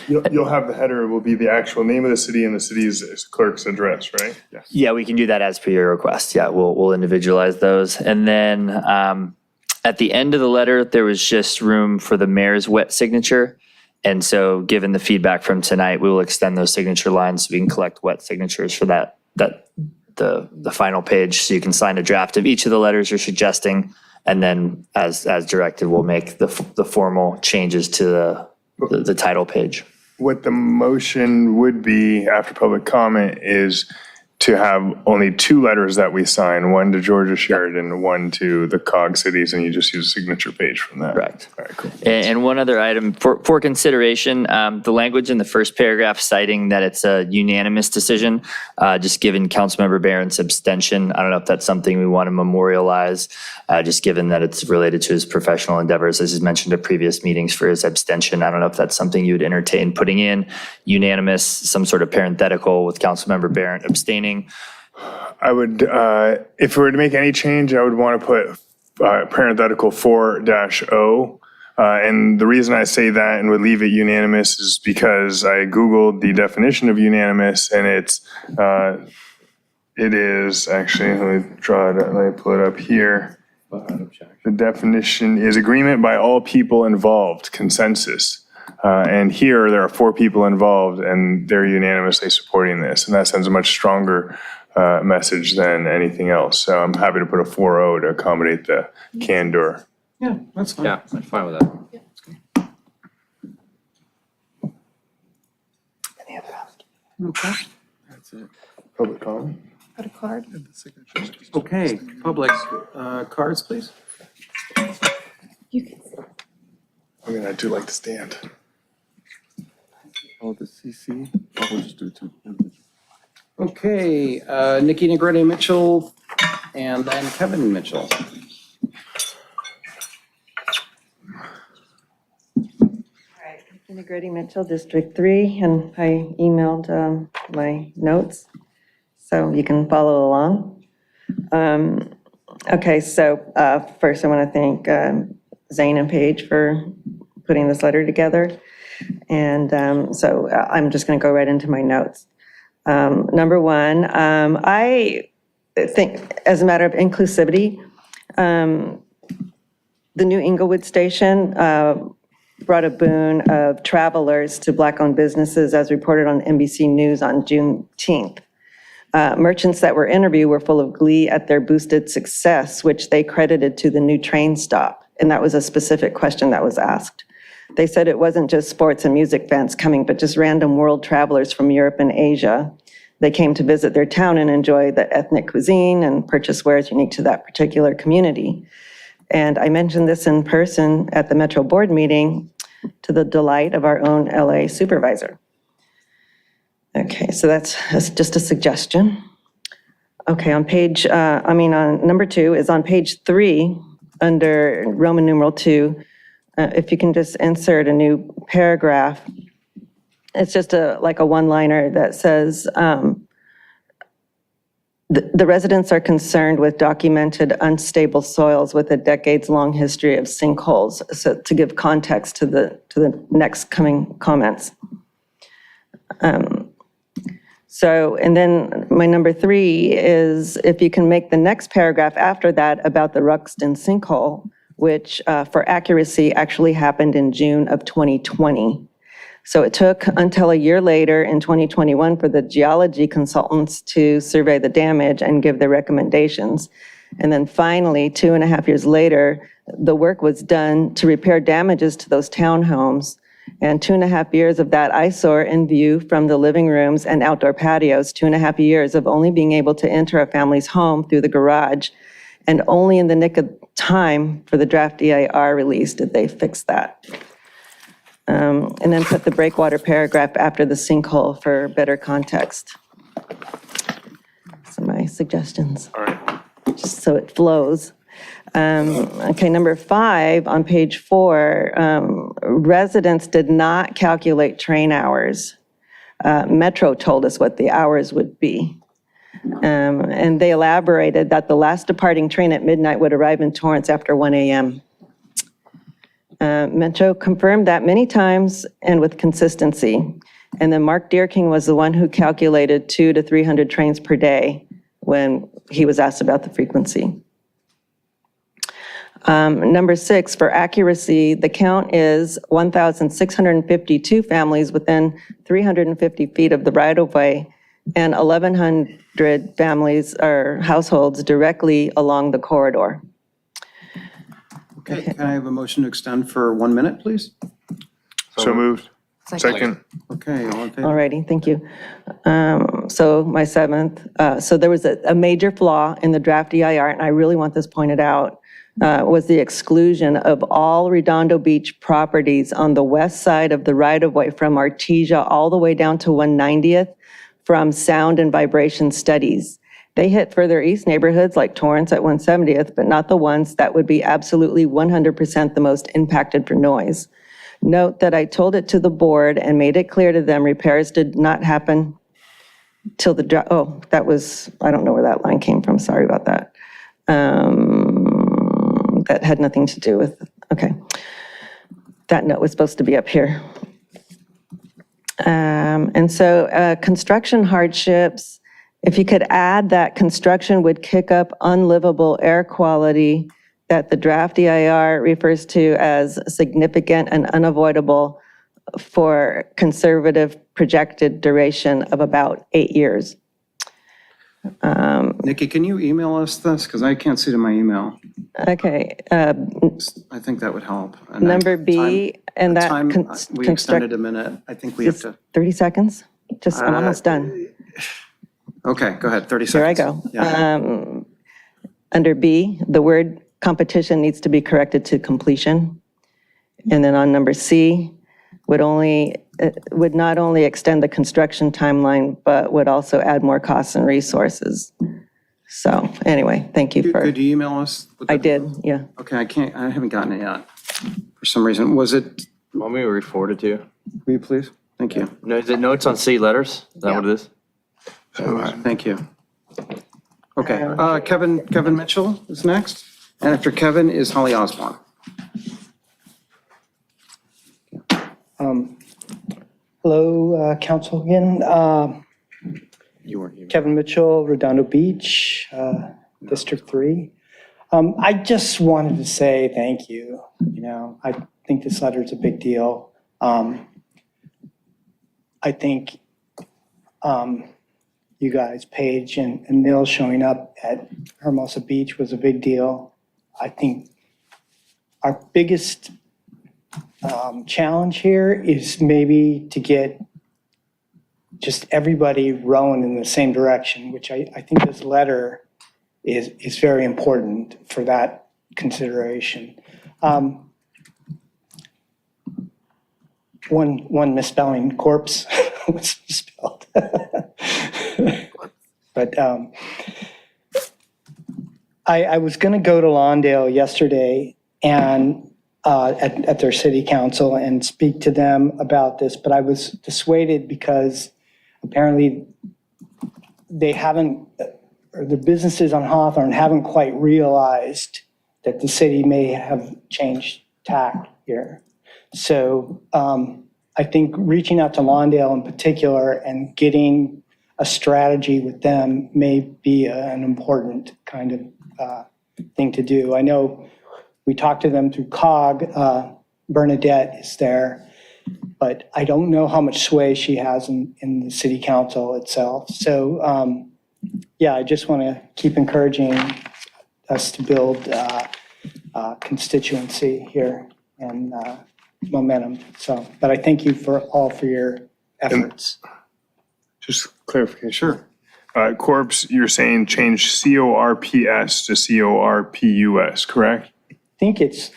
You'll have the header, will be the actual name of the city and the city's clerk's address, right? Yes. Yeah, we can do that as per your request. Yeah, we'll individualize those. And then at the end of the letter, there was just room for the mayor's wet signature. And so given the feedback from tonight, we will extend those signature lines so we can collect wet signatures for the final page. So you can sign a draft of each of the letters you're suggesting. And then as directed, we'll make the formal changes to the title page. What the motion would be after public comment is to have only two letters that we sign, one to Georgia Sheridan, one to the COG cities, and you just use a signature page from that. Correct. All right, cool. And one other item for consideration, the language in the first paragraph citing that it's a unanimous decision, just given Councilmember Barron's abstention. I don't know if that's something we want to memorialize, just given that it's related to his professional endeavors, as he's mentioned at previous meetings for his abstention. I don't know if that's something you would entertain putting in unanimous, some sort of parenthetical with Councilmember Barron abstaining. I would, if we were to make any change, I would want to put parenthetical 4-0. And the reason I say that and would leave it unanimous is because I Googled the definition of unanimous, and it is actually, let me pull it up here. The definition is agreement by all people involved, consensus. And here there are 4 people involved and they're unanimously supporting this. And that sends a much stronger message than anything else. So I'm happy to put a 4-0 to accommodate the candor. Yeah, that's fine. Yeah, I'm fine with that. Okay. That's it. Public comment? Got a card? Okay, public cards, please. You can. I mean, I do like to stand. Oh, the CC? Oh, we'll just do it too. Okay, Nikki Negrete Mitchell and then Kevin Mitchell. Negrete Mitchell, District 3, and I emailed my notes, so you can follow along. Okay, so first I want to thank Zane and Paige for putting this letter together. And so I'm just going to go right into my notes. Number one, I think as a matter of inclusivity, the new Inglewood station brought a boon of travelers to Black-owned businesses, as reported on NBC News on Juneteenth. Merchants that were interviewed were full of glee at their boosted success, which they credited to the new train stop. And that was a specific question that was asked. They said it wasn't just sports and music fans coming, but just random world travelers from Europe and Asia. They came to visit their town and enjoy the ethnic cuisine and purchase wares unique to that particular community. And I mentioned this in person at the Metro Board meeting to the delight of our own LA supervisor. Okay, so that's just a suggestion. Okay, on number 2 is on page 3 under Roman numeral 2. If you can just insert a new paragraph. It's just like a one-liner that says, the residents are concerned with documented unstable soils with a decades-long history of sinkholes. So to give context to the next coming comments. And then my number 3 is if you can make the next paragraph after that about the Ruxton sinkhole, which for accuracy actually happened in June of 2020. So it took until a year later in 2021 for the geology consultants to survey the damage and give their recommendations. And then finally, 2.5 years later, the work was done to repair damages to those townhomes. And 2.5 years of that eyesore in view from the living rooms and outdoor patios, 2.5 years of only being able to enter a family's home through the garage. And only in the nick of time for the draft EIR release did they fix that. And then put the breakwater paragraph after the sinkhole for better context. So my suggestions. All right. Just so it flows. Okay, number 5 on page 4, residents did not calculate train hours. Metro told us what the hours would be. And they elaborated that the last departing train at midnight would arrive in Torrance after 1 a.m. Metro confirmed that many times and with consistency. And then Mark Deerking was the one who calculated 200 to 300 trains per day when he was asked about the frequency. Number 6, for accuracy, the count is 1,652 families within 350 feet of the right-of-way and 1,100 families or households directly along the corridor. Okay, can I have a motion to extend for 1 minute, please? So moved. Second. Okay, all in favor? All righty, thank you. So my 7th, so there was a major flaw in the draft EIR, and I really want this pointed out, was the exclusion of all Redondo Beach properties on the west side of the right-of-way from Artesia all the way down to 190th from sound and vibration studies. They hit further east neighborhoods like Torrance at 170th, but not the ones that would be absolutely 100% the most impacted for noise. Note that I told it to the board and made it clear to them repairs did not happen till the, that was, I don't know where that line came from, sorry about that. that had nothing to do with, okay. That note was supposed to be up here. And so construction hardships, if you could add that construction would kick up unlivable air quality that the draft EIR refers to as significant and unavoidable for conservative projected duration of about 8 years. Nikki, can you email us this? Because I can't see it in my email. Okay. I think that would help. And Number B, and that. We extended a minute. I think we have to. 30 seconds? I'm almost done. Okay, go ahead, 30 Here I seconds. go. Yeah. Under B, the word competition needs to be corrected to completion. And then on number C, would not only extend the construction timeline, but would also add more costs and resources. So anyway, thank you for. Could you email us? I did, yeah. Okay, I haven't gotten it yet. For some reason, was it? Want me to re-forward it to you? Will you please? Thank you. No, is it notes on city letters? Is that what it is? Thank you. Okay, Kevin Mitchell is next. And after Kevin is Holly Osborne. Hello, Council again. You weren't here. Kevin Mitchell, Redondo Beach, District 3. I just wanted to say thank you. You know, I think this letter is a big deal. I think you guys, Paige and Neil, showing up at Hermosa Beach was a big deal. I think our biggest challenge here is maybe to get just everybody rowing in the same direction, which I think this letter is very important for that consideration. One misspelling, corpse was misspelled. But I was going to go to Lawndale yesterday and at their city council and speak to them about this, but I was dissuaded because apparently they haven't, or the businesses on Hawthorne haven't quite realized that the city may have changed tack here. So I think reaching out to Lawndale in particular and getting a strategy with them may be an important kind of thing to do. I know we talked to them through COG, Bernadette is there, but I don't know how much sway she has in the city council itself. So yeah, I just want to keep encouraging us to build constituency here and momentum. So, but I thank you for your efforts. Just clarification. Sure. Corpse, you're saying change CORPS to CORPUS, correct? I think it's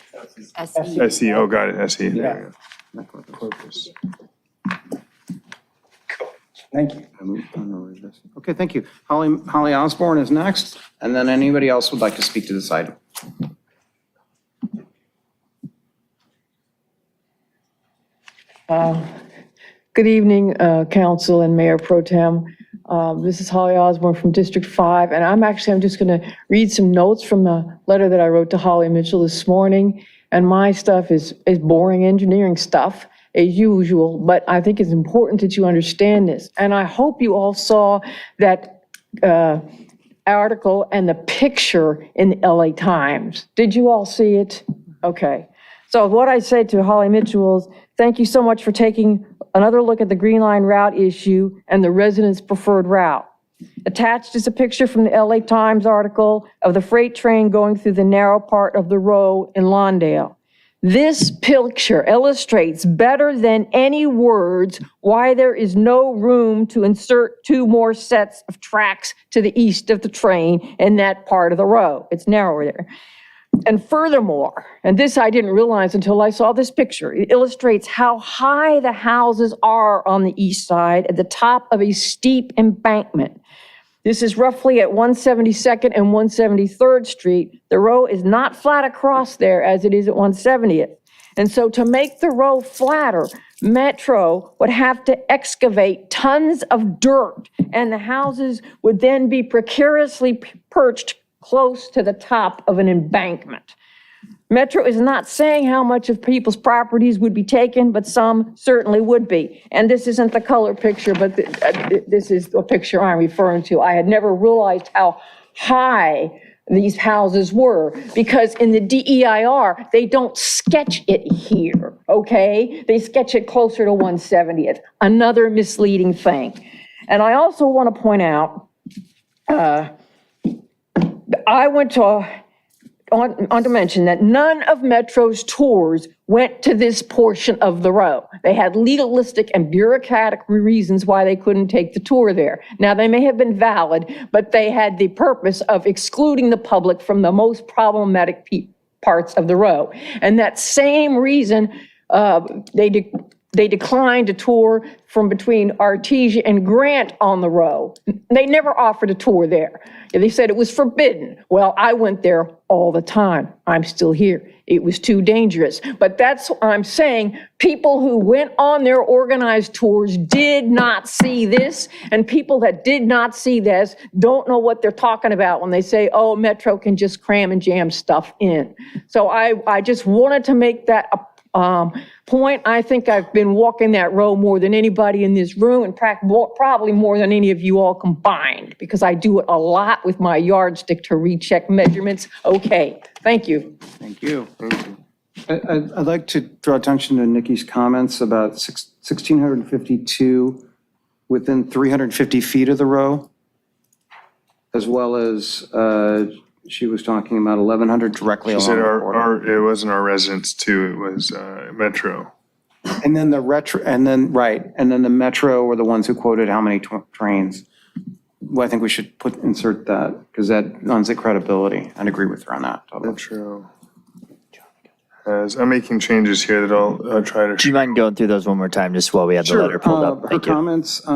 SE, oh, got it, SE. Yeah. There you go. Corpus. Thank you. Okay, thank you. Holly Osborne is next, and then anybody else would like to speak to this item. Good evening, Council and Mayor Pro Tem. This is Holly Osborne from District 5, and I'm just going to read some notes from the letter that I wrote to Holly Mitchell this morning. And my stuff is boring engineering stuff, as usual, but I think it's important that you understand this. And I hope you all saw that article and the picture in the LA Times. Did you all see it? Okay. So what I say to Holly Mitchell is, thank you so much for taking another look at the Green Line route issue and the residents' preferred route. Attached is a picture from the LA Times article of the freight train going through the narrow part of the row in Lawndale. This picture illustrates better than any words why there is no room to insert 2 more sets of tracks to the east of the train in that part of the row. It's narrower there. And furthermore, and this I didn't realize until I saw this picture, it illustrates how high the houses are on the east side at the top of a steep embankment. This is roughly at 172nd and 173rd Street. The row is not flat across there as it is at 170th. And so to make the row flatter, Metro would have to excavate tons of dirt, and the houses would then be precariously perched close to the top of an embankment. Metro is not saying how much of people's properties would be taken, but some certainly would be. And this isn't the color picture, but this is the picture I'm referring to. I had never realized how high these houses were, because in the DEIR, they don't sketch it here, okay? They sketch it closer to 170th, another misleading thing. And I also want to point out, I went to, on to mention that none of Metro's tours went to this portion of the row. They had legalistic and bureaucratic reasons why they couldn't take the tour there. Now, they may have been valid, but they had the purpose of excluding the public from the most problematic parts of the row. And that same reason, they declined a tour from between Artesia and Grant on the row. They never offered a tour there. They said it was forbidden. Well, I went there all the time. I'm still here. It was too dangerous. But that's what I'm saying. People who went on their organized tours did not see this, and people that did not see this don't know what they're talking about when they say, oh, Metro can just cram and jam stuff in. So I just wanted to make that point. I think I've been walking that row more than anybody in this room, and probably more than any of you all combined, because I do it a lot with my yardstick to recheck measurements. Okay, thank you. Thank you. I'd like to draw attention to Nikki's comments about 1,652 within 350 feet of the row, as well as she was talking about 1,100 directly along She said the border. it wasn't our residents too, it was Metro. And then the Metro were the ones who quoted how many trains. Well, I think we should insert that, because that lends it credibility. I'd agree with her on that. Metro. As I'm making changes here that I'll try to. Do you mind going through those one more time, just while we have the letter pulled up? Her Thank you. comments,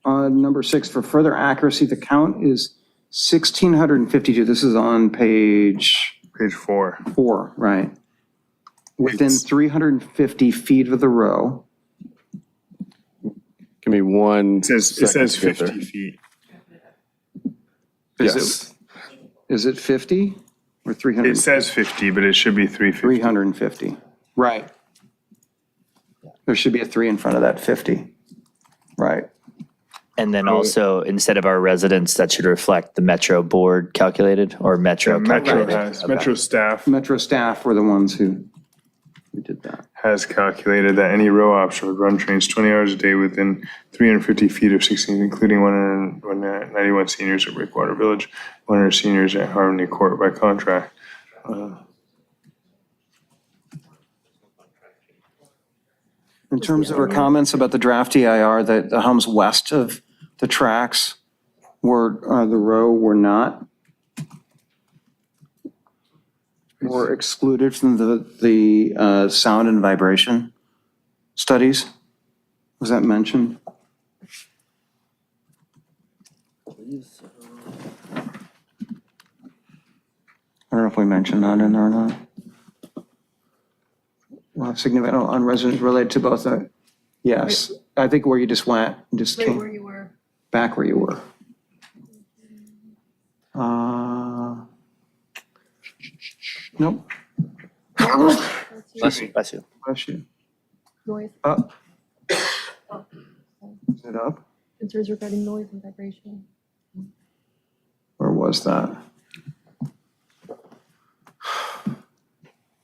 number 6, for further accuracy, the count is 1,652. This is on page 4. 4, right. Within 350 feet of the row. Give me one. It says 50 feet. Is it 50 or 300? It says 50, but it should be 350. 350, right. There should be a 3 in front of that 50, right. And then also, instead of our residents, that should reflect the Metro board calculated, or Metro calculated. Metro staff Metro staff were the ones who did that. has calculated that any row option would run trains 20 hours a day within 350 feet of 16, including 191 seniors at Breakwater Village, 100 seniors at Harmony Court by contract. In terms of her comments about the draft EIR, the homes west of the tracks were, the row were not, were excluded from the sound and vibration studies. Was that mentioned? I don't know if we mentioned that in there or not. Will have significant on residents related to both, yes, I think where you just went, just came. Where you were. Back where you were. Nope. Bless you. Bless you. Bless you. Noise. Up. Is it up? Concerns regarding noise and vibration. Where was that?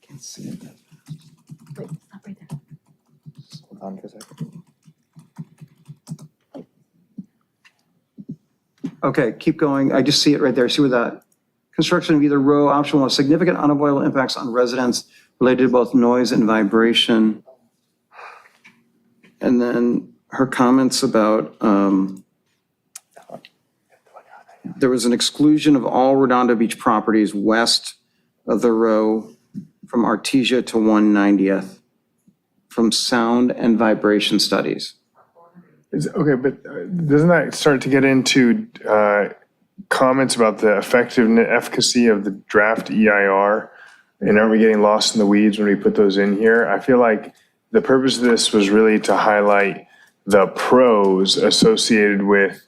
Can't see it. Wait, stop right there. Hold on for a second. Okay, keep going. I just see it right there. See where that construction of either row option will have significant unavoidable impacts on residents related to both noise and vibration. And then her comments about there was an exclusion of all Redondo Beach properties west of the row from Artesia to 190th from sound and vibration studies. Okay, but doesn't that start to get into comments about the efficacy of the draft EIR? And aren't we getting lost in the weeds when we put those in here? I feel like the purpose of this was really to highlight the pros associated with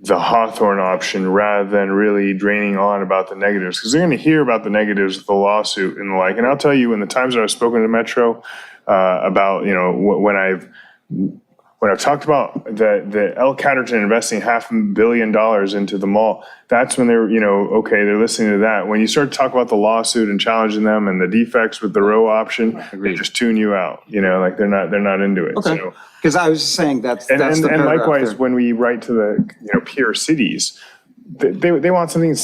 the Hawthorne option rather than really draining on about the negatives, because they're going to hear about the negatives of the lawsuit and the like. And I'll tell you, in the times that I've spoken to Metro about, when I've talked about the L. Catterton investing $500 million into the mall, that's when they're, okay, they're listening to that. When you start to talk about the lawsuit and challenging them and the defects with the row option, they just tune you out, like they're not into it. Okay. So, Because I was just saying that's the and paragraph likewise, there. when we write to the, peer cities, they want something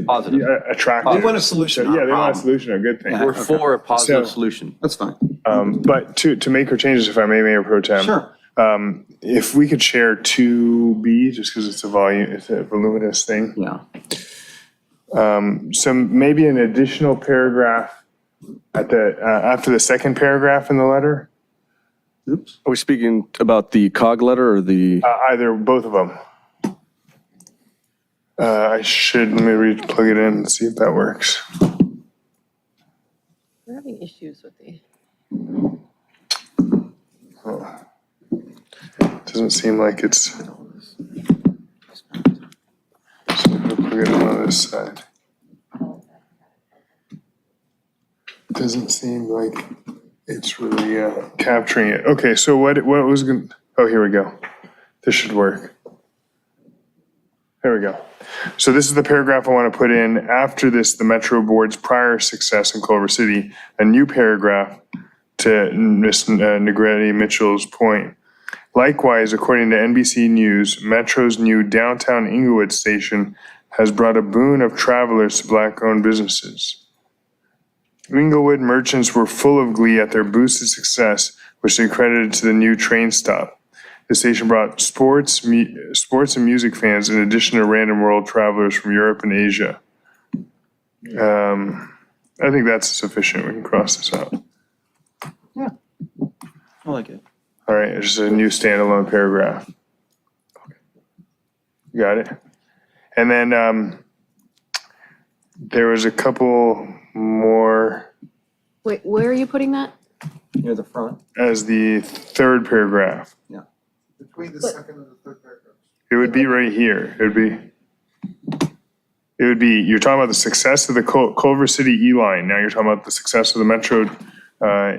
Positive. attractive. They want a solution, not a Yeah, they want a problem. solution, a good thing. Yeah. We're for a positive So- solution. That's fine. But to make her changes, if I may, Mayor Pro Tem. Sure. If we could share 2B, just because it's a voluminous thing. Yeah. Some, maybe an additional paragraph after the second paragraph in the letter. Oops. Are we speaking about the COG letter or the? Either, both of them. I should maybe plug it in and see if that works. We're having issues with the. Doesn't seem like it's. So I'll plug it in on this side. Doesn't seem like it's really capturing it. Okay, so what was going? Oh, here we go. This should work. There we go. So this is the paragraph I want to put in after this, the Metro Board's prior success in Culver City, a new paragraph to Ms. Negretti Mitchell's point. Likewise, according to NBC News, Metro's new downtown Inglewood station has brought a boon of travelers to Black-owned businesses. Inglewood merchants were full of glee at their boosted success, which they credited to the new train stop. The station brought sports and music fans in addition to random world travelers from Europe and Asia. I think that's sufficient. We can cross this out. I like it. All right, it's just a new standalone paragraph. Got it? And then there was a couple more Wait, where are you putting that? Near the front. as the third paragraph. Between the second and the third paragraph. It would be right here. It would be, you're talking about the success of the Culver City E-line. Now you're talking about the success of the Metro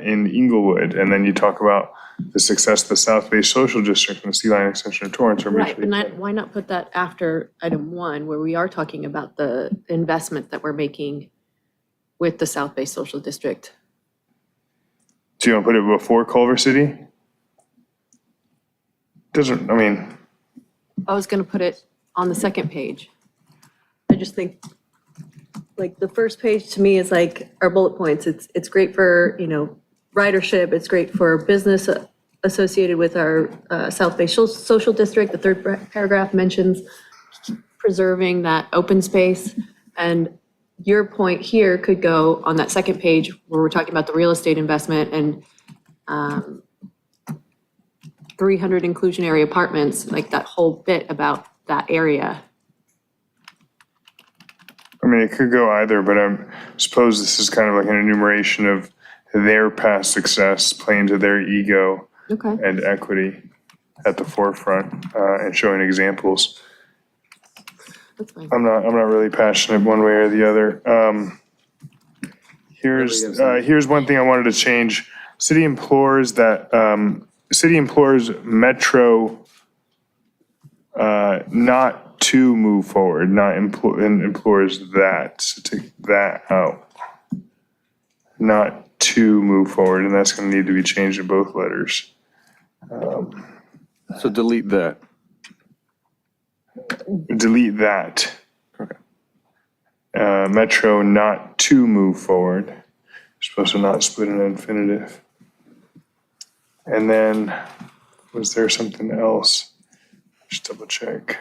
in Inglewood. And then you talk about the success of the South Bay Social District and the C-line extension of Torrance. Right, but why not put that after item 1, where we are talking about the investment that we're making with the South Bay Social District? Do you want to put it before Culver City? Doesn't, I mean, I was gonna put it on the second page. I just think, like, the first page to me is like our bullet points. It's great for, ridership. It's great for business associated with our South Bay Social District. The third paragraph mentions preserving that open space. And your point here could go on that second page where we're talking about the real estate investment and 300 inclusionary apartments, like that whole bit about that area. I mean, it could go either, but I suppose this is kind of like an enumeration of their past success, playing to their ego Okay. and equity at the forefront and showing examples. That's fine. I'm not really passionate one way or the other. Here's one thing I wanted to change. City implores Metro not to move forward, not implores that, so take that out. Not to move forward, and that's gonna need to be changed in both letters. So delete that. Delete that. Okay. Metro not to move forward. You're supposed to not split an infinitive. And then, was there something else? Just double check.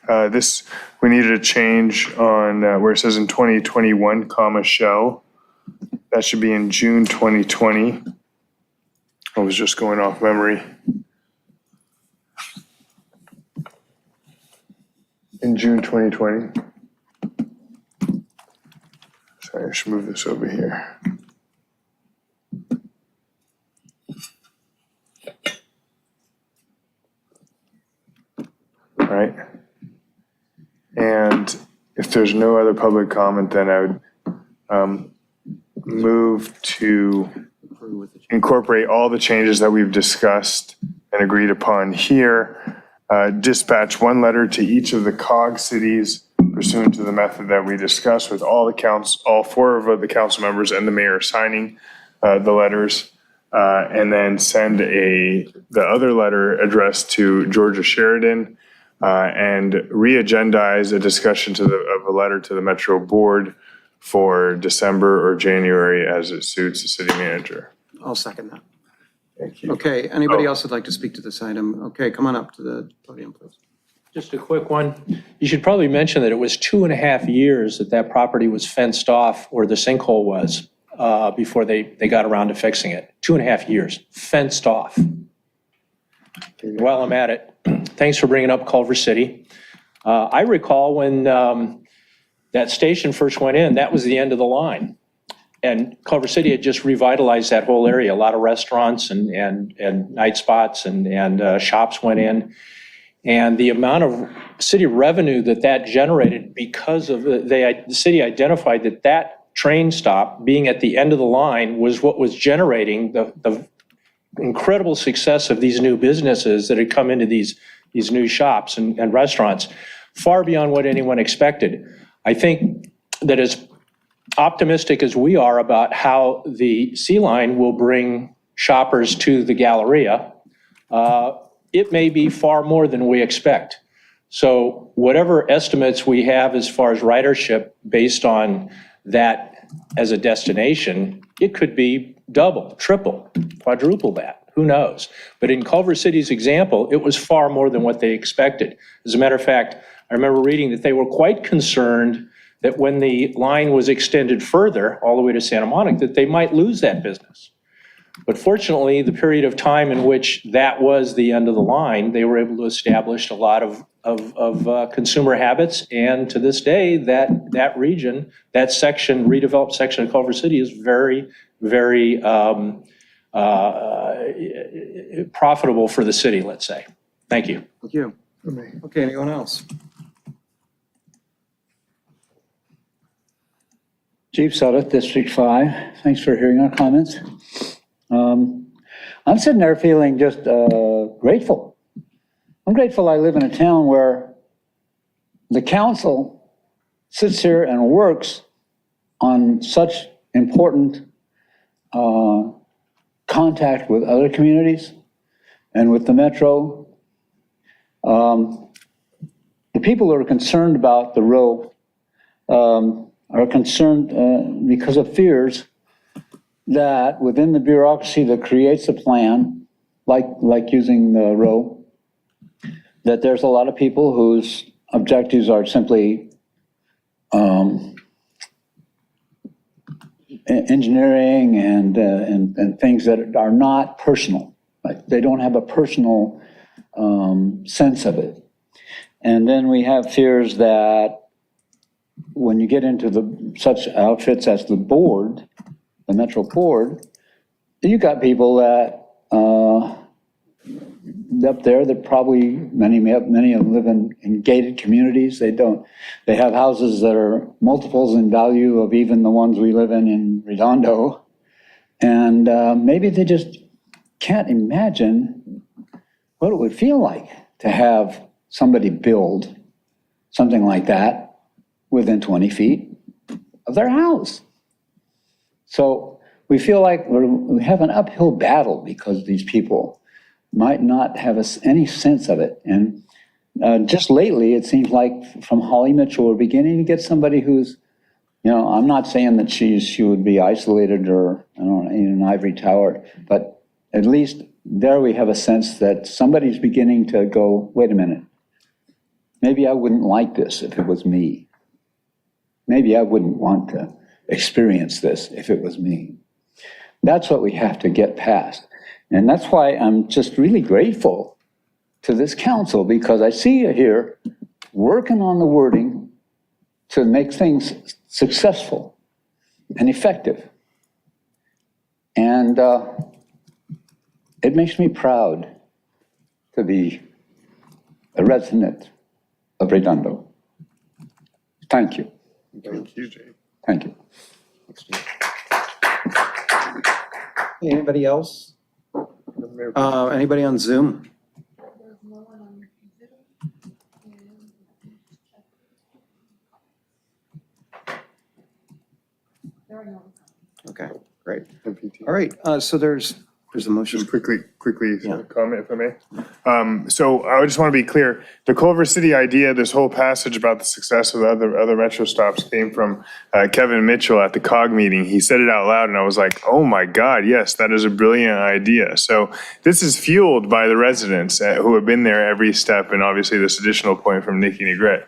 This, we needed a change on where it says in 2021, comma, shall. That should be in June 2020. I was just going off memory. In June 2020. Sorry, I should move this over here. All right. And if there's no other public comment, then I would move to incorporate all the changes that we've discussed and agreed upon here. Dispatch one letter to each of the COG cities pursuant to the method that we discussed, with all four of the council members and the mayor signing the letters. And then send the other letter addressed to Georgia Sheridan and re-agendize a discussion of a letter to the Metro Board for December or January as it suits the city manager. I'll second that. Thank you. Okay, anybody else would like to speak to this item? Okay, come on up to the podium, please. Just a quick one. You should probably mention that it was 2.5 years that property was fenced off where the sinkhole was before they got around to fixing it. 2.5 years, fenced off. While I'm at it, thanks for bringing up Culver City. I recall when that station first went in, that was the end of the line. And Culver City had just revitalized that whole area. A lot of restaurants and night spots and shops went in. And the amount of city revenue that generated because of the city identified that train stop being at the end of the line was what was generating the incredible success of these new businesses that had come into these new shops and restaurants, far beyond what anyone expected. I think that as optimistic as we are about how the Sea Line will bring shoppers to the Galleria, it may be far more than we expect. So whatever estimates we have as far as ridership based on that as a destination, it could be double, triple, quadruple that. Who knows? But in Culver City's example, it was far more than what they expected. As a matter of fact, I remember reading that they were quite concerned that when the line was extended further, all the way to Santa Monica, that they might lose that business. But fortunately, the period of time in which that was the end of the line, they were able to establish a lot of consumer habits. And to this day, that region, that section, redeveloped section of Culver City is very, very profitable for the city, let's say. Thank you. Thank you. Okay, anyone else? Chief Sutter, District 5. Thanks for hearing our comments. I'm sitting there feeling just grateful. I'm grateful I live in a town where the council sits here and works on such important contact with other communities and with the Metro. The people who are concerned about the row are concerned because of fears that within the bureaucracy that creates a plan, like using the row, that there's a lot of people whose objectives are simply engineering and things that are not personal. Like they don't have a personal sense of it. And then we have fears that when you get into such outfits as the board, the Metro Board, you got people that up there that probably many of them live in gated communities. They have houses that are multiples in value of even the ones we live in Redondo. And maybe they just can't imagine what it would feel like to have somebody build something like that within 20 feet of their house. So we feel like we have an uphill battle because these people might not have any sense of it. And just lately, it seems like from Holly Mitchell, we're beginning to get somebody who's, I'm not saying that she would be isolated or I don't know, in an ivory tower, but at least there we have a sense that somebody's beginning to go, wait a minute, maybe I wouldn't like this if it was me. Maybe I wouldn't want to experience this if it was me. That's what we have to get past. And that's why I'm just really grateful to this council, because I see you here working on the wording to make things successful and effective. And it makes me proud to be a resident of Redondo. Thank you. Thank you, Jay. Thank you. Anybody else? Anybody on Zoom? Okay, great. All right, so there's a motion. Just quickly comment if I may. So I just want to be clear, the Culver City idea, this whole passage about the success of the other metro stops came from Kevin Mitchell at the COG meeting. He said it out loud and I was like, oh my God, yes, that is a brilliant idea. So this is fueled by the residents who have been there every step, and obviously this additional point from Nikki Negrete.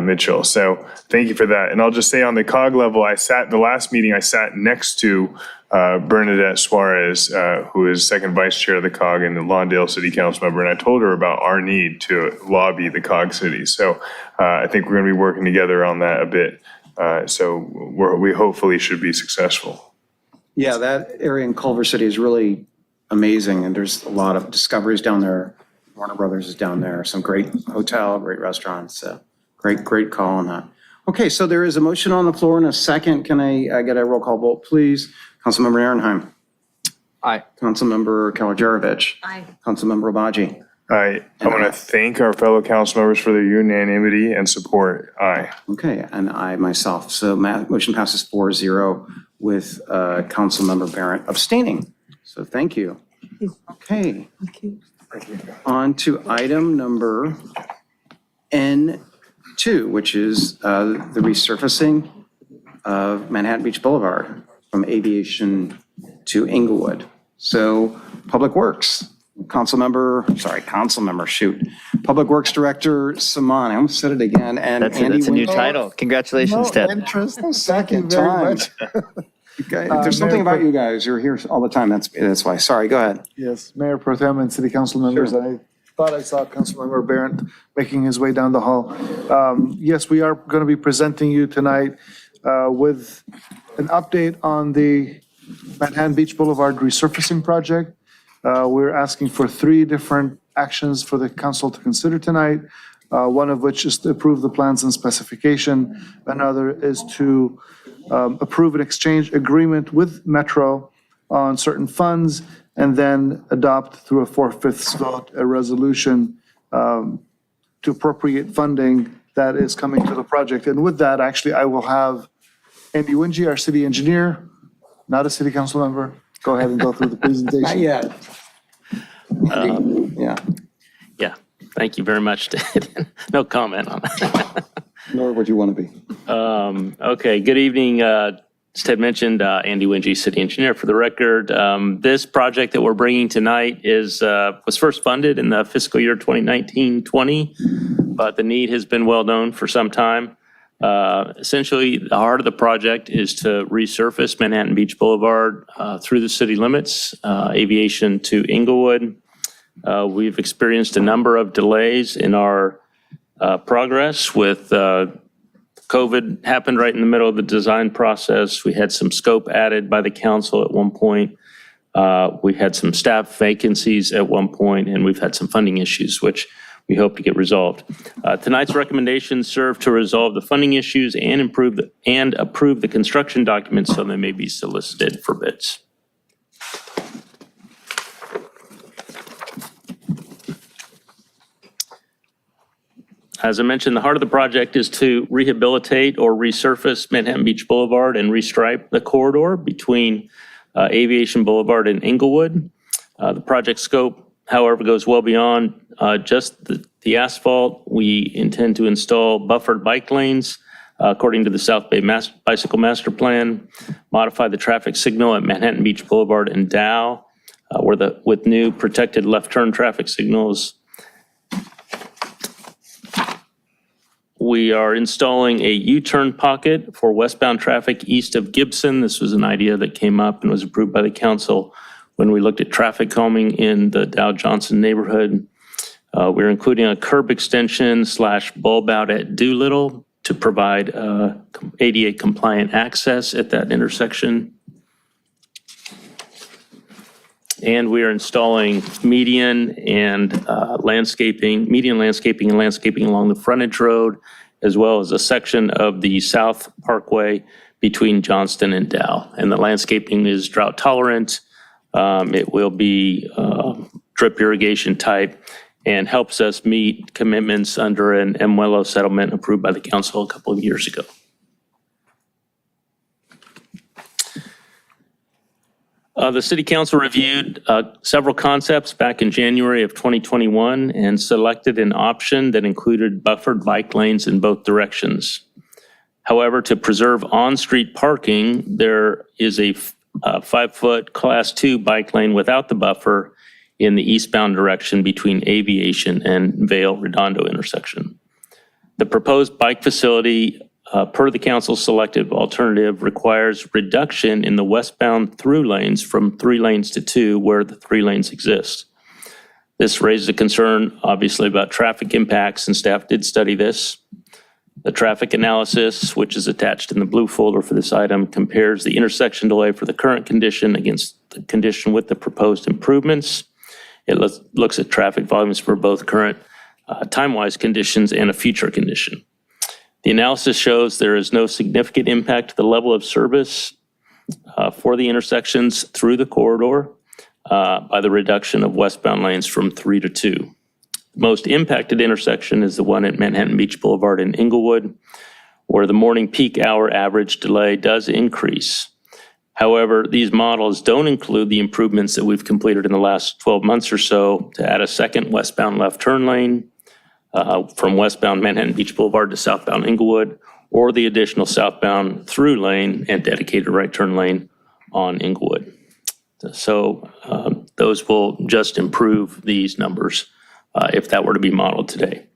Mitchell. So thank you for that. And I'll just say on the COG level, the last meeting I sat next to Bernadette Suarez, who is second vice chair of the COG and the Lawndale City Council member, and I told her about our need to lobby the COG cities. So I think we're going to be working together on that a bit. So we hopefully should be successful. Yeah, that area in Culver City is really amazing, and there's a lot of discoveries down there. Warner Brothers is down there, some great hotel, great restaurants. Great call on that. Okay, so there is a motion on the floor in a second. Can I get a roll call vote, please? Councilmember Ehrenheim. Aye. Councilmember Kalinowski. Aye. Councilmember Obaji. I want to thank our fellow council members for their unanimity and support. Aye. Okay, and I myself. So motion passes 4-0 with Councilmember Barrett abstaining. So thank you. Okay. Thank you. On to item number N2, which is the resurfacing of Manhattan Beach Boulevard from Aviation to Inglewood. So Public Works, Public Works Director Saman, I almost said it again, and That's Andy a new Wingo. title. Congratulations, Ted. Interesting. Second time. Okay, there's something about you guys, you're here all the time, that's why. Sorry, go ahead. Yes, Mayor Pro Tem and City Council members, I thought I saw Councilmember Barrett making his way down the hall. Yes, we are going to be presenting you tonight with an update on the Manhattan Beach Boulevard resurfacing project. We're asking for 3 different actions for the council to consider tonight. One of which is to approve the plans and specification. Another is to approve an exchange agreement with Metro on certain funds, and then adopt through a 4/5 vote a resolution to appropriate funding that is coming to the project. And with that, actually, I will have Andy Wingy, our city engineer, not a city council member, go ahead and go through the presentation. Not yet. Yeah. Yeah, thank you very much, Ted. No comment on that. Nor would you want to be. Okay, good evening. As Ted mentioned, Andy Wingy, city engineer for the record. This project that we're bringing tonight was first funded in the fiscal year 2019-20, but the need has been well known for some time. Essentially, the heart of the project is to resurface Manhattan Beach Boulevard through the city limits, Aviation to Inglewood. We've experienced a number of delays in our progress with COVID happened right in the middle of the design process. We had some scope added by the council at one point. We had some staff vacancies at one point, and we've had some funding issues, which we hope to get resolved. Tonight's recommendations serve to resolve the funding issues and approve the construction documents so they may be solicited for bids. As I mentioned, the heart of the project is to rehabilitate or resurface Manhattan Beach Boulevard and restripe the corridor between Aviation Boulevard and Inglewood. The project scope, however, goes well beyond just the asphalt. We intend to install buffered bike lanes according to the South Bay Bicycle Master Plan, modify the traffic signal at Manhattan Beach Boulevard and Dow, with new protected left turn traffic signals. We are installing a U-turn pocket for westbound traffic east of Gibson. This was an idea that came up and was approved by the council when we looked at traffic calming in the Dow Johnson neighborhood. We're including a curb extension / bulb out at Doolittle to provide ADA compliant access at that intersection. And we are installing median landscaping along the frontage road, as well as a section of the South Parkway between Johnston and Dow. And the landscaping is drought tolerant. It will be drip irrigation type and helps us meet commitments under an MWELO settlement approved by the council a couple of years ago. The City Council reviewed several concepts back in January of 2021 and selected an option that included buffered bike lanes in both directions. However, to preserve on-street parking, there is a 5-foot Class 2 bike lane without the buffer in the eastbound direction between Aviation and Vale Redondo intersection. The proposed bike facility, per the council's selected alternative, requires reduction in the westbound through lanes from 3 lanes to 2 where the 3 lanes exist. This raises a concern, obviously, about traffic impacts, and staff did study this. The traffic analysis, which is attached in the blue folder for this item, compares the intersection delay for the current condition against the condition with the proposed improvements. It looks at traffic volumes for both current time-wise conditions and a future condition. The analysis shows there is no significant impact to the level of service for the intersections through the corridor by the reduction of westbound lanes from 3 to 2. The most impacted intersection is the one at Manhattan Beach Boulevard in Inglewood, where the morning peak hour average delay does increase. However, these models don't include the improvements that we've completed in the last 12 months or so to add a second westbound left turn lane from westbound Manhattan Beach Boulevard to southbound Inglewood, or the additional southbound through lane and dedicated right turn lane on Inglewood. So those will just improve these numbers if that were to be modeled today.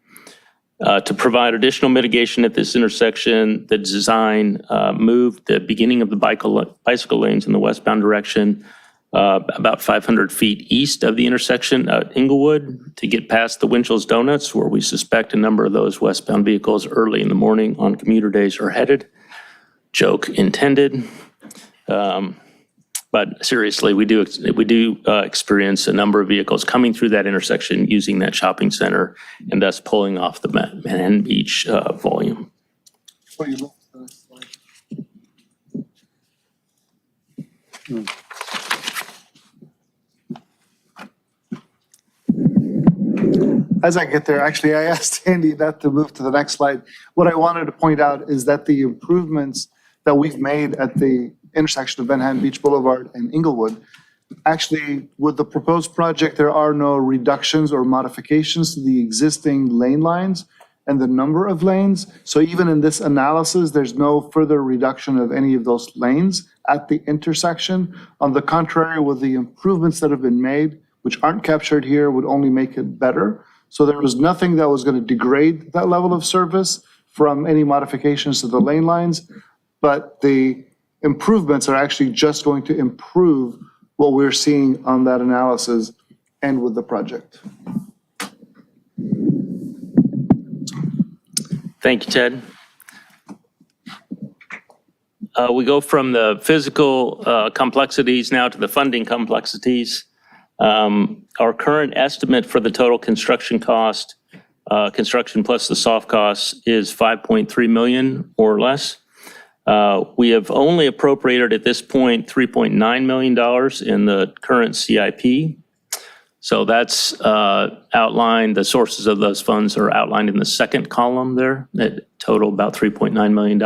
To provide additional mitigation at this intersection, the design moved the beginning of the bicycle lanes in the westbound direction about 500 feet east of the intersection at Inglewood to get past the Winchell's Donuts, where we suspect a number of those westbound vehicles early in the morning on commuter days are headed. Joke intended. But seriously, we do experience a number of vehicles coming through that intersection using that shopping center and thus pulling off the Manhattan Beach volume. As I get there, actually, I asked Andy not to move to the next slide. What I wanted to point out is that the improvements that we've made at the intersection of Manhattan Beach Boulevard and Inglewood, actually, with the proposed project, there are no reductions or modifications to the existing lane lines and the number of lanes. So even in this analysis, there's no further reduction of any of those lanes at the intersection. On the contrary, with the improvements that have been made, which aren't captured here, would only make it better. So there was nothing that was going to degrade that level of service from any modifications to the lane lines, but the improvements are actually just going to improve what we're seeing on that analysis and with the project. Thank you, Ted. We go from the physical complexities now to the funding complexities. Our current estimate for the total construction cost, construction plus the soft costs, is $5.3 million or less. We have only appropriated at this point $3.9 million in the current CIP. So that's outlined, the sources of those funds are outlined in the second column there, that total about $3.9 million.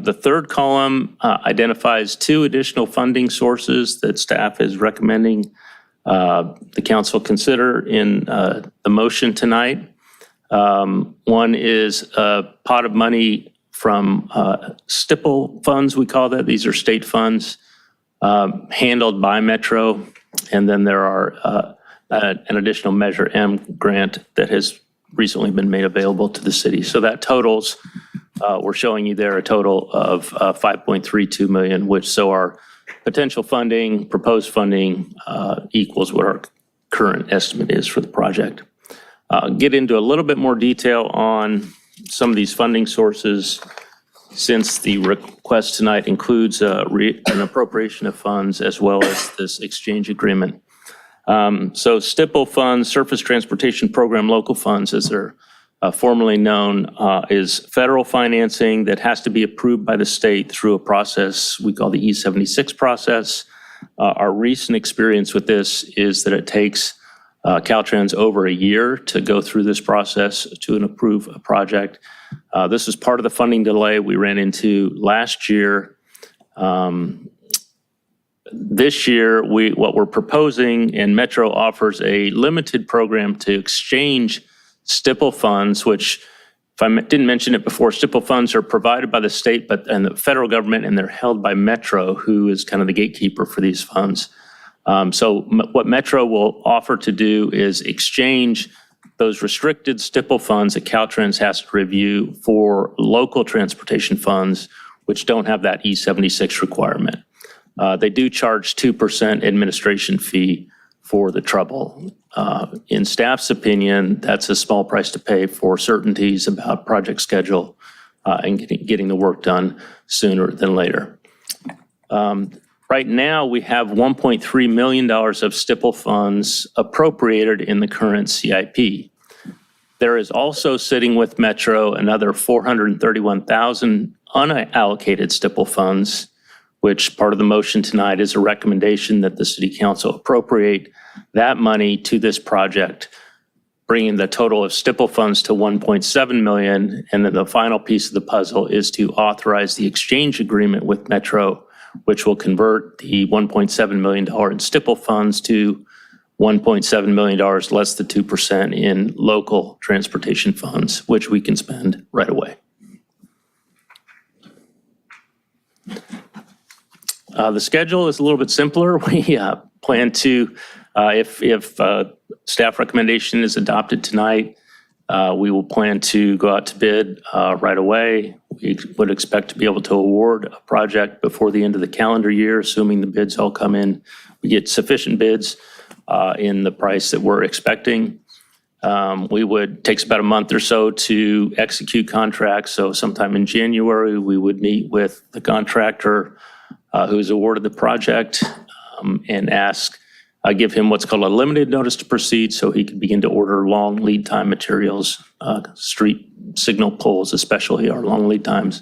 The third column identifies 2 additional funding sources that staff is recommending the council consider in the motion tonight. One is a pot of money from STIPL funds, we call that. These are state funds handled by Metro. And then there are an additional Measure M grant that has recently been made available to the city. So that totals, we're showing you there a total of $5.32 million, which so our potential funding, proposed funding equals what our current estimate is for the project. Get into a little bit more detail on some of these funding sources. since the request tonight includes an appropriation of funds as well as this exchange agreement. So STIPL funds, Surface Transportation Program Local Funds, as they're formerly known, is federal financing that has to be approved by the state through a process we call the E76 process. Our recent experience with this is that it takes Caltrans over a year to go through this process to approve a project. This is part of the funding delay we ran into last year. This year, what we're proposing, and Metro offers a limited program to exchange STIPL funds, which, if I didn't mention it before, STIPL funds are provided by the state and the federal government, and they're held by Metro, who is kind of the gatekeeper for these funds. So what Metro will offer to do is exchange those restricted STIPL funds that Caltrans has to review for local transportation funds, which don't have that E76 requirement. They do charge 2% administration fee for the trouble. In staff's opinion, that's a small price to pay for certainties about project schedule and getting the work done sooner than later. Right now, we have $1.3 million of STIPL funds appropriated in the current CIP. There is also sitting with Metro another $431,000 unallocated STIPL funds, which part of the motion tonight is a recommendation that the City Council appropriate that money to this project, bringing the total of STIPL funds to $1.7 million. And then the final piece of the puzzle is to authorize the exchange agreement with Metro, which will convert the $1.7 million in STIPL funds to $1.7 million less than 2% in local transportation funds, which we can spend right away. The schedule is a little bit simpler. We plan to, if staff recommendation is adopted tonight, we will plan to go out to bid right away. We would expect to be able to award a project before the end of the calendar year, assuming the bids all come in. We get sufficient bids in the price that we're expecting. Takes about a month or so to execute contracts. So sometime in January, we would meet with the contractor who's awarded the project and give him what's called a limited notice to proceed so he can begin to order long lead time materials. Street signal poles especially are long lead times.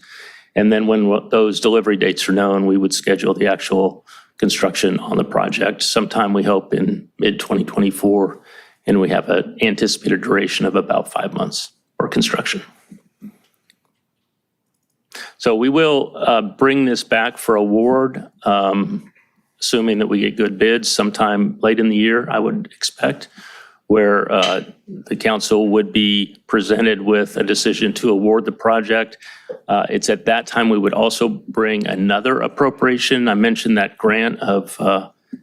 And then when those delivery dates are known, we would schedule the actual construction on the project. Sometime we hope in mid-2024, and we have an anticipated duration of about 5 months for construction. So we will bring this back for award, assuming that we get good bids sometime late in the year, I would expect, where the council would be presented with a decision to award the project. It's at that time we would also bring another appropriation. I mentioned that grant of,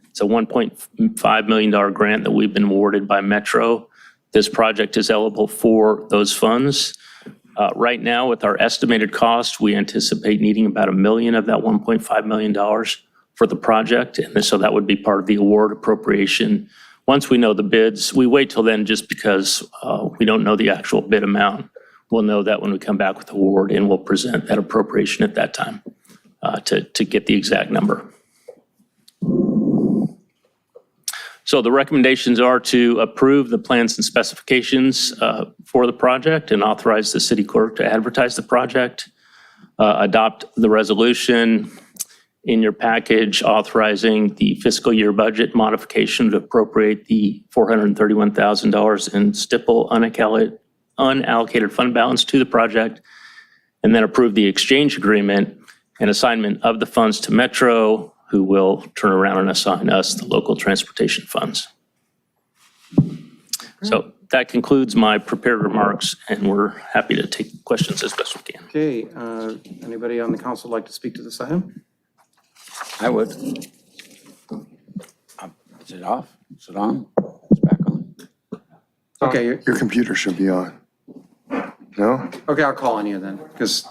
it's a $1.5 million grant that we've been awarded by Metro. This project is eligible for those funds. Right now, with our estimated cost, we anticipate needing about $1 million of that $1.5 million for the project. And so that would be part of the award appropriation. Once we know the bids, we wait till then just because we don't know the actual bid amount. We'll know that when we come back with the award, and we'll present that appropriation at that time to get the exact number. So the recommendations are to approve the plans and specifications for the project and authorize the city clerk to advertise the project, adopt the resolution in your package authorizing the fiscal year budget modification to appropriate the $431,000 in STIPL unallocated fund balance to the project, and then approve the exchange agreement and assignment of the funds to Metro, who will turn around and assign us the local transportation funds. So that concludes my prepared remarks, and we're happy to take questions as best we can. Okay, anybody on the council like to speak to this item? I would. Is it off? Is it on? It's back on. Okay. Your computer should be on. No? Okay, I'll call on you then, because,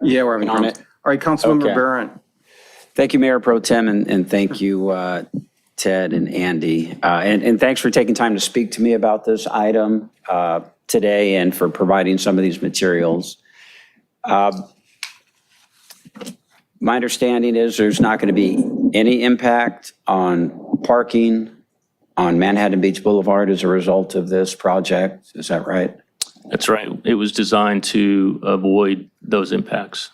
yeah, we're having On problems. it. All right, Councilmember Okay. Barron. Thank you, Mayor Pro Tem, and thank you, Ted and Andy. And thanks for taking time to speak to me about this item today and for providing some of these materials. My understanding is there's not going to be any impact on parking on Manhattan Beach Boulevard as a result of this project. Is that right? That's right. It was designed to avoid those impacts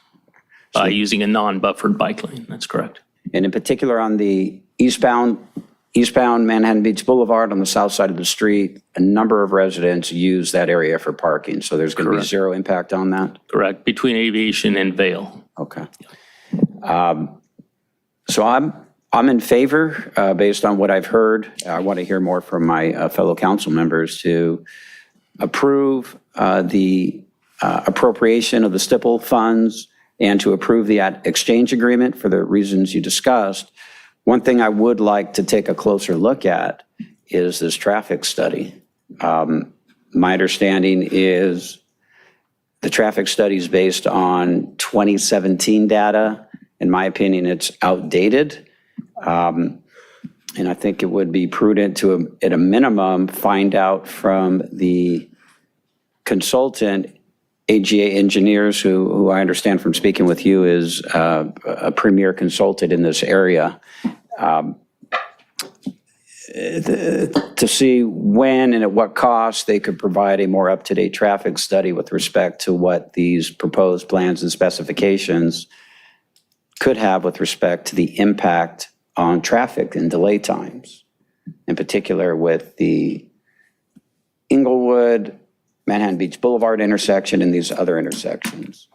by using a non-buffered bike lane. That's correct. And in particular on the eastbound Manhattan Beach Boulevard on the south side of the street, a number of residents use that area for parking. So there's going to be zero impact on that? Correct. Between Aviation and Vale. Okay. So I'm in favor, based on what I've heard. I want to hear more from my fellow council members to approve the appropriation of the stipple funds and to approve the exchange agreement for the reasons you discussed. One thing I would like to take a closer look at is this traffic study. My understanding is the traffic study is based on 2017 data. In my opinion, it's outdated. And I think it would be prudent to, at a minimum, find out from the consultant, AGA Engineers, who I understand from speaking with you is a premier consultant in this area, to see when and at what cost they could provide a more up-to-date traffic study with respect to what these proposed plans and specifications could have with respect to the impact on traffic and delay times, in particular with the Inglewood, Manhattan Beach Boulevard intersection and these other intersections.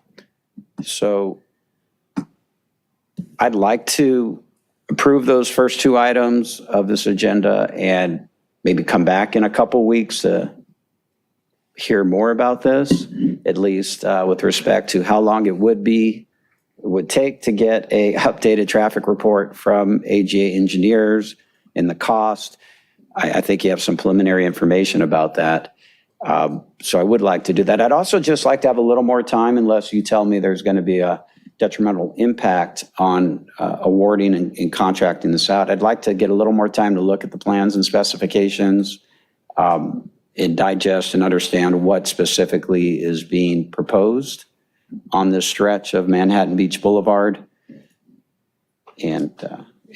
So I'd like to approve those first two items of this agenda and maybe come back in a couple weeks to hear more about this, at least with respect to how long it would take to get a updated traffic report from AGA Engineers and the cost. I think you have some preliminary information about that. So I would like to do that. I'd also just like to have a little more time, unless you tell me there's going to be a detrimental impact on awarding and contracting this out. I'd like to get a little more time to look at the plans and specifications and digest and understand what specifically is being proposed on this stretch of Manhattan Beach Boulevard. And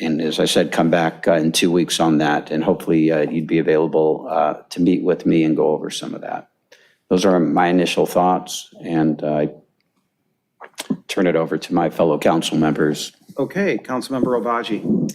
as I said, come back in 2 weeks on that, and hopefully you'd be available to meet with me and go over some of that. Those are my initial thoughts, and I turn it over to my fellow council members. Okay, Councilmember Obaji.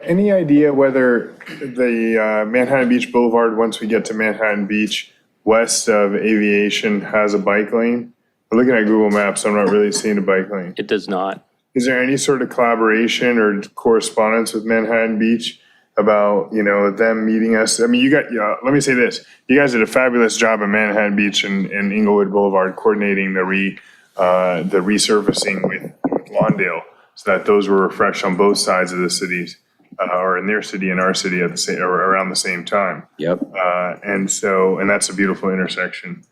Any idea whether the Manhattan Beach Boulevard, once we get to Manhattan Beach, west of Aviation, has a bike lane? I'm looking at Google Maps, I'm not really seeing a bike lane. It does not. Is there any sort of collaboration or correspondence with Manhattan Beach about, them meeting us? I mean, let me say this. You guys did a fabulous job at Manhattan Beach and Inglewood Boulevard coordinating the resurfacing with Lawndale so that those were refreshed on both sides of the cities, or in their city and our city at the same, or around the same time. Yep. And that's a beautiful intersection.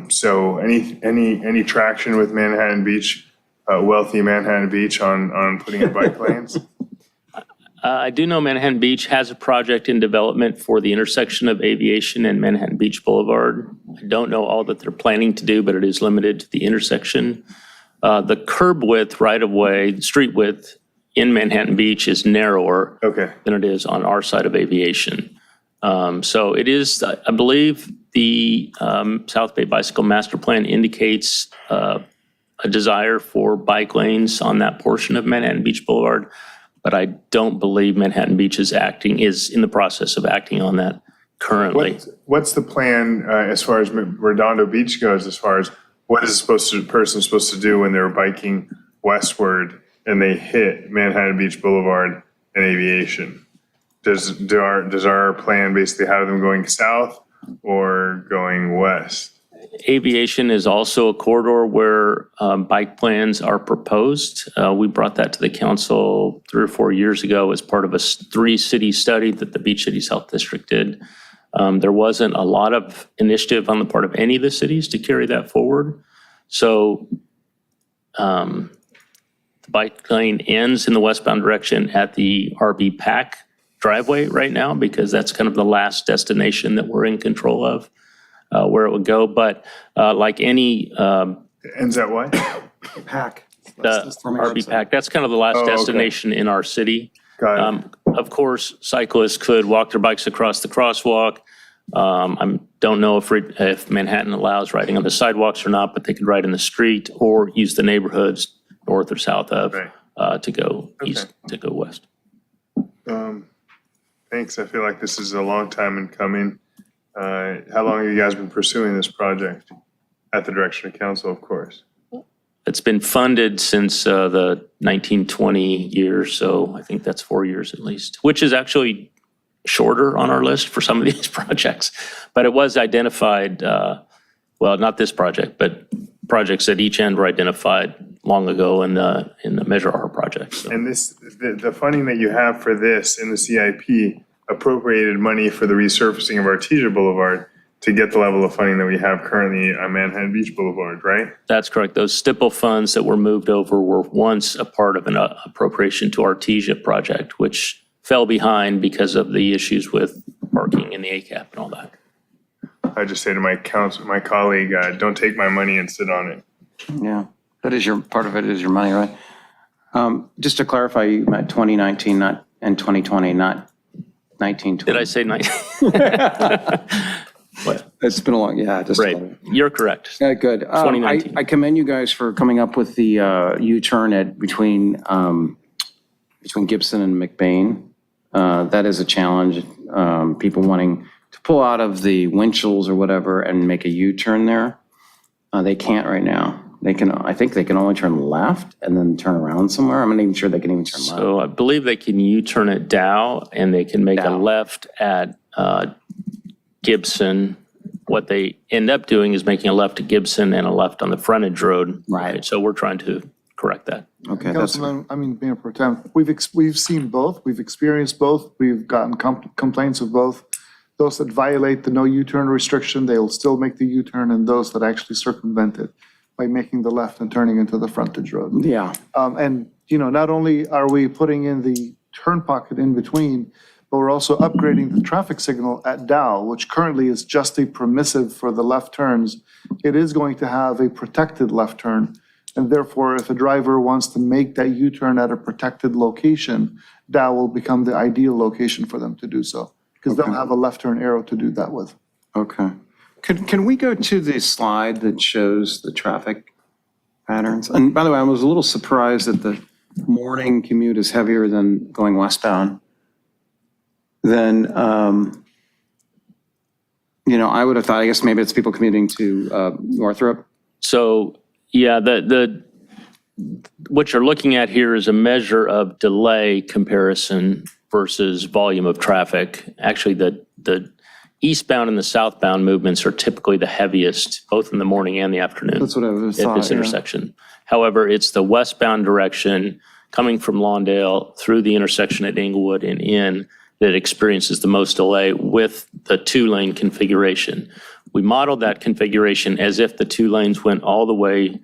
So any traction with Manhattan Beach, wealthy Manhattan Beach on putting in bike lanes? I do know Manhattan Beach has a project in development for the intersection of Aviation and Manhattan Beach Boulevard. I don't know all that they're planning to do, but it is limited to the intersection. The curb width, right-of-way, street width in Manhattan Beach is narrower than it is on our side of Aviation. So it is, I believe, the South Bay Bicycle Master Plan indicates a desire for bike lanes on that portion of Manhattan Beach Boulevard, but I don't believe Manhattan Beach is in the process of acting on that currently. What's the plan as far as Redondo Beach goes, as far as what is a person supposed to do when they're biking westward and they hit Manhattan Beach Boulevard and Aviation? Does our plan basically have them going south or going west? Aviation is also a corridor where bike plans are proposed. We brought that to the council 3 or 4 years ago as part of a 3-city study that the Beach Cities Health District did. There wasn't a lot of initiative on the part of any of the cities to carry that forward. So the bike lane ends in the westbound direction at the RB Pack driveway right now, because that's kind of the last destination that we're in control of. Where it would go, but like any... Ends at what? Pack. The RB Pack, that's kind of the last Oh, okay. destination in our city. Got it. Of course, cyclists could walk their bikes across the crosswalk. I don't know if Manhattan allows riding on the sidewalks or not, but they could ride in the street or use the neighborhoods north or south of to go east, to go west. Thanks. I feel like this is a long time in coming. How long have you guys been pursuing this project? At the direction of council, of course. It's been funded since the 1920 years, so I think that's 4 years at least, which is actually shorter on our list for some of these projects. But it was identified, well, not this project, but projects at each end were identified long ago in the Measure R project. So. And the funding that you have for this in the CIP appropriated money for the resurfacing of Artesia Boulevard to get the level of funding that we have currently on Manhattan Beach Boulevard, right? That's correct. Those stipple funds that were moved over were once a part of an appropriation to Artesia project, which fell behind because of the issues with parking and the ACAP and all that. I just say to my colleague, don't take my money and sit on it. Yeah, that is part of it is your money, right? Just to clarify, you meant 2019, not and 2020, not 1920. Did I say 19? What? It's been a long, yeah. Just right. You're correct. Good. 2019. I commend you guys for coming up with the U-turn between Gibson and McBain. That is a challenge. People wanting to pull out of the Winchell's or whatever and make a U-turn there. They can't right now. I think they can only turn left and then turn around somewhere. I'm not even sure they can even turn left. So I believe they can U-turn at Dow and they can make a left at Gibson. What they end up doing is making a left at Gibson and a left on the frontage road. Right. So we're trying to correct that. Okay. Councilman, Mayor Pro Tem, we've seen both. We've experienced both. We've gotten complaints of both. Those that violate the no U-turn restriction, they'll still make the U-turn, and those that actually circumvent it by making the left and turning into the frontage road. Yeah. And, not only are we putting in the turn pocket in between, but we're also upgrading the traffic signal at Dow, which currently is just a permissive for the left turns. It is going to have a protected left turn. And therefore, if a driver wants to make that U-turn at a protected location, Dow will become the ideal location for them to do so, because they'll have a left turn arrow to do that with. Okay. Can we go to the slide that shows the traffic patterns? And by the way, I was a little surprised that the morning commute is heavier than going westbound. Then, I would have thought, I guess maybe it's people commuting to Northrop. So, yeah, what you're looking at here is a measure of delay comparison versus volume of traffic. Actually, the eastbound and the southbound movements are typically the heaviest, both in the morning and the afternoon. That's what I was at this intersection. However, it's the westbound direction coming from Lawndale through the intersection at Inglewood and in that experiences the most delay with the two-lane configuration. We modeled that configuration as if the two lanes went all the way,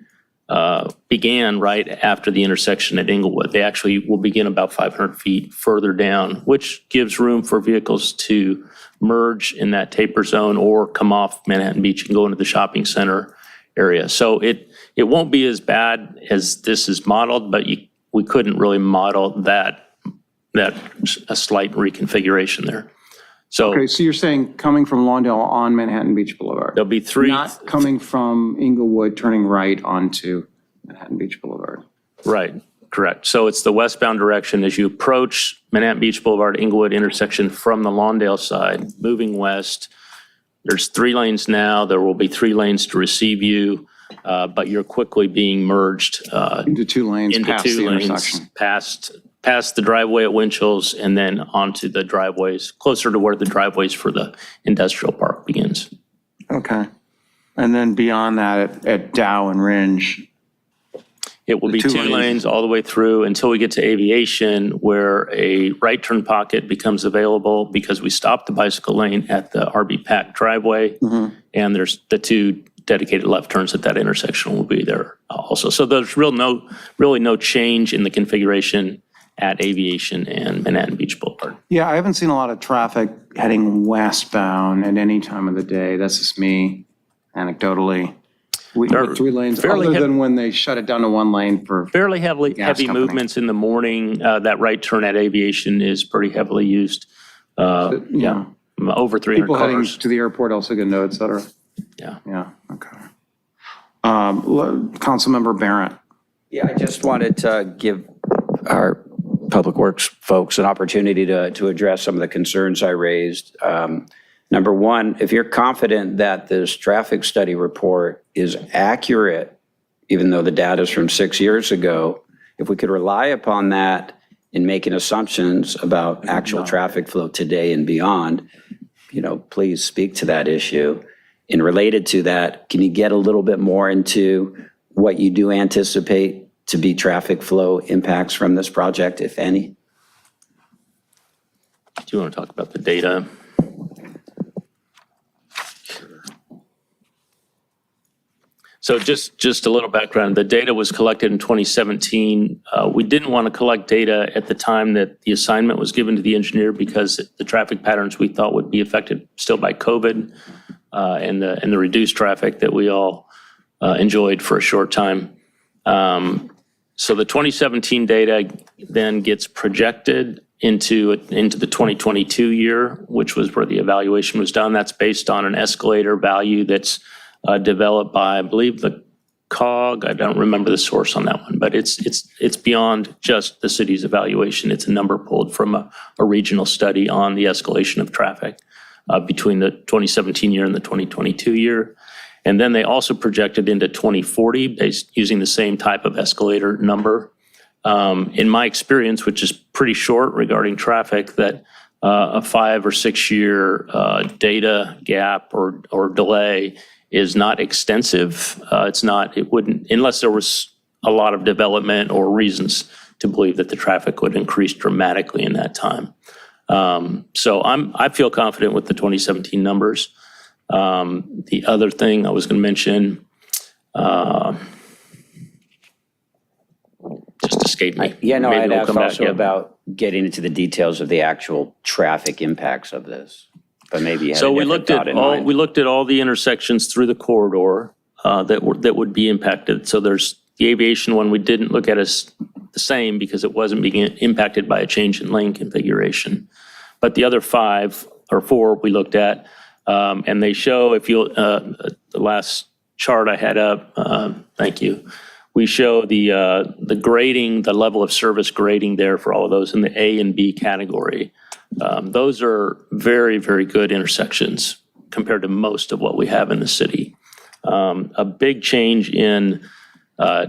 began right after the intersection at Inglewood. They actually will begin about 500 feet further down, which gives room for vehicles to merge in that taper zone or come off Manhattan Beach and go into the shopping center area. So it won't be as bad as this is modeled, but we couldn't really model that a slight reconfiguration there. So, Okay, so you're saying coming from Lawndale on Manhattan Beach Boulevard? There'll be three. Not coming from Inglewood, turning right onto Manhattan Beach Boulevard. Right, correct. So it's the westbound direction as you approach Manhattan Beach Boulevard, Inglewood intersection from the Lawndale side, moving west. There's 3 lanes now. There will be 3 lanes to receive you, but you're quickly being merged into 2 lanes past the intersection. Past the driveway at Winchell's and then onto the driveways, closer to where the driveways for the industrial park begins. Okay. And then beyond that at Dow and Ringe? It will be 2 lanes all the way through until we get to Aviation, where a right turn pocket becomes available because we stopped the bicycle lane at the RB Pack driveway. And there's the 2 dedicated left turns at that intersection will be there also. So there's really no change in the configuration at Aviation and Manhattan Beach Boulevard. Yeah, I haven't seen a lot of traffic heading westbound at any time of the day. That's just me, anecdotally. With 3 lanes, fairly other heavy- than when they shut it down to 1 lane for. Fairly heavy company. movements in the morning. That right turn at Aviation is pretty heavily used. Yeah, over 300 People heading cars. to the airport, El Segundo, et cetera. Yeah. Yeah, okay. Councilmember Barrett. Yeah, I just wanted to give our Public Works folks an opportunity to address some of the concerns I raised. Number one, if you're confident that this traffic study report is accurate, even though the data is from 6 years ago, if we could rely upon that in making assumptions about actual traffic flow today and beyond, please speak to that issue. And related to that, can you get a little bit more into what you do anticipate to be traffic flow impacts from this project, if any? Do you want to talk about the data? So just a little background. The data was collected in 2017. We didn't want to collect data at the time that the assignment was given to the engineer because the traffic patterns we thought would be affected still by COVID and the reduced traffic that we all enjoyed for a short time. So the 2017 data then gets projected into the 2022 year, which was where the evaluation was done. That's based on an escalator value that's developed by, I believe, the COG. I don't remember the source on that one, but it's beyond just the city's evaluation. It's a number pulled from a regional study on the escalation of traffic between the 2017 year and the 2022 year. And then they also projected into 2040 based using the same type of escalator number. In my experience, which is pretty short regarding traffic, that a 5 or 6 year data gap or delay is not extensive. It wouldn't, unless there was a lot of development or reasons to believe that the traffic would increase dramatically in that time. So I feel confident with the 2017 numbers. The other thing I was going to mention, just escaped me. Yeah, no, Maybe I'd we'll asked come back, also yeah. about getting into the details of the actual traffic impacts of this, but maybe you had a So we different thought in mind. we looked at all the intersections through the corridor that would be impacted. So there's the Aviation one we didn't look at as the same because it wasn't being impacted by a change in lane configuration. But the other 5 or 4 we looked at, and they show, if you the last chart I had up, thank you. We show the grading, the level of service grading there for all of those in the A and B category. Those are very, very good intersections compared to most of what we have in the city. A big change in,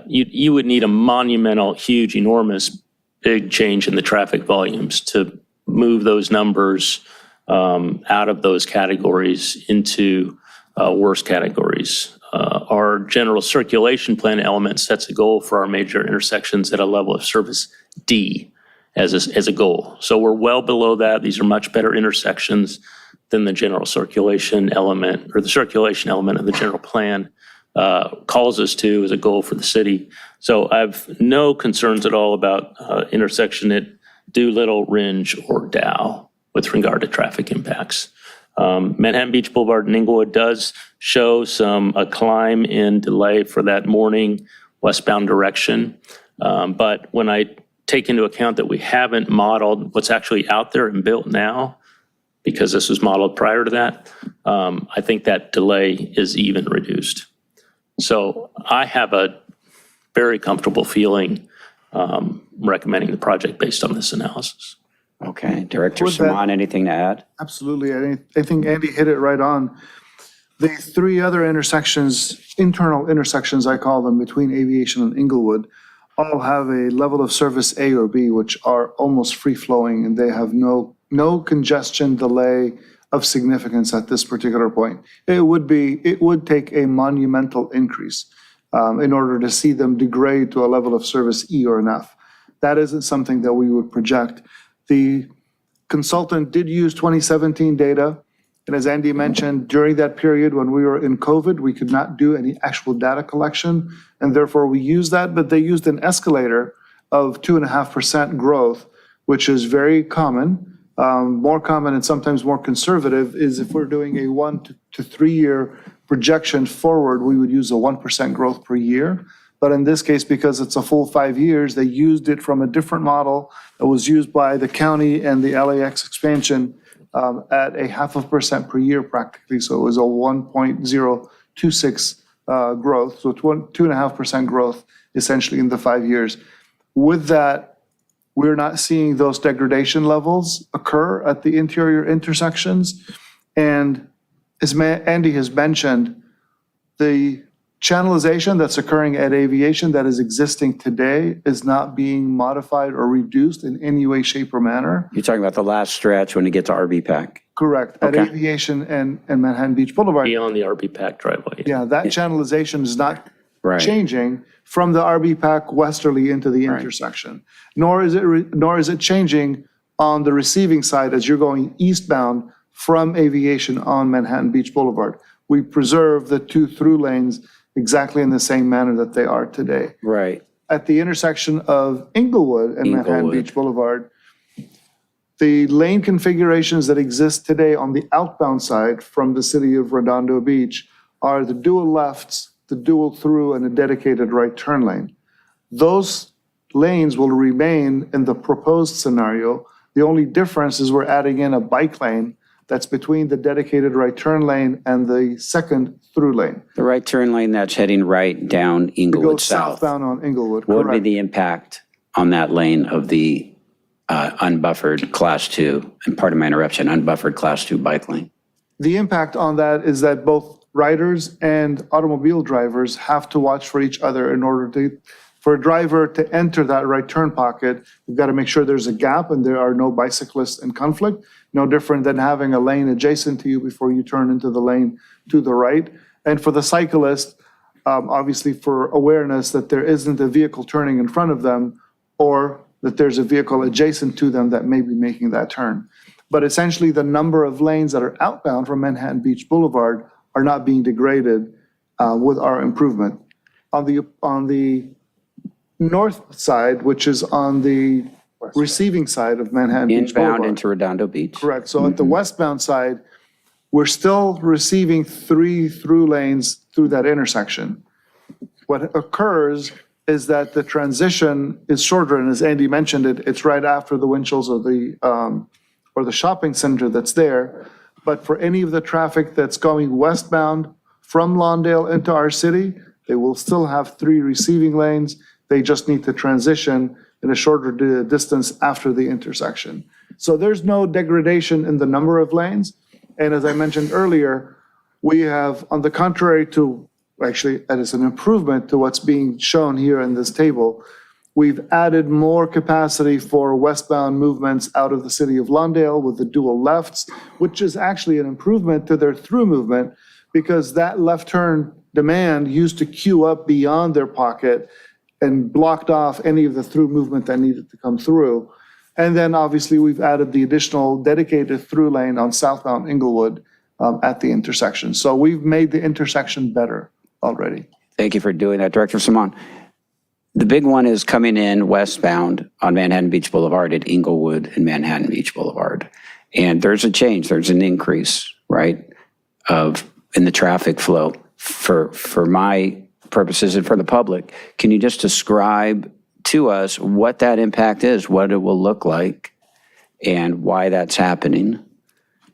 you would need a monumental, huge, enormous, big change in the traffic volumes to move those numbers out of those categories into worse categories. Our general circulation plan element sets a goal for our major intersections at a level of service D as a goal. So we're well below that. These are much better intersections than the general circulation element, or the circulation element of the general plan calls us to as a goal for the city. So I've no concerns at all about intersection at Doolittle, Ringe, or Dow with regard to traffic impacts. Manhattan Beach Boulevard and Inglewood does show a climb in delay for that morning westbound direction. But when I take into account that we haven't modeled what's actually out there and built now, because this was modeled prior to that, I think that delay is even reduced. So I have a very comfortable feeling recommending the project based on this analysis. Okay, Director With that- Saman, anything to add? Absolutely. I think Andy hit it right on. The 3 other intersections, internal intersections, I call them, between Aviation and Inglewood, all have a level of service A or B, which are almost free-flowing, and they have no congestion delay of significance at this particular point. It would take a monumental increase in order to see them degrade to a level of service E or an F. That isn't something that we would project. The consultant did use 2017 data, and as Andy mentioned, during that period when we were in COVID, we could not do any actual data collection, and therefore we used that, but they used an escalator of 2.5% growth, which is very common. More common and sometimes more conservative is if we're doing a 1 to 3 year projection forward, we would use a 1% growth per year. But in this case, because it's a full 5 years, they used it from a different model that was used by the county and the LAX expansion at a 0.5% per year practically. So it was a 1.026 growth, so 2.5% growth essentially in the 5 years. With that, we're not seeing those degradation levels occur at the interior intersections. And as Andy has mentioned, the channelization that's occurring at Aviation that is existing today is not being modified or reduced in any way, shape, or manner. You're talking about the last stretch when you get to RV Pack. Correct. At Aviation and Manhattan Beach Boulevard. Beyond the RB Pack driveway. Yeah, that channelization is not Right. changing from the RB Pack westerly into the intersection. Nor is it changing on the receiving side as you're going eastbound from Aviation on Manhattan Beach Boulevard. We preserve the 2 through lanes exactly in the same manner that they are today. Right. At the intersection of Inglewood and Manhattan Beach Boulevard, the lane configurations that exist today on the outbound side from the city of Redondo Beach are the dual lefts, the dual through, and a dedicated right turn lane. Those lanes will remain in the proposed scenario. The only difference is we're adding in a bike lane that's between the dedicated right turn lane and the second through lane. The right turn lane that's heading right down It Inglewood goes South. southbound on Inglewood, What would be correct. the impact on that lane of the unbuffered Class 2, and pardon my interruption, unbuffered Class 2 bike lane? The impact on that is that both riders and automobile drivers have to watch for each other in order for a driver to enter that right turn pocket. You've got to make sure there's a gap and there are no bicyclists in conflict. No different than having a lane adjacent to you before you turn into the lane to the right. And for the cyclist, obviously for awareness that there isn't a vehicle turning in front of them or that there's a vehicle adjacent to them that may be making that turn. But essentially the number of lanes that are outbound from Manhattan Beach Boulevard are not being degraded with our improvement. On the north side, which is on the receiving side of Manhattan Beach Boulevard. Inbound into Redondo Beach. Correct. So at the westbound side, we're still receiving 3 through lanes through that intersection. What occurs is that the transition is shorter, and as Andy mentioned it's right after the Winchells or the shopping center that's there. But for any of the traffic that's going westbound from Lawndale into our city, they will still have 3 receiving lanes. They just need to transition in a shorter distance after the intersection. So there's no degradation in the number of lanes. And as I mentioned earlier, we have, on the contrary to, actually, that is an improvement to what's being shown here in this table, we've added more capacity for westbound movements out of the city of Lawndale with the dual lefts, which is actually an improvement to their through movement because that left turn demand used to queue up beyond their pocket and blocked off any of the through movement that needed to come through. And then obviously we've added the additional dedicated through lane on southbound Inglewood at the intersection. So we've made the intersection better already. Thank you for doing that, Director Simon. The big one is coming in westbound on Manhattan Beach Boulevard at Inglewood and Manhattan Beach Boulevard. And there's a change, there's an increase, right, in the traffic flow. For my purposes and for the public, can you just describe to us what that impact is, what it will look like, and why that's happening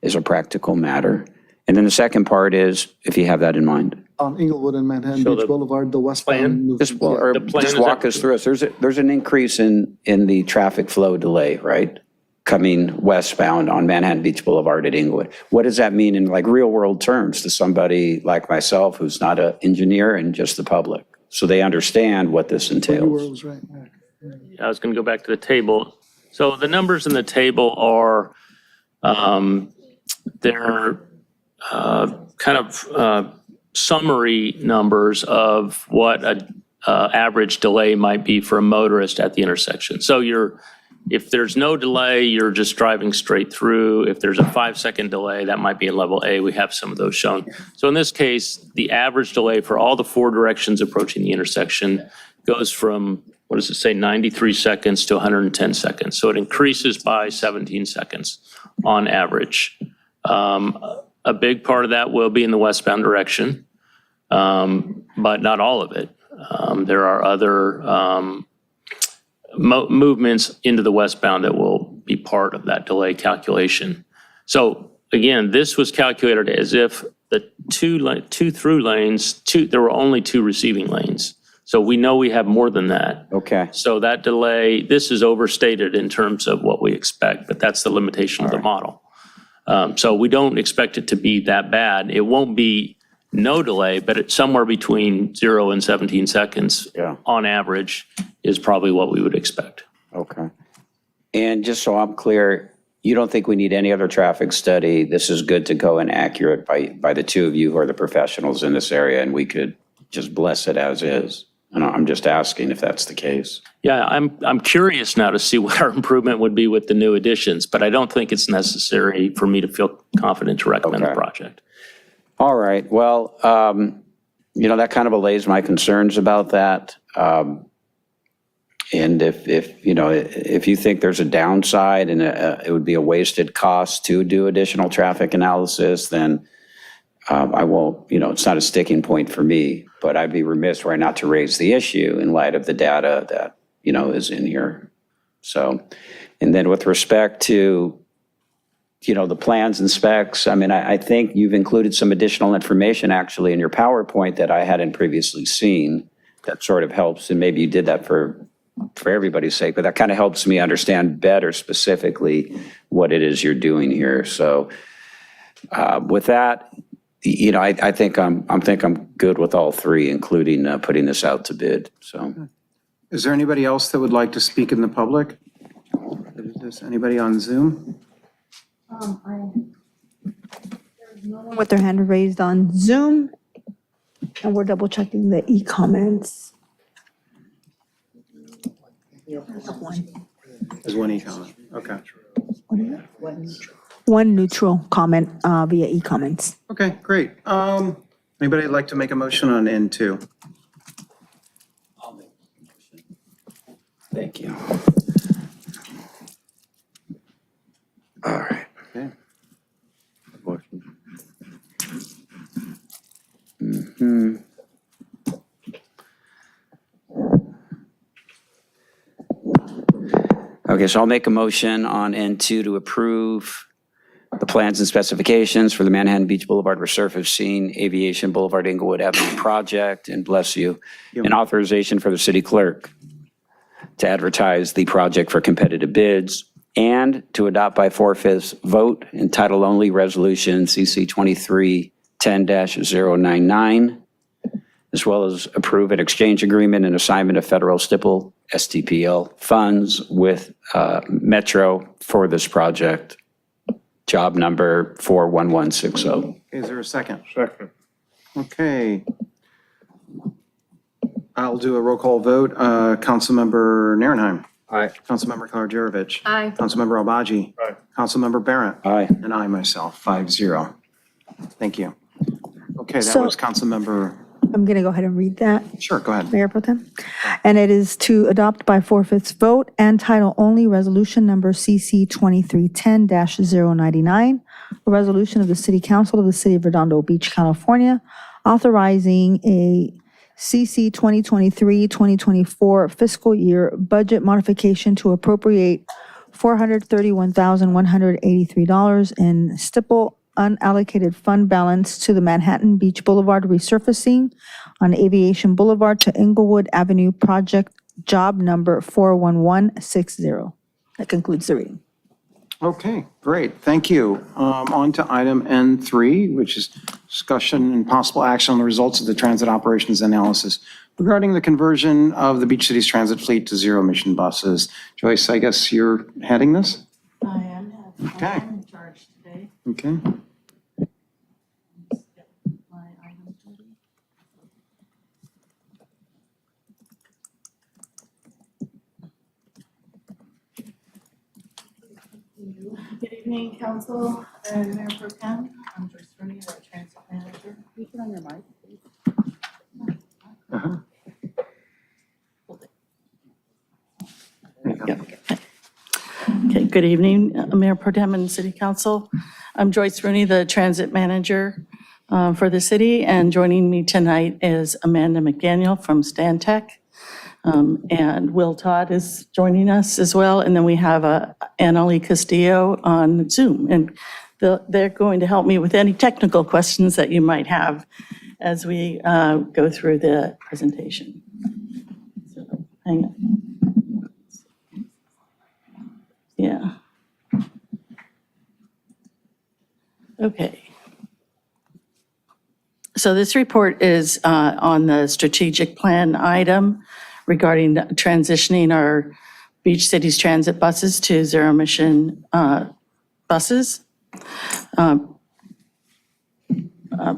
as a practical matter? And then the second part is, if you have that in mind. On Inglewood and Manhattan Beach Boulevard, the westbound movement. Just walk us through it. There's an increase in the traffic flow delay, right? Coming westbound on Manhattan Beach Boulevard at Inglewood. What does that mean in like real world terms to somebody like myself who's not an engineer and just the public? So they understand what this entails. I was going to go back to the table. So the numbers in the table are, they're kind of summary numbers of what an average delay might be for a motorist at the intersection. So if there's no delay, you're just driving straight through. If there's a 5-second delay, that might be in level A. We have some of those shown. So in this case, the average delay for all the 4 directions approaching the intersection goes from, what does it say, 93 seconds to 110 seconds. So it increases by 17 seconds on average. A a big part of that will be in the westbound direction, but not all of it. There are other movements into the westbound that will be part of that delay calculation. So again, this was calculated as if the two through lanes, there were only 2 receiving lanes. So we know we have more than that. Okay. So that delay, this is overstated in terms of what we expect, but that's the limitation of the model. So we don't expect it to be that bad. It won't be no delay, but it's somewhere between 0 and 17 seconds on average is probably what we would expect. Okay. And just so I'm clear, you don't think we need any other traffic study? This is good to go and accurate by the two of you who are the professionals in this area, and we could just bless it as is? And I'm just asking if that's the case. Yeah, I'm curious now to see what our improvement would be with the new additions, but I don't think it's necessary for me to feel confident to recommend the project. All right. Well, that kind of allays my concerns about that. And if you think there's a downside and it would be a wasted cost to do additional traffic analysis, then I won't, it's not a sticking point for me, but I'd be remiss were I not to raise the issue in light of the data that, is in here. So, and then with respect to, the plans and specs, I think you've included some additional information actually in your PowerPoint that I hadn't previously seen that sort of helps. And maybe you did that for everybody's sake, but that kind of helps me understand better specifically what it is you're doing here. So with that, I think I'm good with all 3, including putting this out to bid. So, Is there anybody else that would like to speak in the public? Is anybody on Zoom? There's no one with their hand raised on Zoom, and we're double checking the e-comments. There's one e-comment. Okay. One neutral comment via e-comments. Okay, great. Anybody like to make a motion on N2? Thank you. All right. Okay. Mm-hmm. Okay, so I'll make a motion on N2 to approve the plans and specifications for the Manhattan Beach Boulevard resurfacing Aviation Boulevard Inglewood Avenue project, and bless you, and authorization for the city clerk to advertise the project for competitive bids, and to adopt by 4/5 vote in title only resolution CC 2310-099, as well as approve an exchange agreement and assignment of federal stipple STPL funds with Metro for this project. Job number 41160. Is there a second? Second. Okay. I'll do a roll call vote. Councilmember Narenheim. Aye. Councilmember Kolodziejewicz. Aye. Councilmember Albaji. Aye. Councilmember Barrett. Aye. And I myself, 5-0. Thank you. Okay, that So- was Councilmember, I'm going to go ahead and read that. sure, go ahead. Mayor Pro Tem. And it is to adopt by 4/5 vote and title only resolution number CC 2310-099, a resolution of the City Council of the City of Redondo Beach, California, authorizing a CC 2023-2024 fiscal year budget modification to appropriate $431,183 in stipple unallocated fund balance to the Manhattan Beach Boulevard resurfacing on Aviation Boulevard to Inglewood Avenue project, job number 41160. That concludes the reading. Okay, great, thank you. On to item N3, which is discussion and possible action on the results of the transit operations analysis regarding the conversion of the Beach City's transit fleet to zero-emission buses. Joyce, I guess you're heading this? I am. Okay. I'm in charge today. Okay. My items ready. Good evening, council and Mayor Pro Tem. I'm Joyce Rooney, the transit manager. Can you put on your mic, please? Uh-huh. Okay, good evening, Mayor Pro Tem and City Council. I'm Joyce Rooney, the transit manager for the city, and joining me tonight is Amanda McDaniel from Stantec. And Will Todd is joining us as well, and then we have Annalie Castillo on Zoom. And they're going to help me with any technical questions that you might have as we go through the presentation. So, hang on. Yeah. Okay. So this report is on the strategic plan item regarding transitioning our beach cities transit buses to zero emission buses.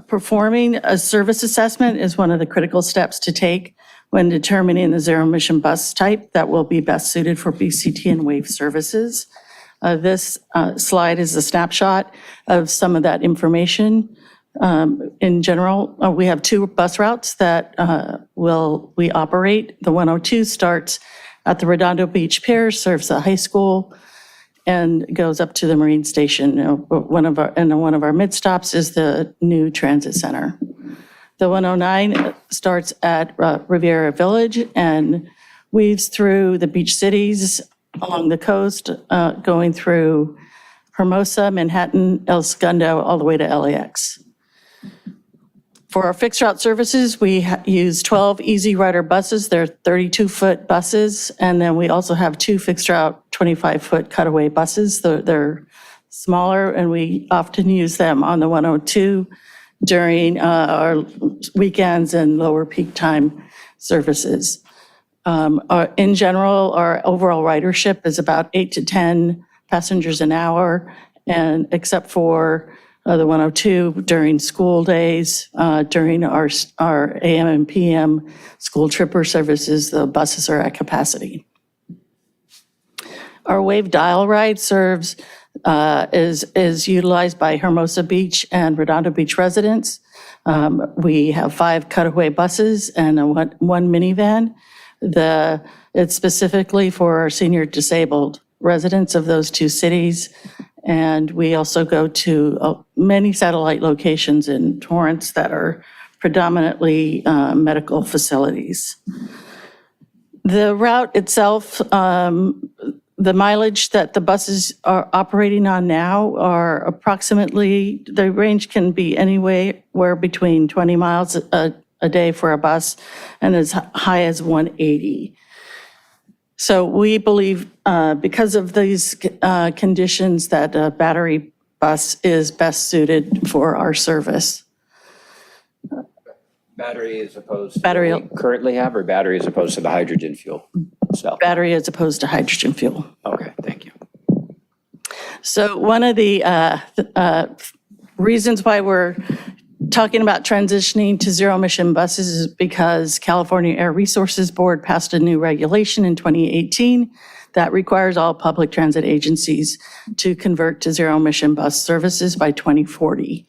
Performing a service assessment is one of the critical steps to take when determining the zero emission bus type that will be best suited for BCT and WAVE services. This slide is a snapshot of some of that information. In general, we have 2 bus routes that we operate. The 102 starts at the Redondo Beach Pier, serves the high school, and goes up to the Marine Station. One of our mid stops is the new transit center. The 109 starts at Riviera Village and weaves through the beach cities along the coast, going through Hermosa, Manhattan, El Segundo, all the way to LAX. For our fixed route services, we use 12 Easy Rider buses. They're 32-foot buses. And then we also have 2 fixed route 25-foot cutaway buses. They're smaller, and we often use them on the 102 during our weekends and lower peak time services. In general, our overall ridership is about 8 to 10 passengers an hour, and except for the 102 during school days, during our AM and PM school tripper services, the buses are at capacity. Our Wave Dial Ride serves is utilized by Hermosa Beach and Redondo Beach residents. We have 5 cutaway buses and one minivan. It's specifically for our senior disabled residents of those 2 cities. And we also go to many satellite locations in Torrance that are predominantly medical facilities. The route itself, the mileage that the buses are operating on now are approximately, the range can be anywhere between 20 miles a day for a bus and as high as 180. So we believe, because of these conditions, that a battery bus is best suited for our service. Battery as opposed to what we currently have, or battery as opposed to the hydrogen fuel cell? Battery as opposed to hydrogen fuel. Okay, thank you. So one of the reasons why we're talking about transitioning to zero emission buses is because California Air Resources Board passed a new regulation in 2018 that requires all public transit agencies to convert to zero emission bus services by 2040.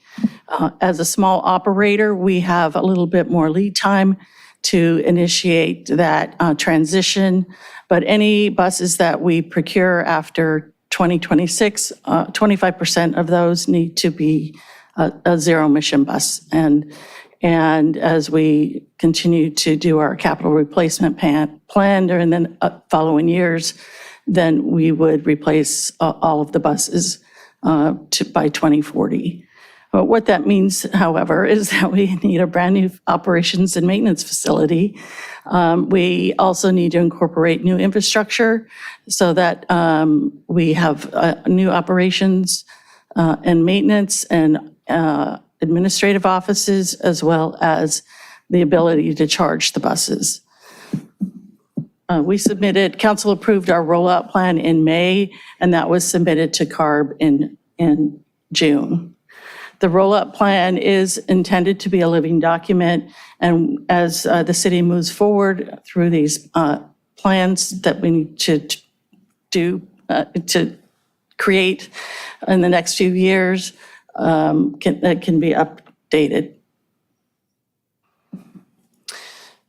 As a small operator, we have a little bit more lead time to initiate that transition, but any buses that we procure after 2026, 25% of those need to be a zero emission bus. And as we continue to do our capital replacement plan during the following years, then we would replace all of the buses by 2040. But what that means, however, is that we need a brand new operations and maintenance facility. We also need to incorporate new infrastructure so that we have new operations and maintenance and administrative offices, as well as the ability to charge the buses. Council approved our rollout plan in May, and that was submitted to CARB in June. The rollout plan is intended to be a living document, and as the city moves forward through these plans that we need to create in the next few years, that can be updated.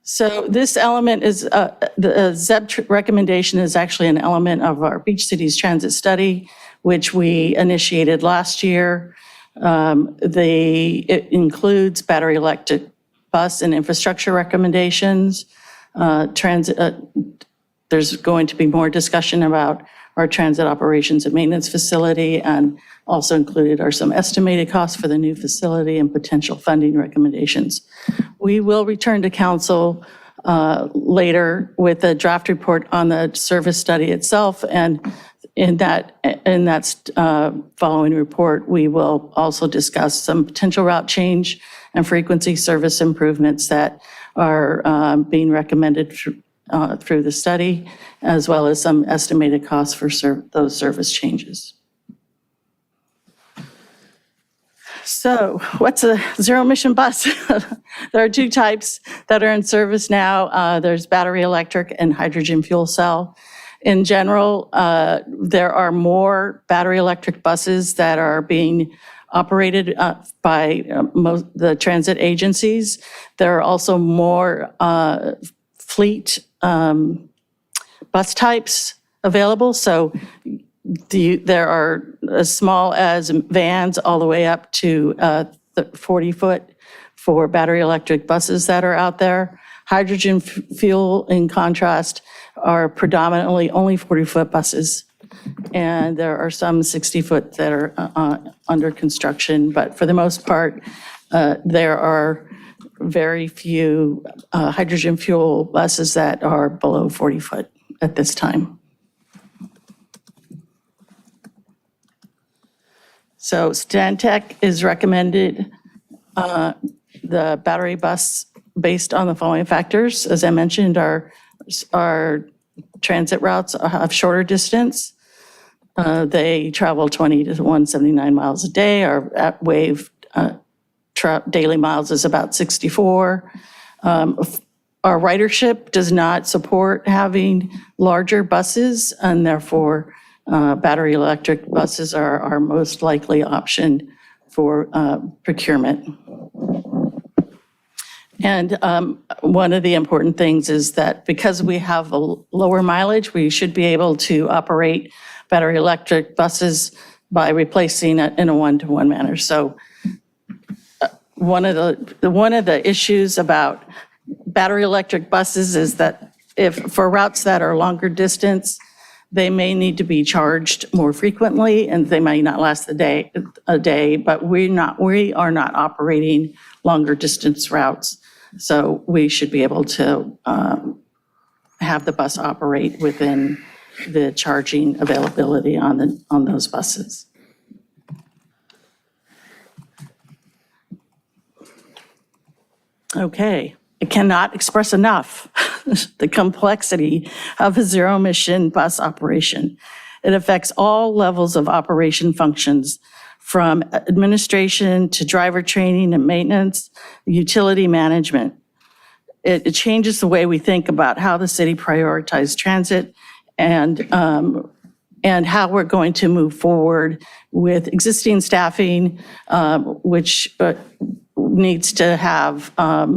So this element is, the ZEB recommendation is actually an element of our Beach Cities Transit Study. which we initiated last year. It includes battery electric bus and infrastructure recommendations. There's going to be more discussion about our transit operations and maintenance facility, and also included are some estimated costs for the new facility and potential funding recommendations. We will return to council later with a draft report on the service study itself, and in that following report, we will also discuss some potential route change and frequency service improvements that are being recommended through the study, as well as some estimated costs for those service changes. So what's a zero-emission bus? There are two types that are in service now. There's battery electric and hydrogen fuel cell. In general, there are more battery electric buses that are being operated by the transit agencies. There are also more fleet bus types available. So there are as small as vans all the way up to 40-foot for battery electric buses that are out there. Hydrogen fuel, in contrast, are predominantly only 40-foot buses. And there are some 60-foot that are under construction. But for the most part, there are very few hydrogen fuel buses that are below 40-foot at this time. So Stantec is recommended the battery bus based on the following factors. As I mentioned, our transit routes have shorter distance. They travel 20 to 179 miles a day. Our wave daily miles is about 64. Our ridership does not support having larger buses, and therefore battery electric buses are our most likely option for procurement. And one of the important things is that because we have a lower mileage, we should be able to operate battery electric buses by replacing it in a one-to-one manner. So one of the issues about battery electric buses is that if for routes that are longer distance, they may need to be charged more frequently, and they may not last a day, but we are not operating longer distance routes. So we should be able to have the bus operate within the charging availability on those buses. Okay, I cannot express enough the complexity of a zero-emission bus operation. It affects all levels of operation functions, from administration to driver training and maintenance, utility management. It changes the way we think about how the city prioritizes transit and how we're going to move forward with existing staffing, which needs to have a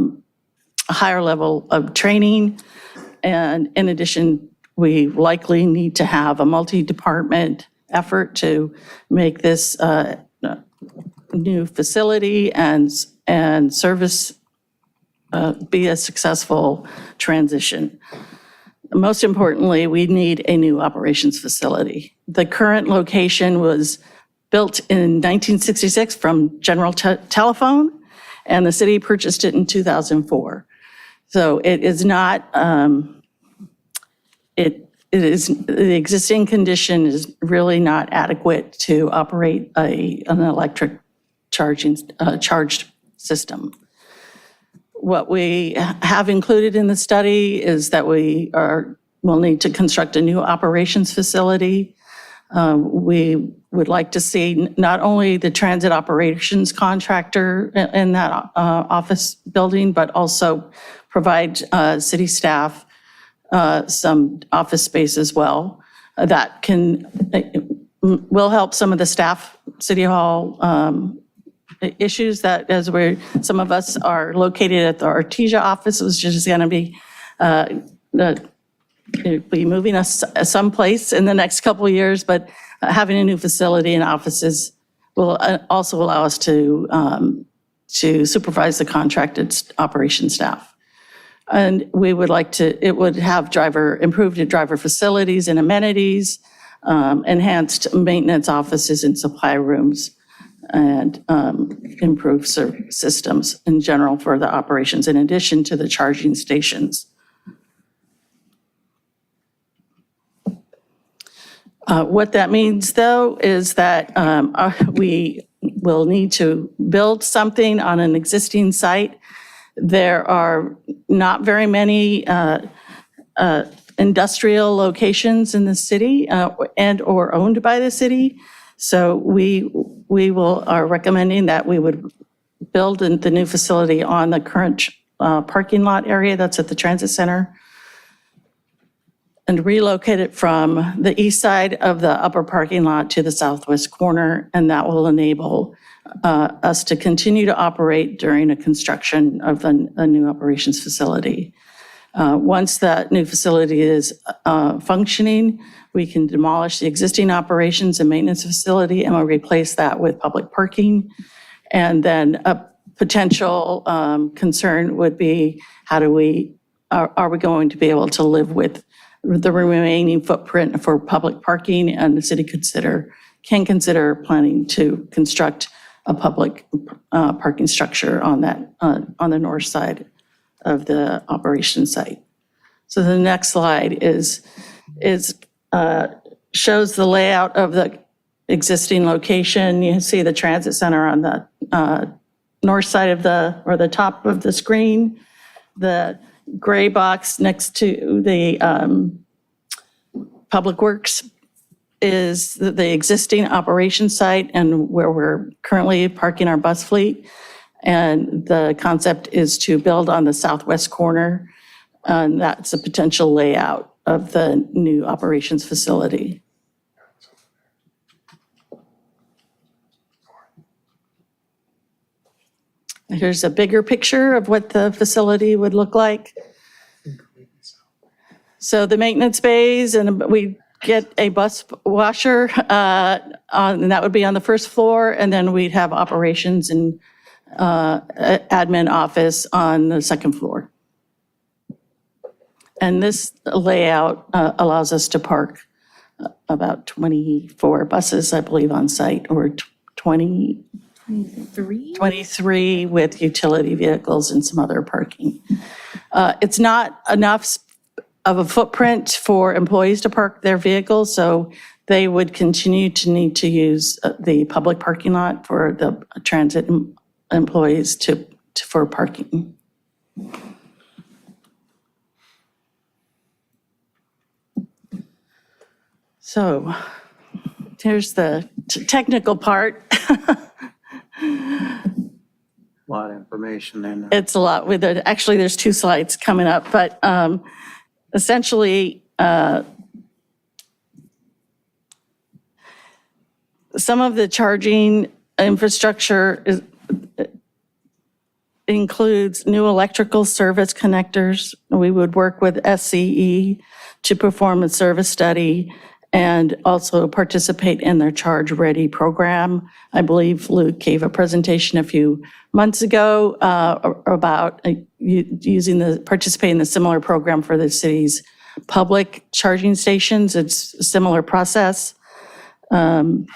higher level of training. And in addition, we likely need to have a multi-department effort to make this new facility and service be a successful transition. Most importantly, we need a new operations facility. The current location was built in 1966 from General Telephone, and the city purchased it in 2004. So it is not, the existing condition is really not adequate to operate an electric charged system. What we have included in the study is that we'll need to construct a new operations facility. We would like to see not only the transit operations contractor in that office building, but also provide city staff some office space as well. That will help some of the staff, City Hall issues that some of us are located at the Artesia office, which is going to be be moving us someplace in the next couple of years, but having a new facility and offices will also allow us to supervise the contracted operation staff. And we would like to, it would have improved driver facilities and amenities, enhanced maintenance offices and supply rooms, and improved systems in general for the operations, in addition to the charging stations. What that means, though, is that we will need to build something on an existing site. There are not very many industrial locations in the city and/or owned by the city. So we are recommending that we would build the new facility on the current parking lot area that's at the transit center, and relocate it from the east side of the upper parking lot to the southwest corner, and that will enable us to continue to operate during a construction of a new operations facility. Once that new facility is functioning, we can demolish the existing operations and maintenance facility, and we'll replace that with public parking. And then a potential concern would be, are we going to be able to live with the remaining footprint for public parking? And the city can consider planning to construct a public parking structure on the north side of the operation site. So the next slide shows the layout of the existing location. You see the transit center on the north side of the top of the screen. The gray box next to the Public Works is the existing operation site and where we're currently parking our bus fleet. And the concept is to build on the southwest corner, and that's a potential layout of the new operations facility. Here's a bigger picture of what the facility would look like. So the maintenance bays, and we get a bus washer, and that would be on the first floor, and then we'd have operations and admin office on the second floor. And this layout allows us to park about 24 buses, I believe, on site, or 23 with utility vehicles and some other parking. It's not enough of a footprint for employees to park their vehicles, so they would continue to need to use the public parking lot for the transit employees for parking. So here's the technical part. A lot of information there. It's a lot. Actually, there's 2 slides coming up, but essentially, some of the charging infrastructure includes new electrical service connectors. We would work with SCE to perform a service study and also participate in their Charge Ready program. I believe Luke gave a presentation a few months ago about participating in the similar program for the city's public charging stations. It's a similar process. But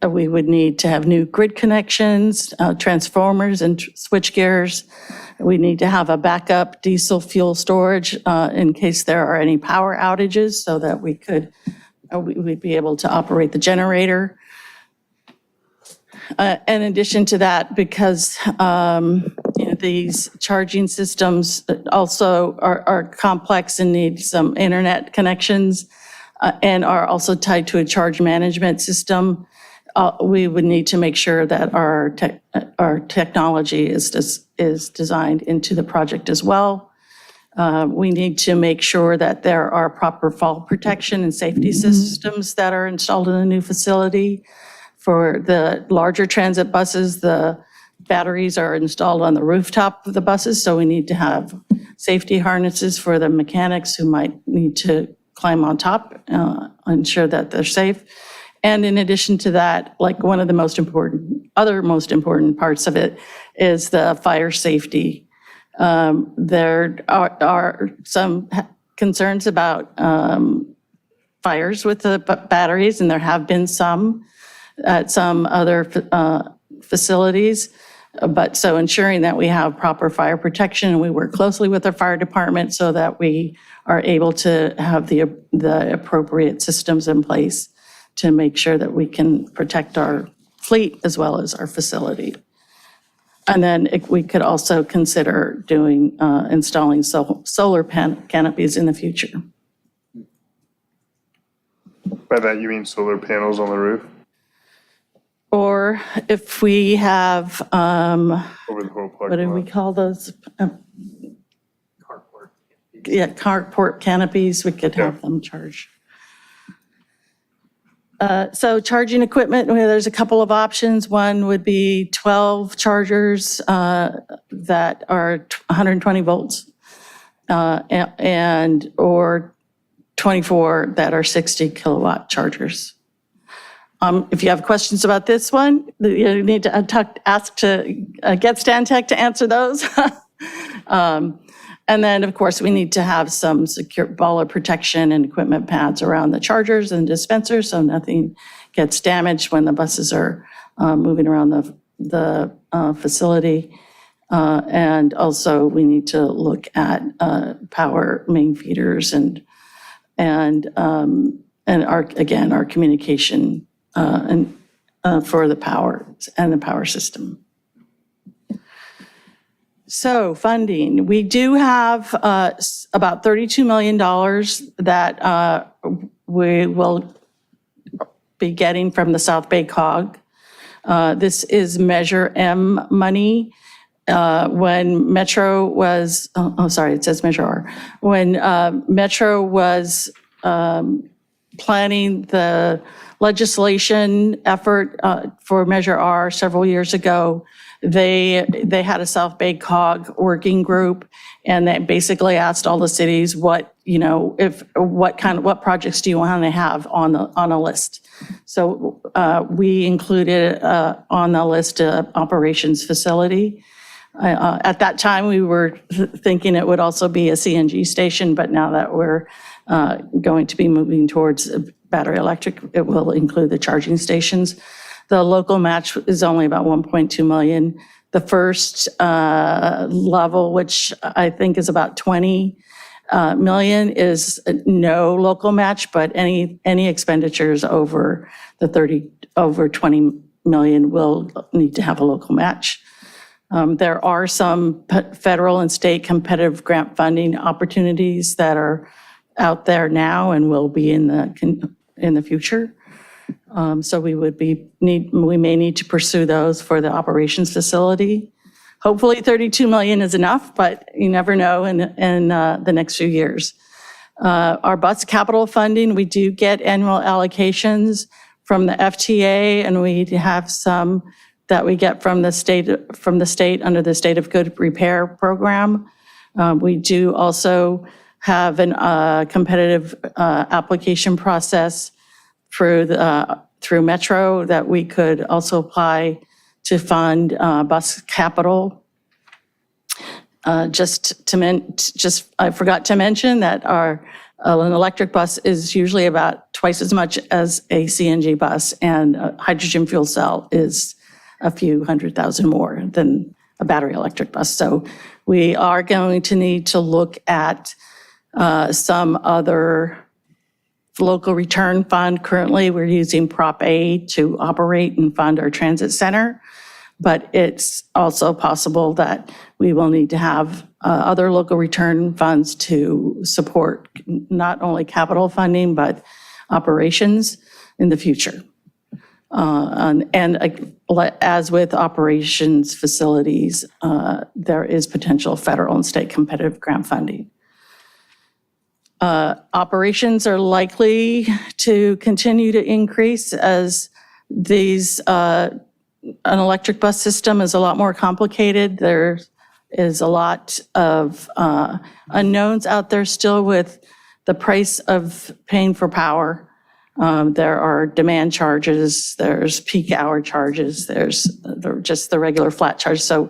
we would need to have new grid connections, transformers and switch gears. We need to have a backup diesel fuel storage in case there are any power outages, so that we'd be able to operate the generator. In addition to that, because these charging systems also are complex and need some internet connections and are also tied to a charge management system, we would need to make sure that our technology is designed into the project as well. We need to make sure that there are proper fall protection and safety systems that are installed in the new facility. For the larger transit buses, the batteries are installed on the rooftop of the buses, so we need to have safety harnesses for the mechanics who might need to climb on top, ensure that they're safe. And in addition to that, like one of the most important parts of it is the fire safety. There are some concerns about fires with the batteries, and there have been some at some other facilities. But so ensuring that we have proper fire protection, and we work closely with our fire department so that we are able to have the appropriate systems in place to make sure that we can protect our fleet as well as our facility. And then we could also consider installing solar canopies in the future. By that, you mean solar panels on the roof? Or if we have, Over the whole parking what do we call those? Yeah, carport canopies, we could have them charge. So charging equipment, there's a couple of options. One would be 12 chargers that are 120 volts or 24 that are 60 kilowatt chargers. If you have questions about this one, you need to get Stantec to answer those. And then, of course, we need to have some secure baller protection and equipment pads around the chargers and dispensers so nothing gets damaged when the buses are moving around the facility. And also, we need to look at power main feeders and our communication for the power and the power system. So funding, we do have about $32 million that we will be getting from the South Bay COG. This is Measure M money. When Metro was, it says Measure R. When Metro was planning the legislation effort for Measure R several years ago, they had a South Bay COG working group, and they basically asked all the cities what projects do you want to have on a list. So we included on the list operations facility. At that time, we were thinking it would also be a CNG station, but now that we're going to be moving towards battery electric, it will include the charging stations. The local match is only about 1.2 million. The first level, which I think is about 20 million, is no local match, but any expenditures over 20 million will need to have a local match. There are some federal and state competitive grant funding opportunities that are out there now and will be in the future. So we may need to pursue those for the operations facility. Hopefully 32 million is enough, but you never know in the next few years. Our bus capital funding, we do get annual allocations from the FTA, and we have some that we get from the state under the State of Good Repair program. We do also have a competitive application process through Metro that we could also apply to fund bus capital. I forgot to mention that an electric bus is usually about twice as much as a CNG bus, and a hydrogen fuel cell is a few $100,000 more than a battery electric bus. So we are going to need to look at some other local return fund. Currently, we're using Prop A to operate and fund our transit center, but it's also possible that we will need to have other local return funds to support not only capital funding, but operations in the future. As with operations facilities, there is potential federal and state competitive grant funding. Operations are likely to continue to increase as these an electric bus system is a lot more complicated. There is a lot of unknowns out there still with the price of paying for power. There are demand charges, there's peak hour charges, there's just the regular flat charge. So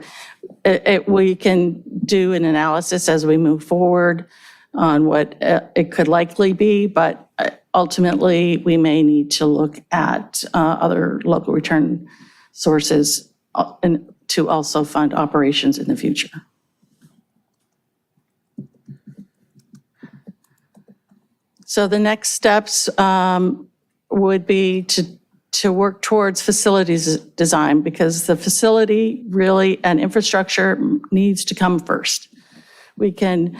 we can do an analysis as we move forward on what it could likely be, but ultimately we may need to look at other local return sources and to also fund operations in the future. So the next steps would be to work towards facilities design, because the facility really and infrastructure needs to come first. We can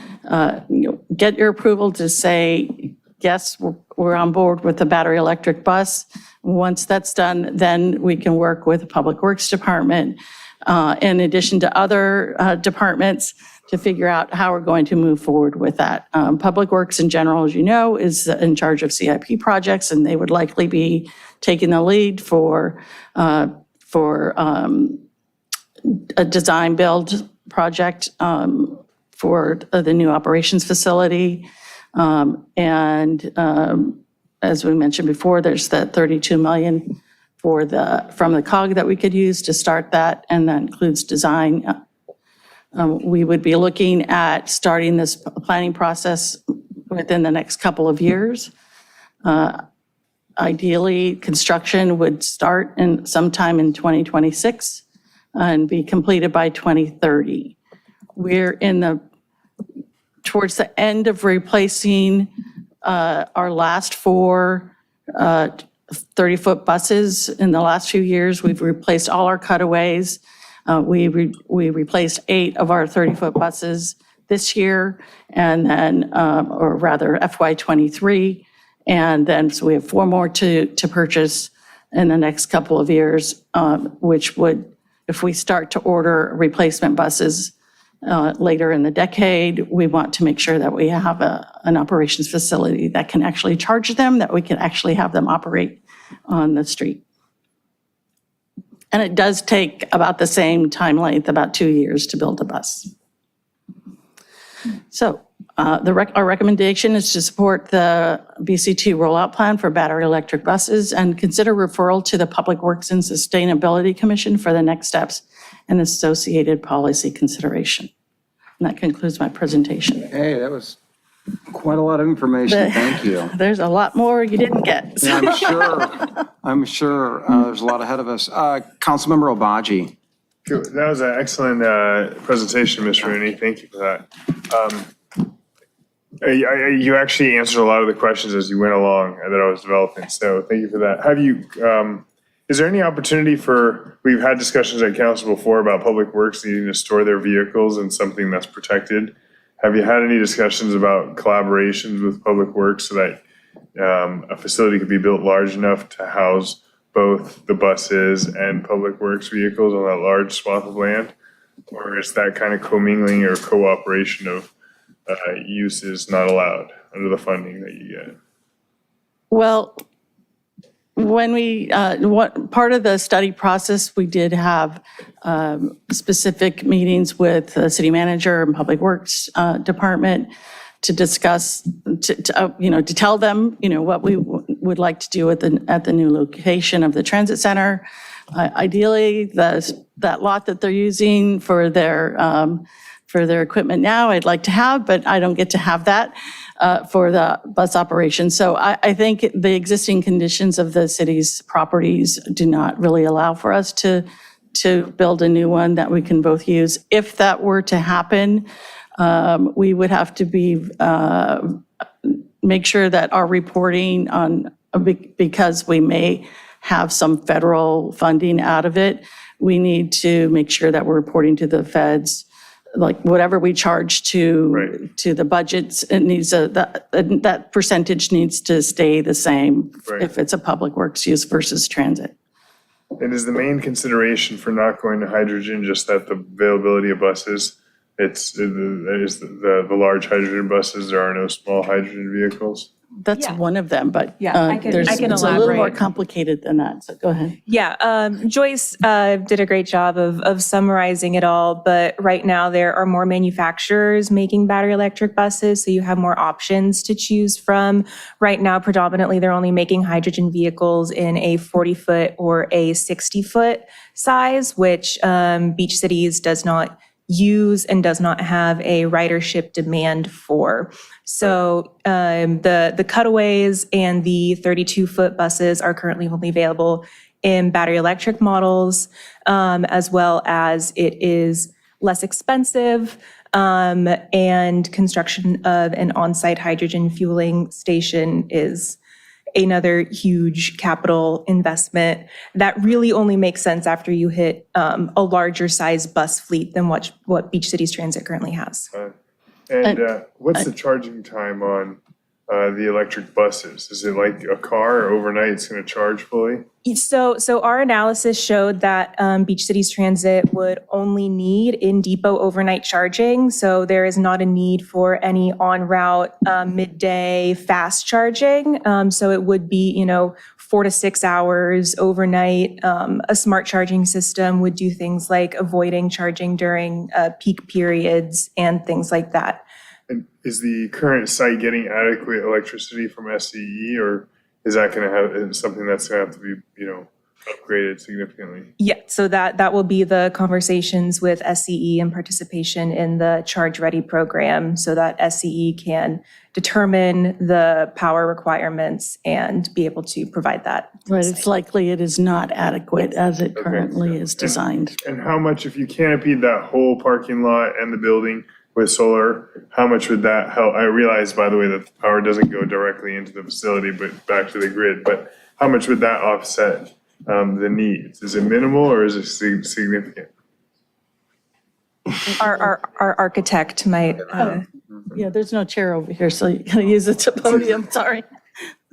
get your approval to say, yes, we're on board with the battery electric bus. Once that's done, then we can work with the Public Works Department, in addition to other departments, to figure out how we're going to move forward with that. Public Works in general, as you know, is in charge of CIP projects, and they would likely be taking the lead for a design build project for the new operations facility. As we mentioned before, there's that $32 million from the COG that we could use to start that, and that includes design. We would be looking at starting this planning process within the next couple of years. Ideally, construction would start sometime in 2026 and be completed by 2030. We're towards the end of replacing our last 4 30-foot buses. In the last few years, we've replaced all our cutaways. We replaced 8 of our 30-foot buses this year, and then, or rather FY23, and then so we have 4 more to purchase in the next couple of years, which would, if we start to order replacement buses later in the decade, we want to make sure that we have an operations facility that can actually charge them, that we can actually have them operate on the street. And it does take about the same time length, about 2 years to build a bus. So our recommendation is to support the BCT rollout plan for battery electric buses and consider referral to the Public Works and Sustainability Commission for the next steps and associated policy consideration. And that concludes my presentation. Hey, that was quite a lot of information. Thank you. There's a lot more you didn't get. Yeah, I'm sure there's a lot ahead of us. Councilmember Obaji. That was an excellent presentation, Ms. Rooney. Thank you for that. You actually answered a lot of the questions as you went along that I was developing, so thank you for that. Is there any opportunity we've had discussions at council before about Public Works needing to store their vehicles in something that's protected. Have you had any discussions about collaborations with Public Works so that a facility could be built large enough to house both the buses and Public Works vehicles on that large swath of land? Or is that kind of commingling or cooperation of uses not allowed under the funding that you get? Well, when part of the study process, we did have specific meetings with the city manager and Public Works Department to discuss, to tell them, what we would like to do at the new location of the transit center. Ideally, that lot that they're using for their equipment now, I'd like to have, but I don't get to have that for the bus operation. So I think the existing conditions of the city's properties do not really allow for us to build a new one that we can both use. If that were to happen, we would have to make sure that our reporting because we may have some federal funding out of it, we need to make sure that we're reporting to the feds, like whatever we charge to the budgets, it needs that percentage needs to stay the same if it's a Public Works use versus transit. And is the main consideration for not going to hydrogen just that the availability of buses? It is the large hydrogen buses, there are no small hydrogen vehicles? That's Yeah. one of them, but Yeah, I can it's a little more elaborate. complicated than that, so go ahead. Yeah, Joyce did a great job of summarizing it all, but right now there are more manufacturers making battery electric buses, so you have more options to choose from. Right now, predominantly, they're only making hydrogen vehicles in a 40-foot or a 60-foot size, which Beach Cities does not use and does not have a ridership demand for. So the cutaways and the 32-foot buses are currently only available in battery electric models, as well as it is less expensive, and construction of an on-site hydrogen fueling station is another huge capital investment that really only makes sense after you hit a larger size bus fleet than what Beach Cities Transit currently has. What's the charging time on the electric buses? Is it like a car or overnight it's going to charge fully? So our analysis showed that Beach Cities Transit would only need in depot overnight charging. So there is not a need for any en route midday fast charging. So it would be, 4 to 6 hours overnight. A smart charging system would do things like avoiding charging during peak periods and things like that. And is the current site getting adequate electricity from SCE, or is that going to have something that's going to have to be, upgraded significantly? Yeah, so that will be the conversations with SCE and participation in the Charge Ready program so that SCE can determine the power requirements and be able to provide that. Right, it's likely it is not adequate as it currently is designed. And how much, if you canopied that whole parking lot and the building with solar, how much would that help? I realize, by the way, that the power doesn't go directly into the facility, but back to the grid, but how much would that offset the needs? Is it minimal or is it significant? Our architect might. Yeah, there's no chair over here, so you gotta use it to podium, sorry.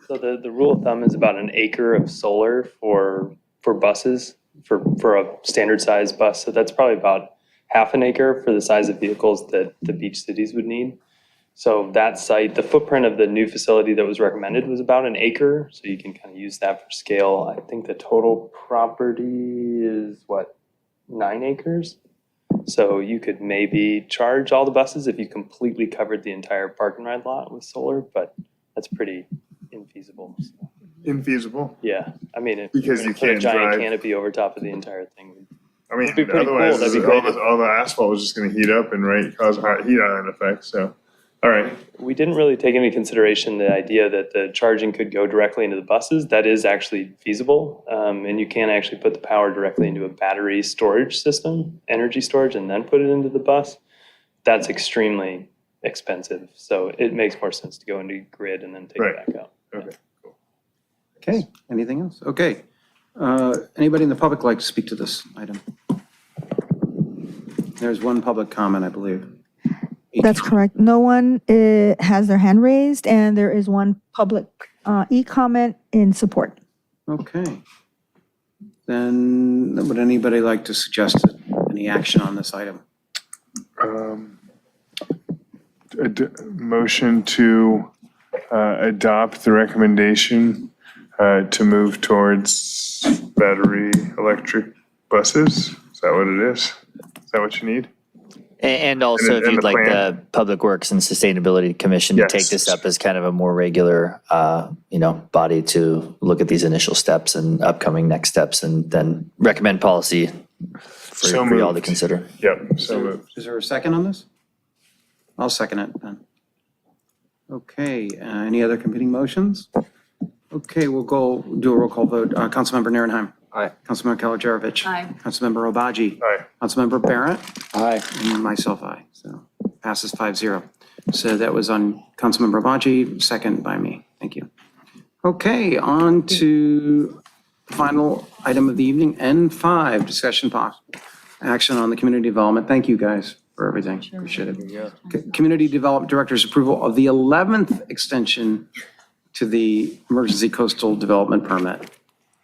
So the rule of thumb is about an acre of solar for buses, for a standard size bus. So that's probably about half an acre for the size of vehicles that the beach cities would need. So that site, the footprint of the new facility that was recommended was about an acre. So you can kind of use that for scale. I think the total property is 9 acres? So you could maybe charge all the buses if you completely covered the entire park and ride lot with solar, but that's pretty infeasible. Infeasible? Yeah, I mean, Because you can't put a giant drive. canopy over top of the entire thing. I mean, It'd be pretty cool. otherwise, That'd be great. all the asphalt was just going to heat up and cause a heat island effect. So, all right. We didn't really take into consideration the idea that the charging could go directly into the buses. That is actually feasible. And you can actually put the power directly into a battery storage system, energy storage, and then put it into the bus. That's extremely expensive. So it makes more sense to go into grid and then take it back out. Okay. Okay, anything else? Okay. Anybody in the public like to speak to this item? There's one public comment, I believe. That's correct. No one has their hand raised, and there is one public e-comment in support. Okay. Then would anybody like to suggest any action on this item? Motion to adopt the recommendation to move towards battery electric buses. Is that what it is? Is that what you need? And also, And if you'd the like plan. the Public Works and Sustainability Commission to take Yes. this up as kind of a more regular, body to look at these initial steps and upcoming next steps, and then recommend policy for So y'all to moved. consider. Yep, so moved. Is there a second on this? I'll second it then. Okay, any other competing motions? Okay, we'll do a roll call vote. Councilmember Nierenheim. Aye. Councilmember Kalijarovich. Aye. Councilmember Obaji. Aye. Councilmember Barrett. Aye. And myself, aye. So passes 5-0. So that was on Councilmember Obaji, second by me. Thank you. Okay, on to the final item of the evening, N5, discussion possible action on the community development. Thank you guys for everything. Appreciate it. Community Development Director's approval of the 11th extension to the emergency coastal development permit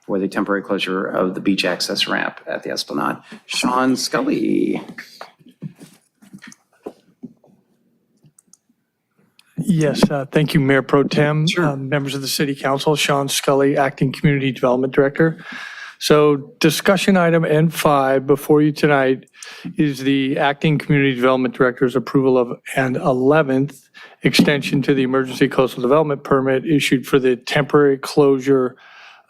for the temporary closure of the beach access ramp at the Esplanade. Sean Scully. Yes, thank you, Mayor Pro Tem, members of the City Council, Sean Scully, Acting Community Development Director. So discussion item N5 before you tonight is the Acting Community Development Director's approval of an 11th extension to the Emergency Coastal Development Permit issued for the temporary closure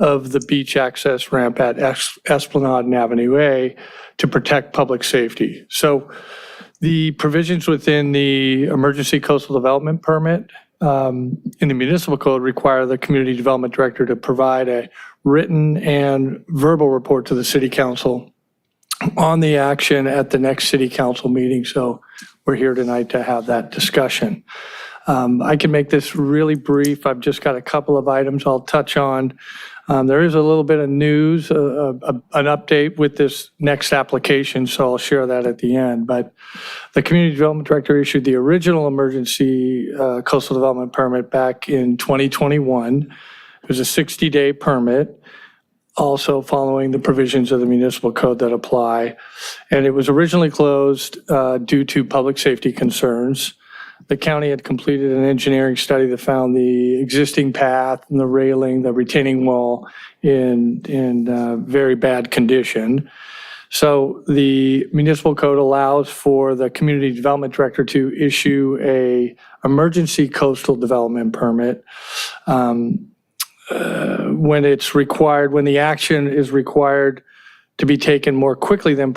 of the beach access ramp at Esplanade and Avenue A to protect public safety. So the provisions within the Emergency Coastal Development Permit in the municipal code require the Community Development Director to provide a written and verbal report to the City Council on the action at the next City Council meeting. So we're here tonight to have that discussion. I can make this really brief. I've just got a couple of items I'll touch on. There is a little bit of news, an update with this next application, so I'll share that at the end. But the Community Development Director issued the original emergency coastal development permit back in 2021. It was a 60-day permit, also following the provisions of the municipal code that apply. And it was originally closed due to public safety concerns. The county had completed an engineering study that found the existing path and the railing, the retaining wall in very bad condition. So the municipal code allows for the Community Development Director to issue a emergency coastal development permit when it's required, when the action is required to be taken more quickly than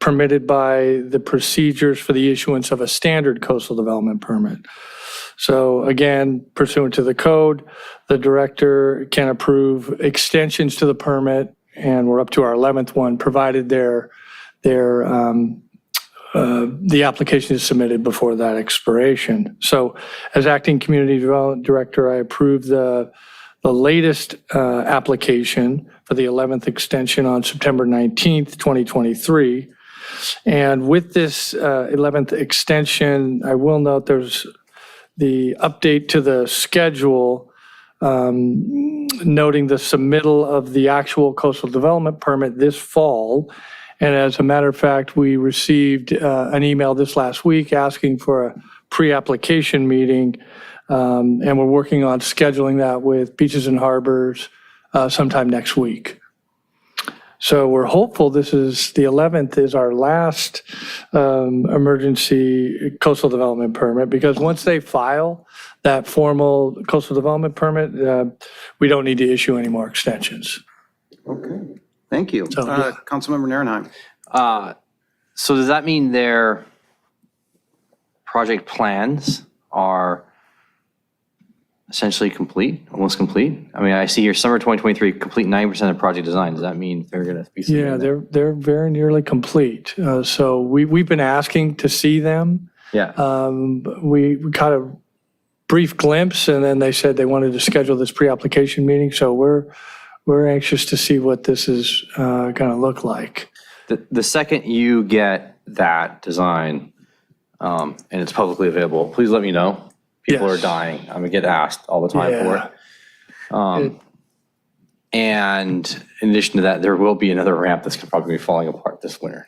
permitted by the procedures for the issuance of a standard coastal development permit. So again, pursuant to the code, the director can approve extensions to the permit, and we're up to our 11th one, provided the application is submitted before that expiration. So as acting community development director, I approved the latest application for the 11th extension on September 19th, 2023. And with this 11th extension, I will note there's the update to the schedule noting the submittal of the actual coastal development permit this fall. And as a matter of fact, we received an email this last week asking for a pre-application meeting, and we're working on scheduling that with Beaches and Harbors sometime next week. So we're hopeful the 11th is our last emergency coastal development permit, because once they file that formal coastal development permit, we don't need to issue any more extensions. Okay, thank you. So, yeah. Councilmember Narenheim. So does that mean their project plans are essentially complete, almost complete? I mean, I see your summer 2023 complete 90% of project design. Does that mean they're going to be? Yeah, they're very nearly complete. So we've been asking to see them. Yeah. We got a brief glimpse, and then they said they wanted to schedule this pre-application meeting. So we're anxious to see what this is going to look like. The second you get that design and it's publicly available, please let me know. People are dying. I'm gonna get asked all the time for it. And in addition to that, there will be another ramp that's probably be falling apart this winter.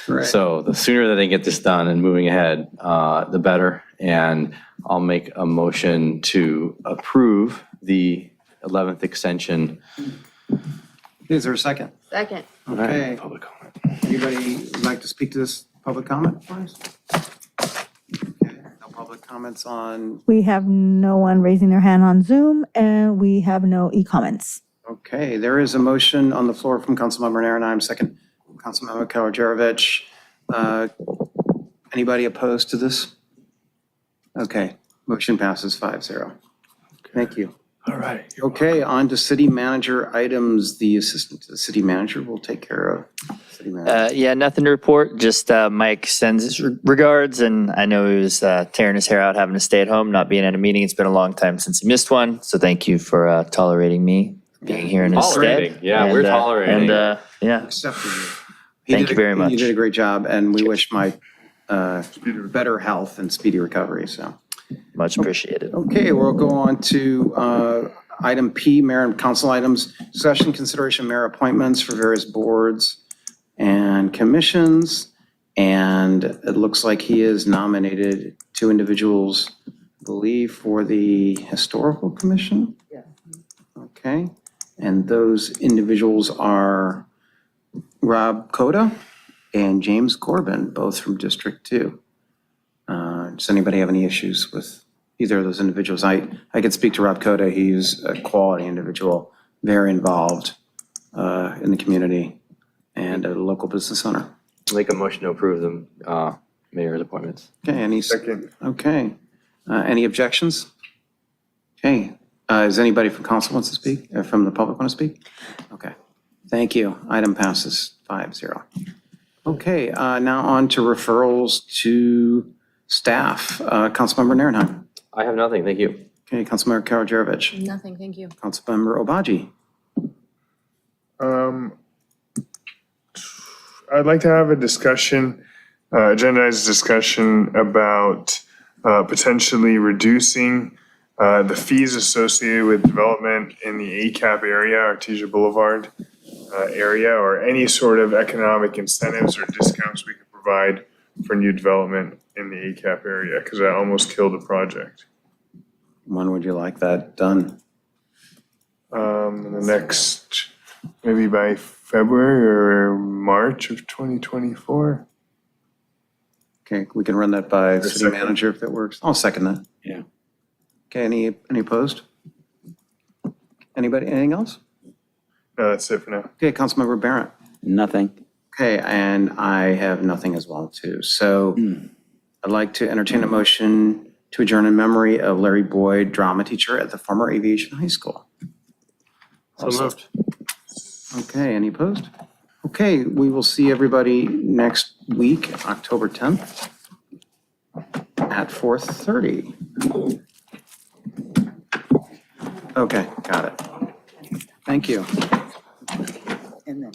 Right. So the sooner that they get this done and moving ahead, the better. And I'll make a motion to approve the 11th extension. Is there a second? Second. Okay. Public comment. Anybody would like to speak to this public comment, please? Okay, no public comments on, We have no one raising their hand on Zoom, and we have no e-comments. okay, there is a motion on the floor from Councilmember Narenheim, second Councilmember Kawajarovich. Anybody opposed to this? Okay, motion passes 5-0. Thank you. All right. Okay, on to city manager items. The assistant to the city manager will take care of city manager. Yeah, nothing to report. Just Mike sends his regards, and I know he was tearing his hair out having to stay at home, not being at a meeting. It's been a long time since he missed one, so thank you for tolerating me being here in his stead. Yeah, we're tolerating. And yeah, Accepted. Thank you very much. You did a great job, and we wish Mike better health and speedy recovery, so. Much appreciated. Okay, we'll go on to item P, mayor and council items. Discussion, consideration, mayor appointments for various boards and commissions. And it looks like he has nominated two individuals believe for the Historical Commission? Yes. Okay, and those individuals are Rob Coda and James Corbin, both from District 2. Does anybody have any issues with either of those individuals? I could speak to Rob Coda. He's a quality individual, very involved in the community and a local business owner. Make a motion to approve the mayor's appointments. Okay, any, Second. okay. Any objections? Okay, does anybody from council wants to speak, from the public want to speak? Okay, thank you. Item passes 5-0. Okay, now on to referrals to staff. Councilmember Narenheim. I have nothing, thank you. Okay, Councilmember Karadjarovich. Nothing, thank you. Councilmember Obaji. I'd like to have a discussion, agendized discussion about potentially reducing the fees associated with development in the ACAP area, Artesia Boulevard area, or any sort of economic incentives or discounts we could provide for new development in the ACAP area, because I almost killed a project. When would you like that done? In the next, maybe by February or March of 2024. Okay, we can run that by the city second. manager if that works. I'll second that. Yeah. Okay, any opposed? Anybody, anything else? No, that's it for now. Okay, Councilmember Barrett. Nothing. Okay, and I have nothing as well too. So I'd like to entertain a motion to adjourn in memory of Larry Boyd, drama teacher at the former Aviation High School. So moved. Okay, any opposed? Okay, we will see everybody next week, October 10th at 4:30. Okay, got it. Thank you. And then